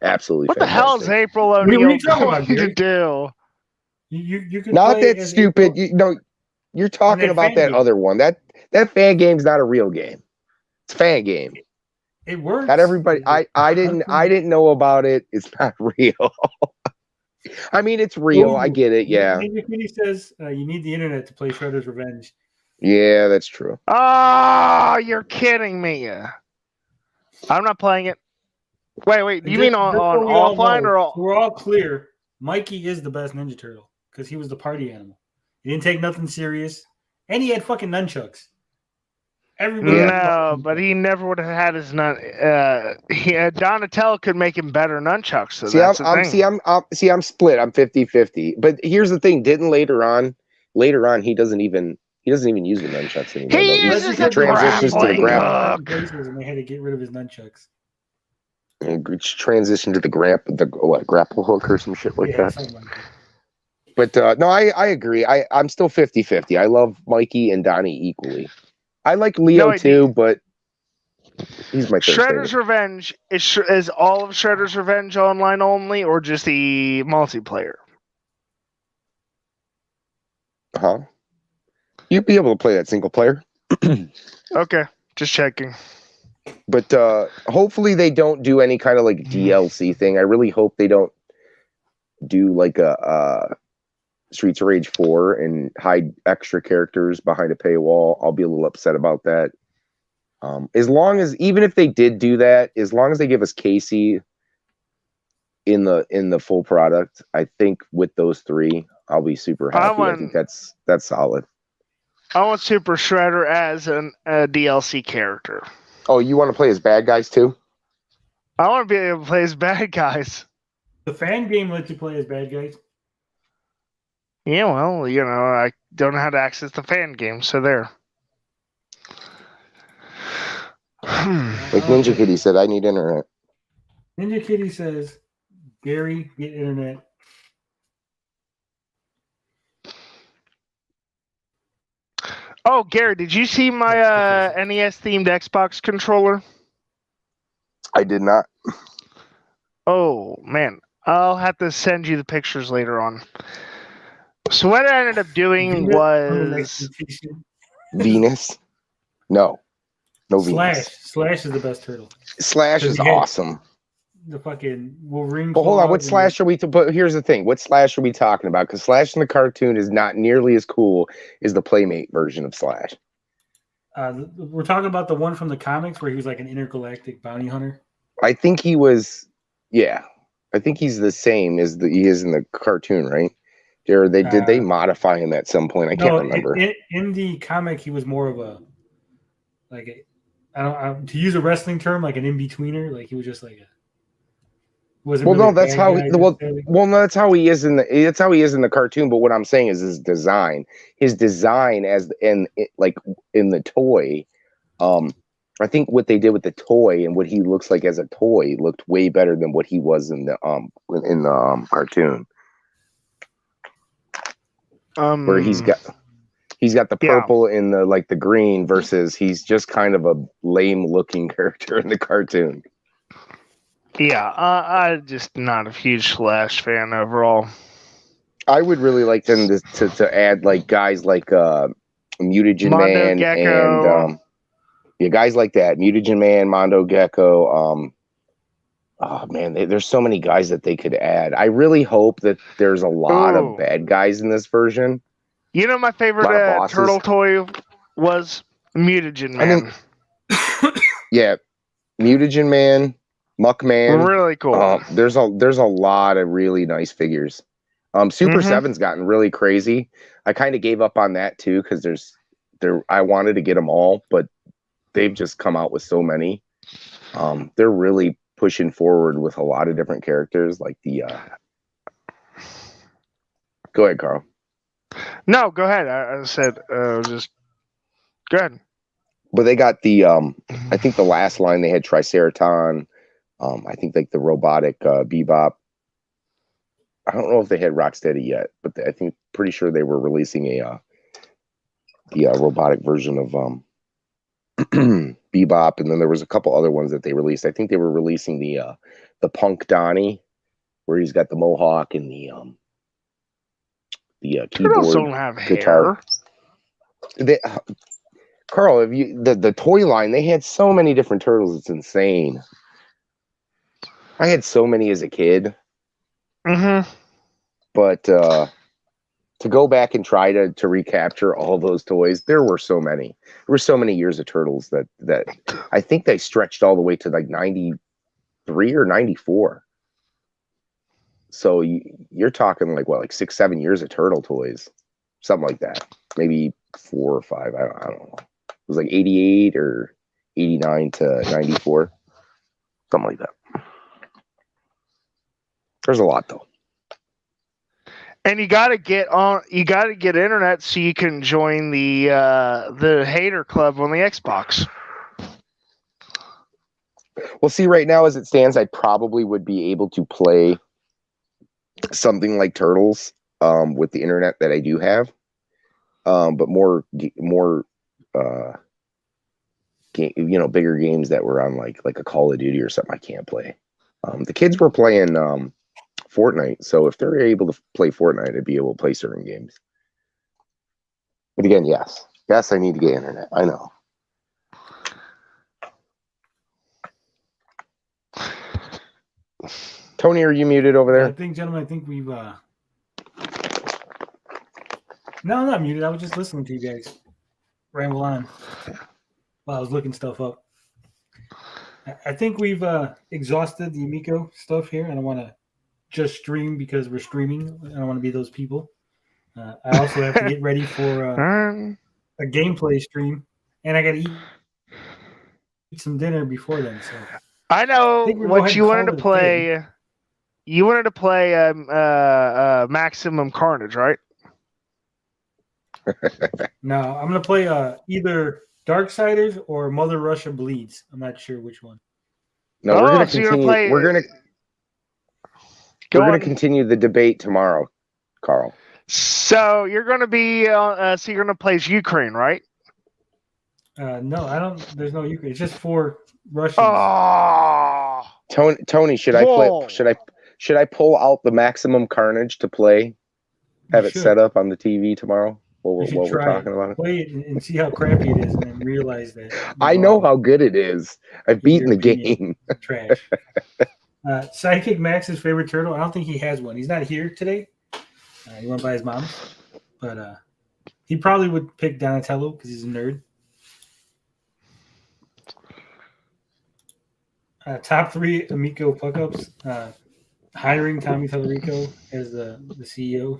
absolutely fantastic. What the hell is April O'Neil going to do? You can not that stupid. You're talking about that other one. That fan game's not a real game. It's a fan game. It works. Not everybody. I didn't know about it. It's not real. I mean, it's real. I get it. Yeah. He says you need the internet to play Shredder's Revenge. Yeah, that's true. Oh, you're kidding me. I'm not playing it. Wait. Do you mean on offline or all? We're all clear. Mikey is the best Ninja Turtle because he was the party animal. He didn't take nothing serious, and he had fucking nunchucks. But he never would have had his Donatello could make him better nunchucks. So I'm split. I'm 50-50. But here's the thing: later on, he doesn't even use the nunchucks anymore. He uses the transitions to the grapple. And they had to get rid of his nunchucks. Transition to the grapple hook or some shit like that. But no, I agree. I'm still 50-50. I love Mikey and Donnie equally. I like Leo too, but he's my third Shredder's favorite. Revenge is all of Shredder's Revenge online only, or just the multiplayer? Huh? You'd be able to play that single player. Okay, just checking. But hopefully they don't do any kind of like DLC thing. I really hope they don't do like a Streets of Rage 4 and hide extra characters behind a paywall. I'll be a little upset about that. As long as, even if they did do that, as long as they give us Casey in the full product, I think with those three, I'll be super happy. I think that's solid. I want Super Shredder as a DLC character. Oh, you want to play as bad guys too? I want to be able to play as bad guys. The fan game lets you play as bad guys. Yeah, well, I don't know how to access the fan game, so there. Like Ninja Kitty said, I need internet. Ninja Kitty says, Gary, get internet. Oh, Gary, did you see my NES-themed Xbox controller? I did not. Oh, man. I'll have to send you the pictures later on. So what I ended up doing was... Venus? No. No Venus. Slash is the best turtle. Slash is awesome. The fucking Wolverine. But hold on, what Slash are we? But here's the thing: what Slash are we talking about? Because Slash in the cartoon is not nearly as cool as the Playmate version of Slash. We're talking about the one from the comics where he was like an intergalactic bounty hunter. I think he was. Yeah, I think he's the same as he is in the cartoon, right? Did they modify him at some point? I can't remember. In the comic, he was more of a to use a wrestling term, like an in-betweener. Like he was just like a. Well, no, that's how. That's how he is in the cartoon. But what I'm saying is his design as in the toy. I think what they did with the toy and what he looks like as a toy looked way better than what he was in the cartoon. Where he's got the purple and the green versus he's just kind of a lame looking character in the cartoon. Yeah, I'm just not a huge Slash fan overall. I would really like them to add like guys like Mutagen Man Gecko. And guys like that, Mutagen Man, Mondo Gecko. Oh man, there's so many guys that they could add. I really hope that there's a lot of bad guys in this version. You know, my favorite turtle toy was Mutagen Man. Yeah, Mutagen Man. Muckman, really cool. There's a lot of really nice figures. Super 7's gotten really crazy. I kind of gave up on that too because I wanted to get them all, but they've just come out with so many. They're really pushing forward with a lot of different characters, like the. Go ahead, Carl. No, go ahead. I said just go ahead. But they got the I think the last line they had Triceraton. I think like the robotic Bebop. I don't know if they had Rocksteady yet, but I think pretty sure they were releasing the robotic version of Bebop, and then there was a couple other ones that they released. I think they were releasing the Punk Donnie, where he's got the mohawk and the keyboard. Turtles don't have guitar. Hair. Carl, have you the toy line? They had so many different turtles. It's insane. I had so many as a kid. But to go back and try to recapture all those toys, there were so many. There were so many years of Turtles that I think they stretched all the way to like 93 or 94. So you're talking like 6-7 years of Turtle toys, something like that. Maybe 4 or 5. I don't know. It was like 88 or 89 to 94, something like that. There's a lot though. And you got to get internet so you can join the hater club on the Xbox. Well, see, right now as it stands, I probably would be able to play something like Turtles with the internet that I do have, but more bigger games that were on like a Call of Duty or something I can't play. The kids were playing Fortnite, so if they're able to play Fortnite, I'd be able to play certain games. But again, yes, I need to get internet. I know. Tony, are you muted over there? I think, gentlemen, we've. No, I'm not muted. I was just listening to you guys ramble on while I was looking stuff up. I think we've exhausted the Amico stuff here. I don't want to just stream because we're streaming. I don't want to be those people. I also have to get ready for a gameplay stream, and I got to eat some dinner before then. So I know what you wanted to play. You wanted to play Maximum Carnage, right? No, I'm gonna play either Darksiders or Mother Russia Bleeds. I'm not sure which one. No, we're gonna continue. We're gonna continue the debate tomorrow, Carl. So you're gonna be you're gonna play as Ukraine, right? No, I don't. There's no Ukraine. It's just for Russians. Oh, Tony, should I play? Should I pull out the Maximum Carnage to play? Have it set up on the TV tomorrow while we're talking about it? Play it and see how crappy it is, and then realize that. I know how good it is. I've beaten the game. Trash. Sidekick Max's favorite turtle. I don't think he has one. He's not here today. He went by his mom, but he probably would pick Donatello because he's a nerd. Top 3 Amico puck-ups. Hiring Tommy Tallarico as the CEO.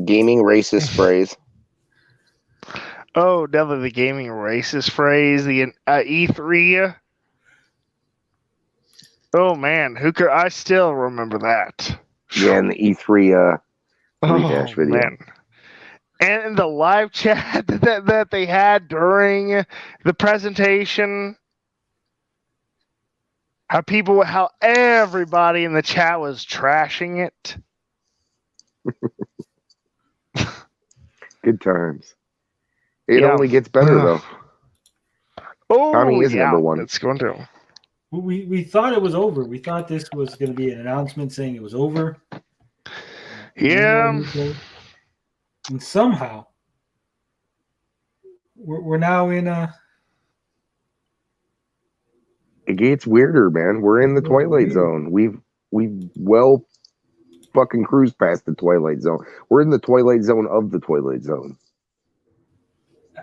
Gaming racist phrase. Oh, definitely the gaming racist phrase. The E3. Oh man, I still remember that. Yeah, and the E3 rehash video. Man. And the live chat that they had during the presentation. How everybody in the chat was trashing it. Good times. It only gets better though. Oh, Tommy is number 1. It's going to. We thought it was over. We thought this was going to be an announcement saying it was over. Yeah. And somehow we're now in a. It gets weirder, man. We're in the Twilight Zone. We've well fucking cruised past the Twilight Zone. We're in the Twilight Zone of the Twilight Zone.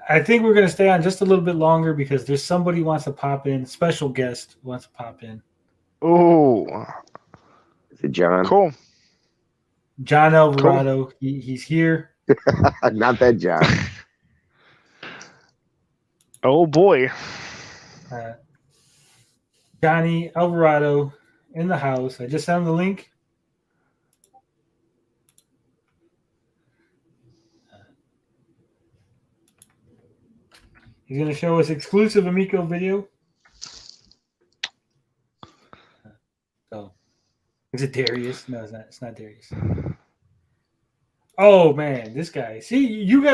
I think we're going to stay on just a little bit longer because there's somebody who wants to pop in. Special guest wants to pop in. Oh. Is it John? Cool. John Alvarado. Cool. He's here. Not that John. Oh, boy. Johnny Alvarado in the house. I just sent him the link. He's going to show us exclusive Amico video. Oh, is it Darius? No, it's not. It's not Darius. Oh man, this guy. See, you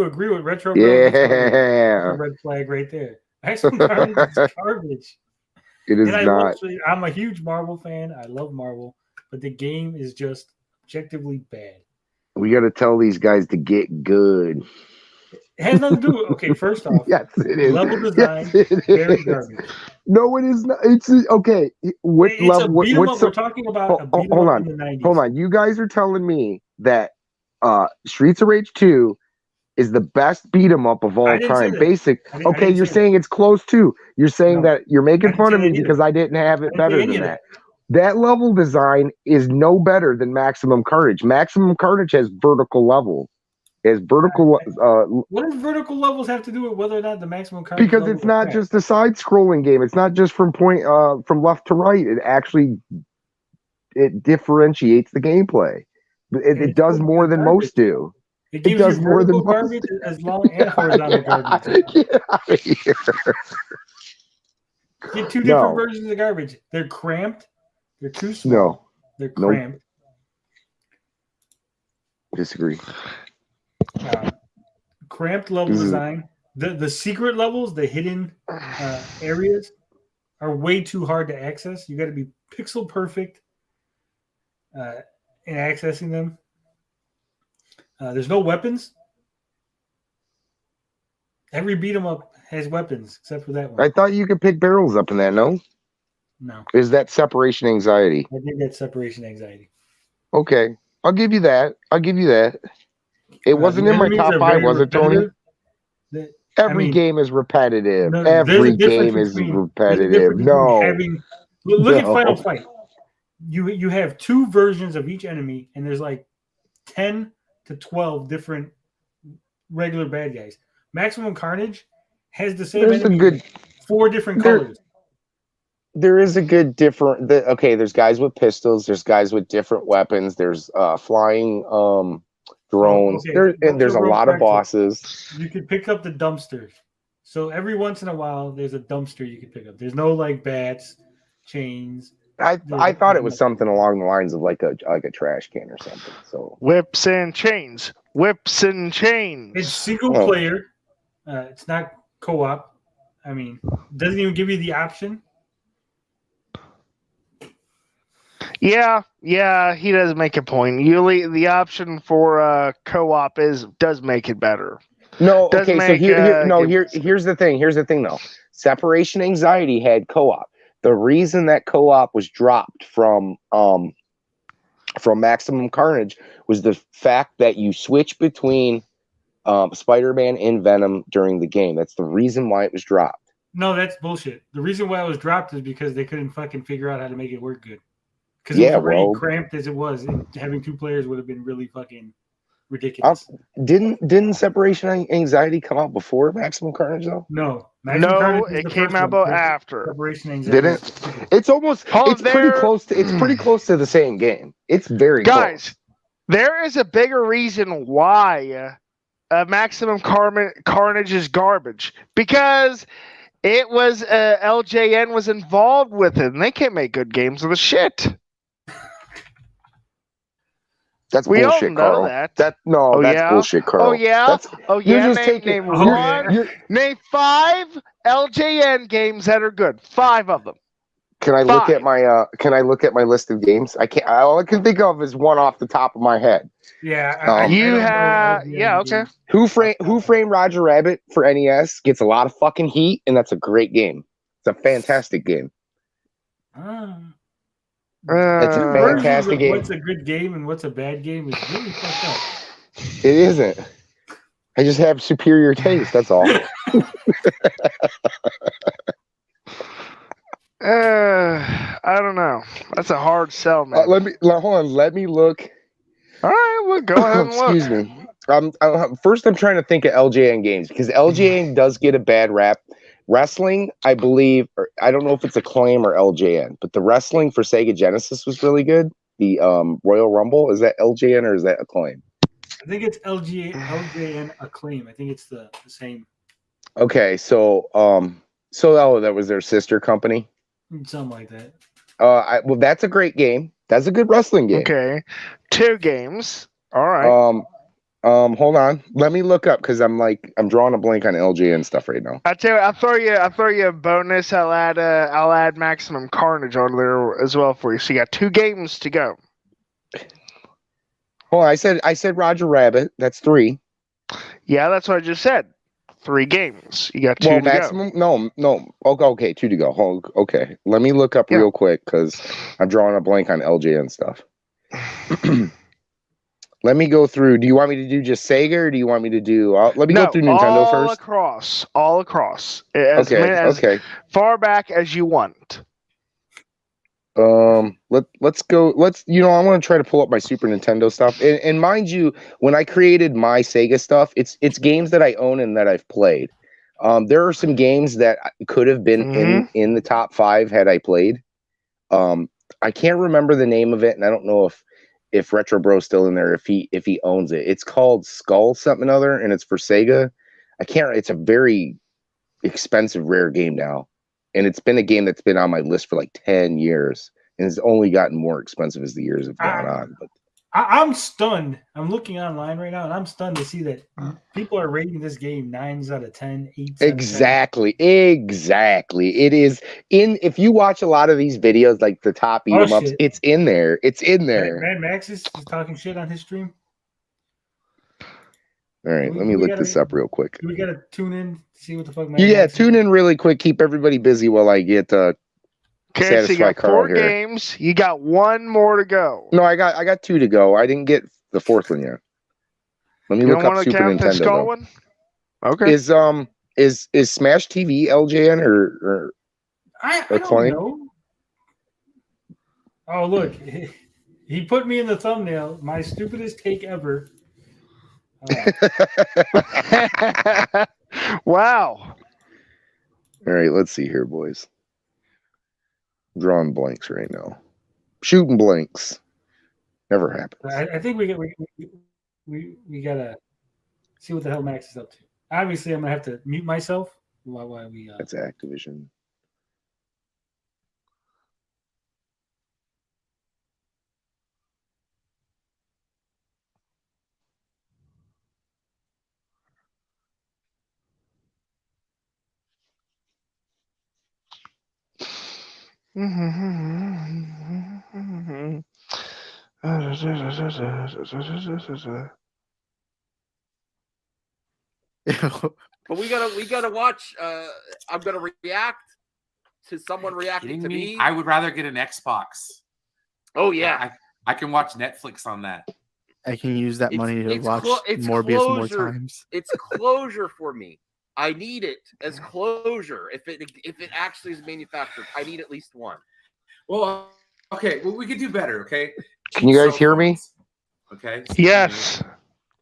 agree with Retro? Yeah, red flag right there. Maximum Carnage is garbage. It is not. I'm a huge Marvel fan. I love Marvel, but the game is just objectively bad. We got to tell these guys to get good. It has nothing to do with. Okay, first off, yes, it is. Level design, very garbage. No, it is not. It's okay. What it's level? We're talking about a beat 'em hold up on. in the 90s. Hold on. You guys are telling me that Streets of Rage 2 is the best beat 'em up of all time. Basic. Okay, you're saying it's close too. You're saying that you're making fun of me because I didn't have it better than that. That level design is no better than Maximum Carnage. Maximum Carnage has vertical level. As vertical, what does vertical levels have to do with whether or not the Maximum Carnage? Because it's not just a side-scrolling game. It's not just from left to right. It actually differentiates the gameplay. It does more than most do. It does more than garbage as long as horizontal garbage. Get out of here. Get two different versions of garbage. They're cramped. They're too small. No, they're cramped. Disagree. Cramped level design. The secret levels, the hidden areas, are way too hard to access. You got to be pixel perfect in accessing them. There's no weapons. Every beat 'em up has weapons except for that one. I thought you could pick barrels up in that. No. No. Is that separation anxiety? I think that's separation anxiety. Okay, I'll give you that. It wasn't in my top 5, was it, Tony? Every game is repetitive. No, Every game is repetitive. No. Look at Final Fight. You have 2 versions of each enemy, and there's like 10 to 12 different regular bad guys. Maximum Carnage has the same enemy, 4 different colors. There is a good different. There's guys with pistols. There's guys with different weapons. There's flying drones. There's a lot of bosses. You could pick up the dumpsters. So every once in a while, there's a dumpster you could pick up. There's no like bats, chains. I thought it was something along the lines of like a trash can or something. So whips and chains. It's single player. It's not co-op. I mean, doesn't even give you the option. Yeah, he does make a point. Usually, the option for co-op does make it better. No, okay. So here's the thing. Here's the thing, though. Separation anxiety had co-op. The reason that co-op was dropped from Maximum Carnage was the fact that you switch between Spider-Man and Venom during the game. That's the reason why it was dropped. No, that's bullshit. The reason why it was dropped is because they couldn't fucking figure out how to make it work good. Because it was already cramped as it was. And having 2 players would have been really fucking ridiculous. Didn't Separation Anxiety come out before Maximum Carnage though? No, it came out after. Separation Anxiety. Didn't? It's almost. It's pretty close to. It's pretty close to the same game. It's very guys. Close. There is a bigger reason why Maximum Carnage is garbage because it was LJN was involved with it, and they can't make good games with the shit. That's we bullshit, all know Carl. that. That's bullshit, Carl. Oh yeah. You're just taking Name 5 LJN games that are good. 5 of them. Can I look at my Can I look at my list of games? I can't. All I can think of is one off the top of my head. Yeah. Okay. Who Framed Roger Rabbit for NES gets a lot of fucking heat, and that's a great game. It's a fantastic game. It's a fantastic game. What's a good game and what's a bad game is really fucked up. It isn't. I just have superior taste. That's all. I don't know. That's a hard sell, man. Hold on. Let me look. All right, well, go ahead and look. Excuse me. First, I'm trying to think of LJN games because LJN does get a bad rap. Wrestling, I believe, or I don't know if it's Acclaim or LJN, but the wrestling for Sega Genesis was really good. The Royal Rumble, is that LJN or is that Acclaim? I think it's LJN Acclaim. I think it's the same. Okay, so that was their sister company. Something like that. Well, that's a great game. That's a good wrestling game. Okay, 2 games. All right. Hold on. Let me look up because I'm drawing a blank on LJN stuff right now. I'll throw you a bonus. I'll add Maximum Carnage on there as well for you. So you got 2 games to go. Oh, I said Roger Rabbit. That's 3. Yeah, that's what I just said. 3 games. You got 2 to maximum, go. No. Okay, 2 to go. Okay. Let me look up real quick because I'm drawing a blank on LJN stuff. Let me go through. Do you want me to do just Sega, or do you want me to do? Let me go through Nintendo first. All across. Okay. Far back as you want. Let's go. I want to try to pull up my Super Nintendo stuff. And mind you, when I created my Sega stuff, it's games that I own and that I've played. There are some games that could have been in the top 5 had I played. I can't remember the name of it, and I don't know if Retro Bro's still in there, if he owns it. It's called Skull something other, and it's for Sega. It's a very expensive, rare game now. And it's been a game that's been on my list for like 10 years. And it's only gotten more expensive as the years have gone on. But I'm stunned. I'm looking online right now, and I'm stunned to see that people are rating this game 9s out of 10, 8s out of 10. Exactly. It is in. If you watch a lot of these videos, like the top beat 'em ups, shit. it's in there. It's in there. Mad Max is talking shit on his stream. All right, let me look this up real quick. Do we gotta tune in to see what the fuck? Tune in really quick. Keep everybody busy while I get Okay, so you satisfy got Carl 4 here. games. You got 1 more to go. No, I got 2 to go. I didn't get the 4th one yet. Let me You look don't up want to Super count the Nintendo. skull Though. one? Okay. Is Smash TV LJN or I don't Acclaim? know. Oh look, he put me in the thumbnail. My stupidest take ever. Wow. All right, let's see here, boys. Drawing blanks right now. Shooting blanks. Never happens. I think we gotta see what the hell Max is up to. Obviously, I'm gonna have to mute myself while we. That's Activision. But we gotta watch. I'm gonna react to someone reacting to me. I would rather get an Xbox. Oh yeah, I can watch Netflix on that. I can use that money to watch Morbius more times. It's closure for me. I need it as closure. If it actually is manufactured, I need at least one. Well, okay. Well, we could do better. Okay. Can you guys hear me? Okay. Yes.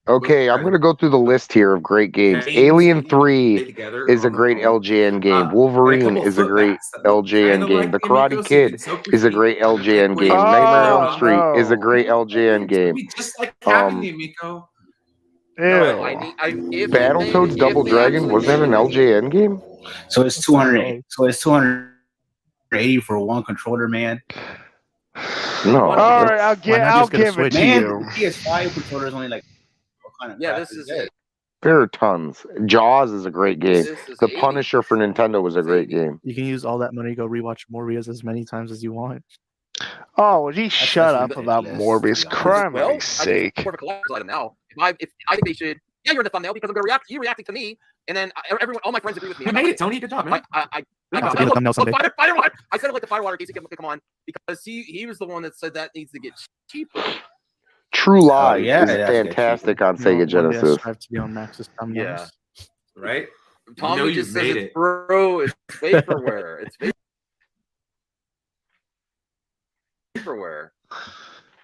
Okay, I'm going to go through the list here of great games. Alien 3 is a great LJN game. Wolverine is a great LJN game. The Karate Kid is a great LJN game. Nightmare on Elm Street is a great LJN game. Just like having you, Miko. Battletoads Double Dragon, was that an LJN game? So it's 200. So it's 280 for one controller, man. No. All right, I'll give it to you. PS5 controller is only like. This is it. There are tons. Jaws is a great game. The Punisher for Nintendo was a great game. You can use all that money to go rewatch Morbius as many times as you want. Oh, would you shut up about Morbius? Crimey's sake. More of a collector's item now. If I think they should. Yeah, you're in the thumbnail because I'm gonna react. You reacting to me, and then everyone, all my friends agree with me. You made it, Tony. Good job, man. I said it like the Firewater Casey can come on because he was the one that said that needs to get cheaper. True Lies is fantastic on Sega Genesis. To be on Max's thumbnails. Yeah. Right? Tommy just says it's bro, it's vaporware. It's vaporware.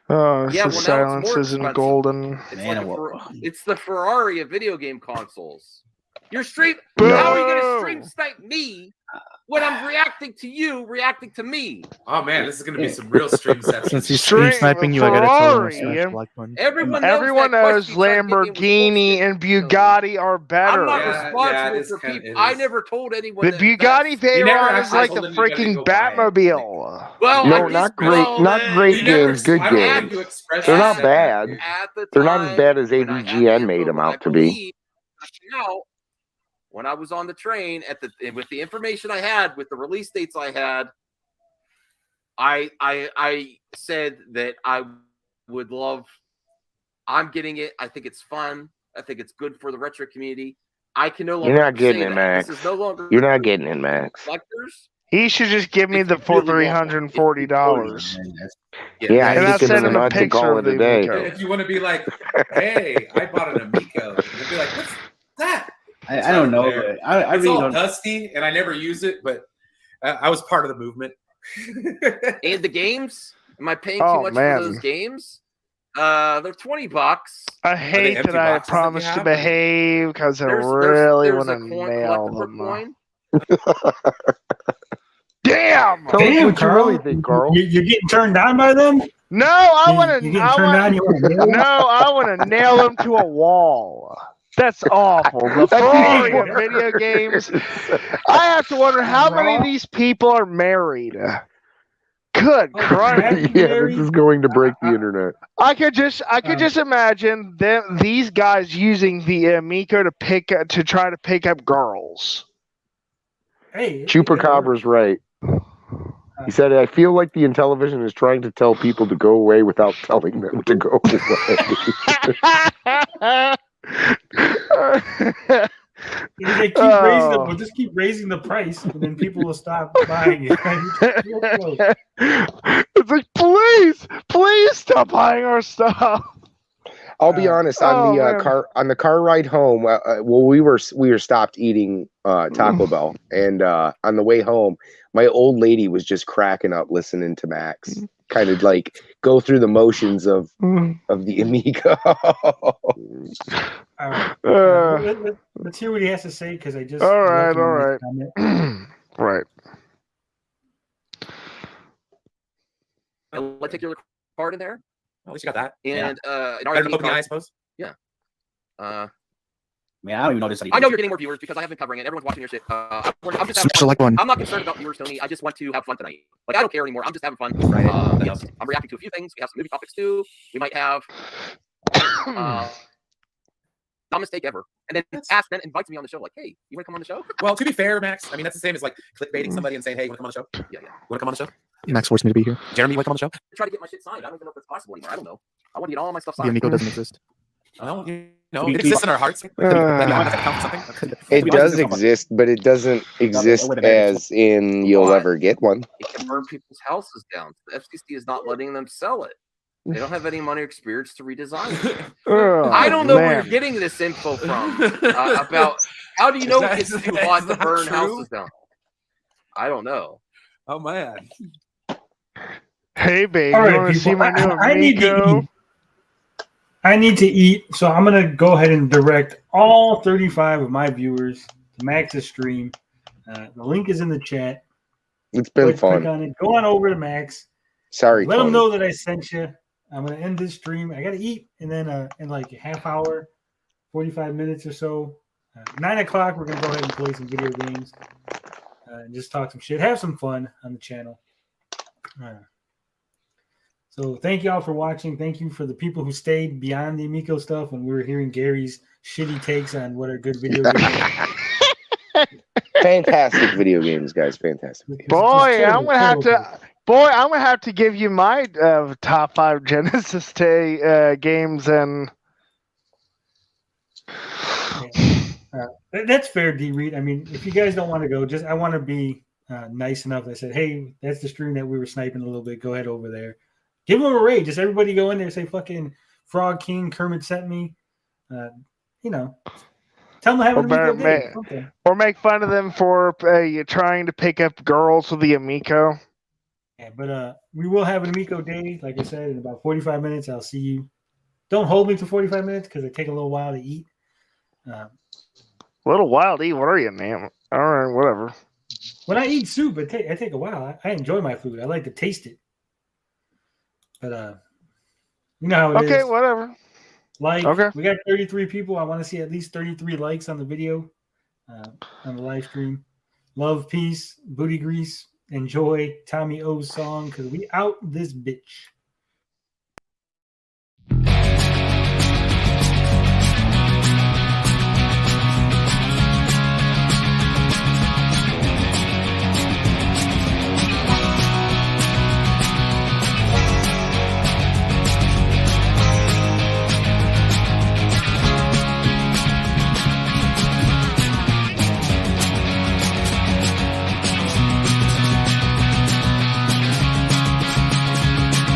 Oh, the silence isn't golden. It's the Ferrari of video game consoles. You're stream. Boo! How are you gonna stream snipe me when I'm reacting to you, reacting to me? Oh man, this is gonna be some real stream sessions. Since he's stream sniping you, I gotta tell him. Everyone knows Lamborghini and Bugatti are better. I'm not responsible for people. I never told anyone. The Bugatti Veyron is like the freaking Batmobile. Well, no, not great games, good games. They're not bad. They're not as bad as AVGN made them out to be. When I was on the train with the information I had, with the release dates I had, I said that I would love. I'm getting it. I think it's fun. I think it's good for the retro community. I can no longer. You're not getting it, Max. This is no longer. You're not getting it, Max. Collectors. He should just give me the full $340. Yeah, and I'll send him a picture of the day. If you want to be like, hey, I bought an Amico, you'll be like, what's that? I don't know. But I it's really all don't. dusty, and I never use it, but I was part of the movement. And the games? Am I paying too much for those games? They're $20. I hate that I promised to behave because I really want to nail them. Damn! What you really think, Carl? You're getting turned on by them? No, I want to. I want to nail them to a wall. That's awful. The Ferrari of video games. I have to wonder how many of these people are married. Good Christ! Yeah, this is going to break the internet. I could just imagine these guys using the Amico to try to pick up girls. Hey, Chupacabra's right. He said, "I feel like the Intellivision is trying to tell people to go away without telling them to go away." They keep raising it, we'll just keep raising the price, and then people will stop buying it. It's like, please stop buying our stuff. I'll be honest. On the car ride home, we were stopped eating Taco Bell, and on the way home, my old lady was just cracking up listening to Max, kind of like go through the motions of the Amico. All right. Let's hear what he has to say, because I just all right. Right. A lenticular card in there. At least you got that. And an Better RFID than card. I suppose. Yeah. Man, I don't even know this. I know you're getting more viewers because I have been covering it. Everyone's watching your shit. I'm just having Smash the like button. I'm not concerned about viewers, Tony. I just want to have fun tonight. Like, I don't care anymore. I'm just having fun. Right. Yes. I'm reacting to a few things. We have some movie topics too. We might have not mistake ever. And then Ask invites me on the show, like, hey, you want to come on the show? Well, to be fair, Max, I mean, that's the same as like clickbaiting somebody and saying, hey, you want to come on the show? Yeah. Want to come on the show? Max forced me to be here. Jeremy, you want to come on the show? Try to get my shit signed. I don't even know if it's possible anymore. I don't know. I want to get all my stuff The signed. Amico doesn't exist. Well, it exists in our hearts. It does exist, but it doesn't exist as in you'll ever get one. It can burn people's houses down. The FCC is not letting them sell it. They don't have any money or experience to redesign it. I don't know where you're getting this info from. About how do you know it's too hot to burn houses down? I don't know. Oh man. Hey, babe, All right, you want to see my new Amico? I need to eat, so I'm going to go ahead and direct all 35 of my viewers to Max's stream. The link is in the chat. It's been fun. Click on it. Go on over to Max. Sorry, let Tony. them know that I sent you. I'm going to end this stream. I got to eat, and then in like a half hour, 45 minutes or so, 9 o'clock, we're going to go ahead and play some video games and just talk some shit. Have some fun on the channel. So thank you all for watching. Thank you for the people who stayed beyond the Amico stuff when we were hearing Gary's shitty takes on what are good video games. Fantastic video games, guys. Fantastic. Boy, I'm gonna have to give you my top 5 Genesis Day games, and that's fair, D. Reed. I mean, if you guys don't want to go, I want to be nice enough. I said, hey, that's the stream that we were sniping a little bit. Go ahead over there. Give them a raid. Just everybody go in there and say, fucking Frog King, Kermit sent me. Tell them to have an Amico day. Or make fun of them for trying to pick up girls with the Amico. Yeah, but we will have an Amico day. Like I said, in about 45 minutes, I'll see you. Don't hold me to 45 minutes because it take a little while to eat. A little while to eat? What are you, man? All right, whatever. When I eat soup, it take a while. I enjoy my food. I like to taste it. But you know how it is. Okay, whatever. We got 33 people. I want to see at least 33 likes on the video, on the live stream. Love, peace, booty grease. Enjoy Tommy O's song because we out this bitch.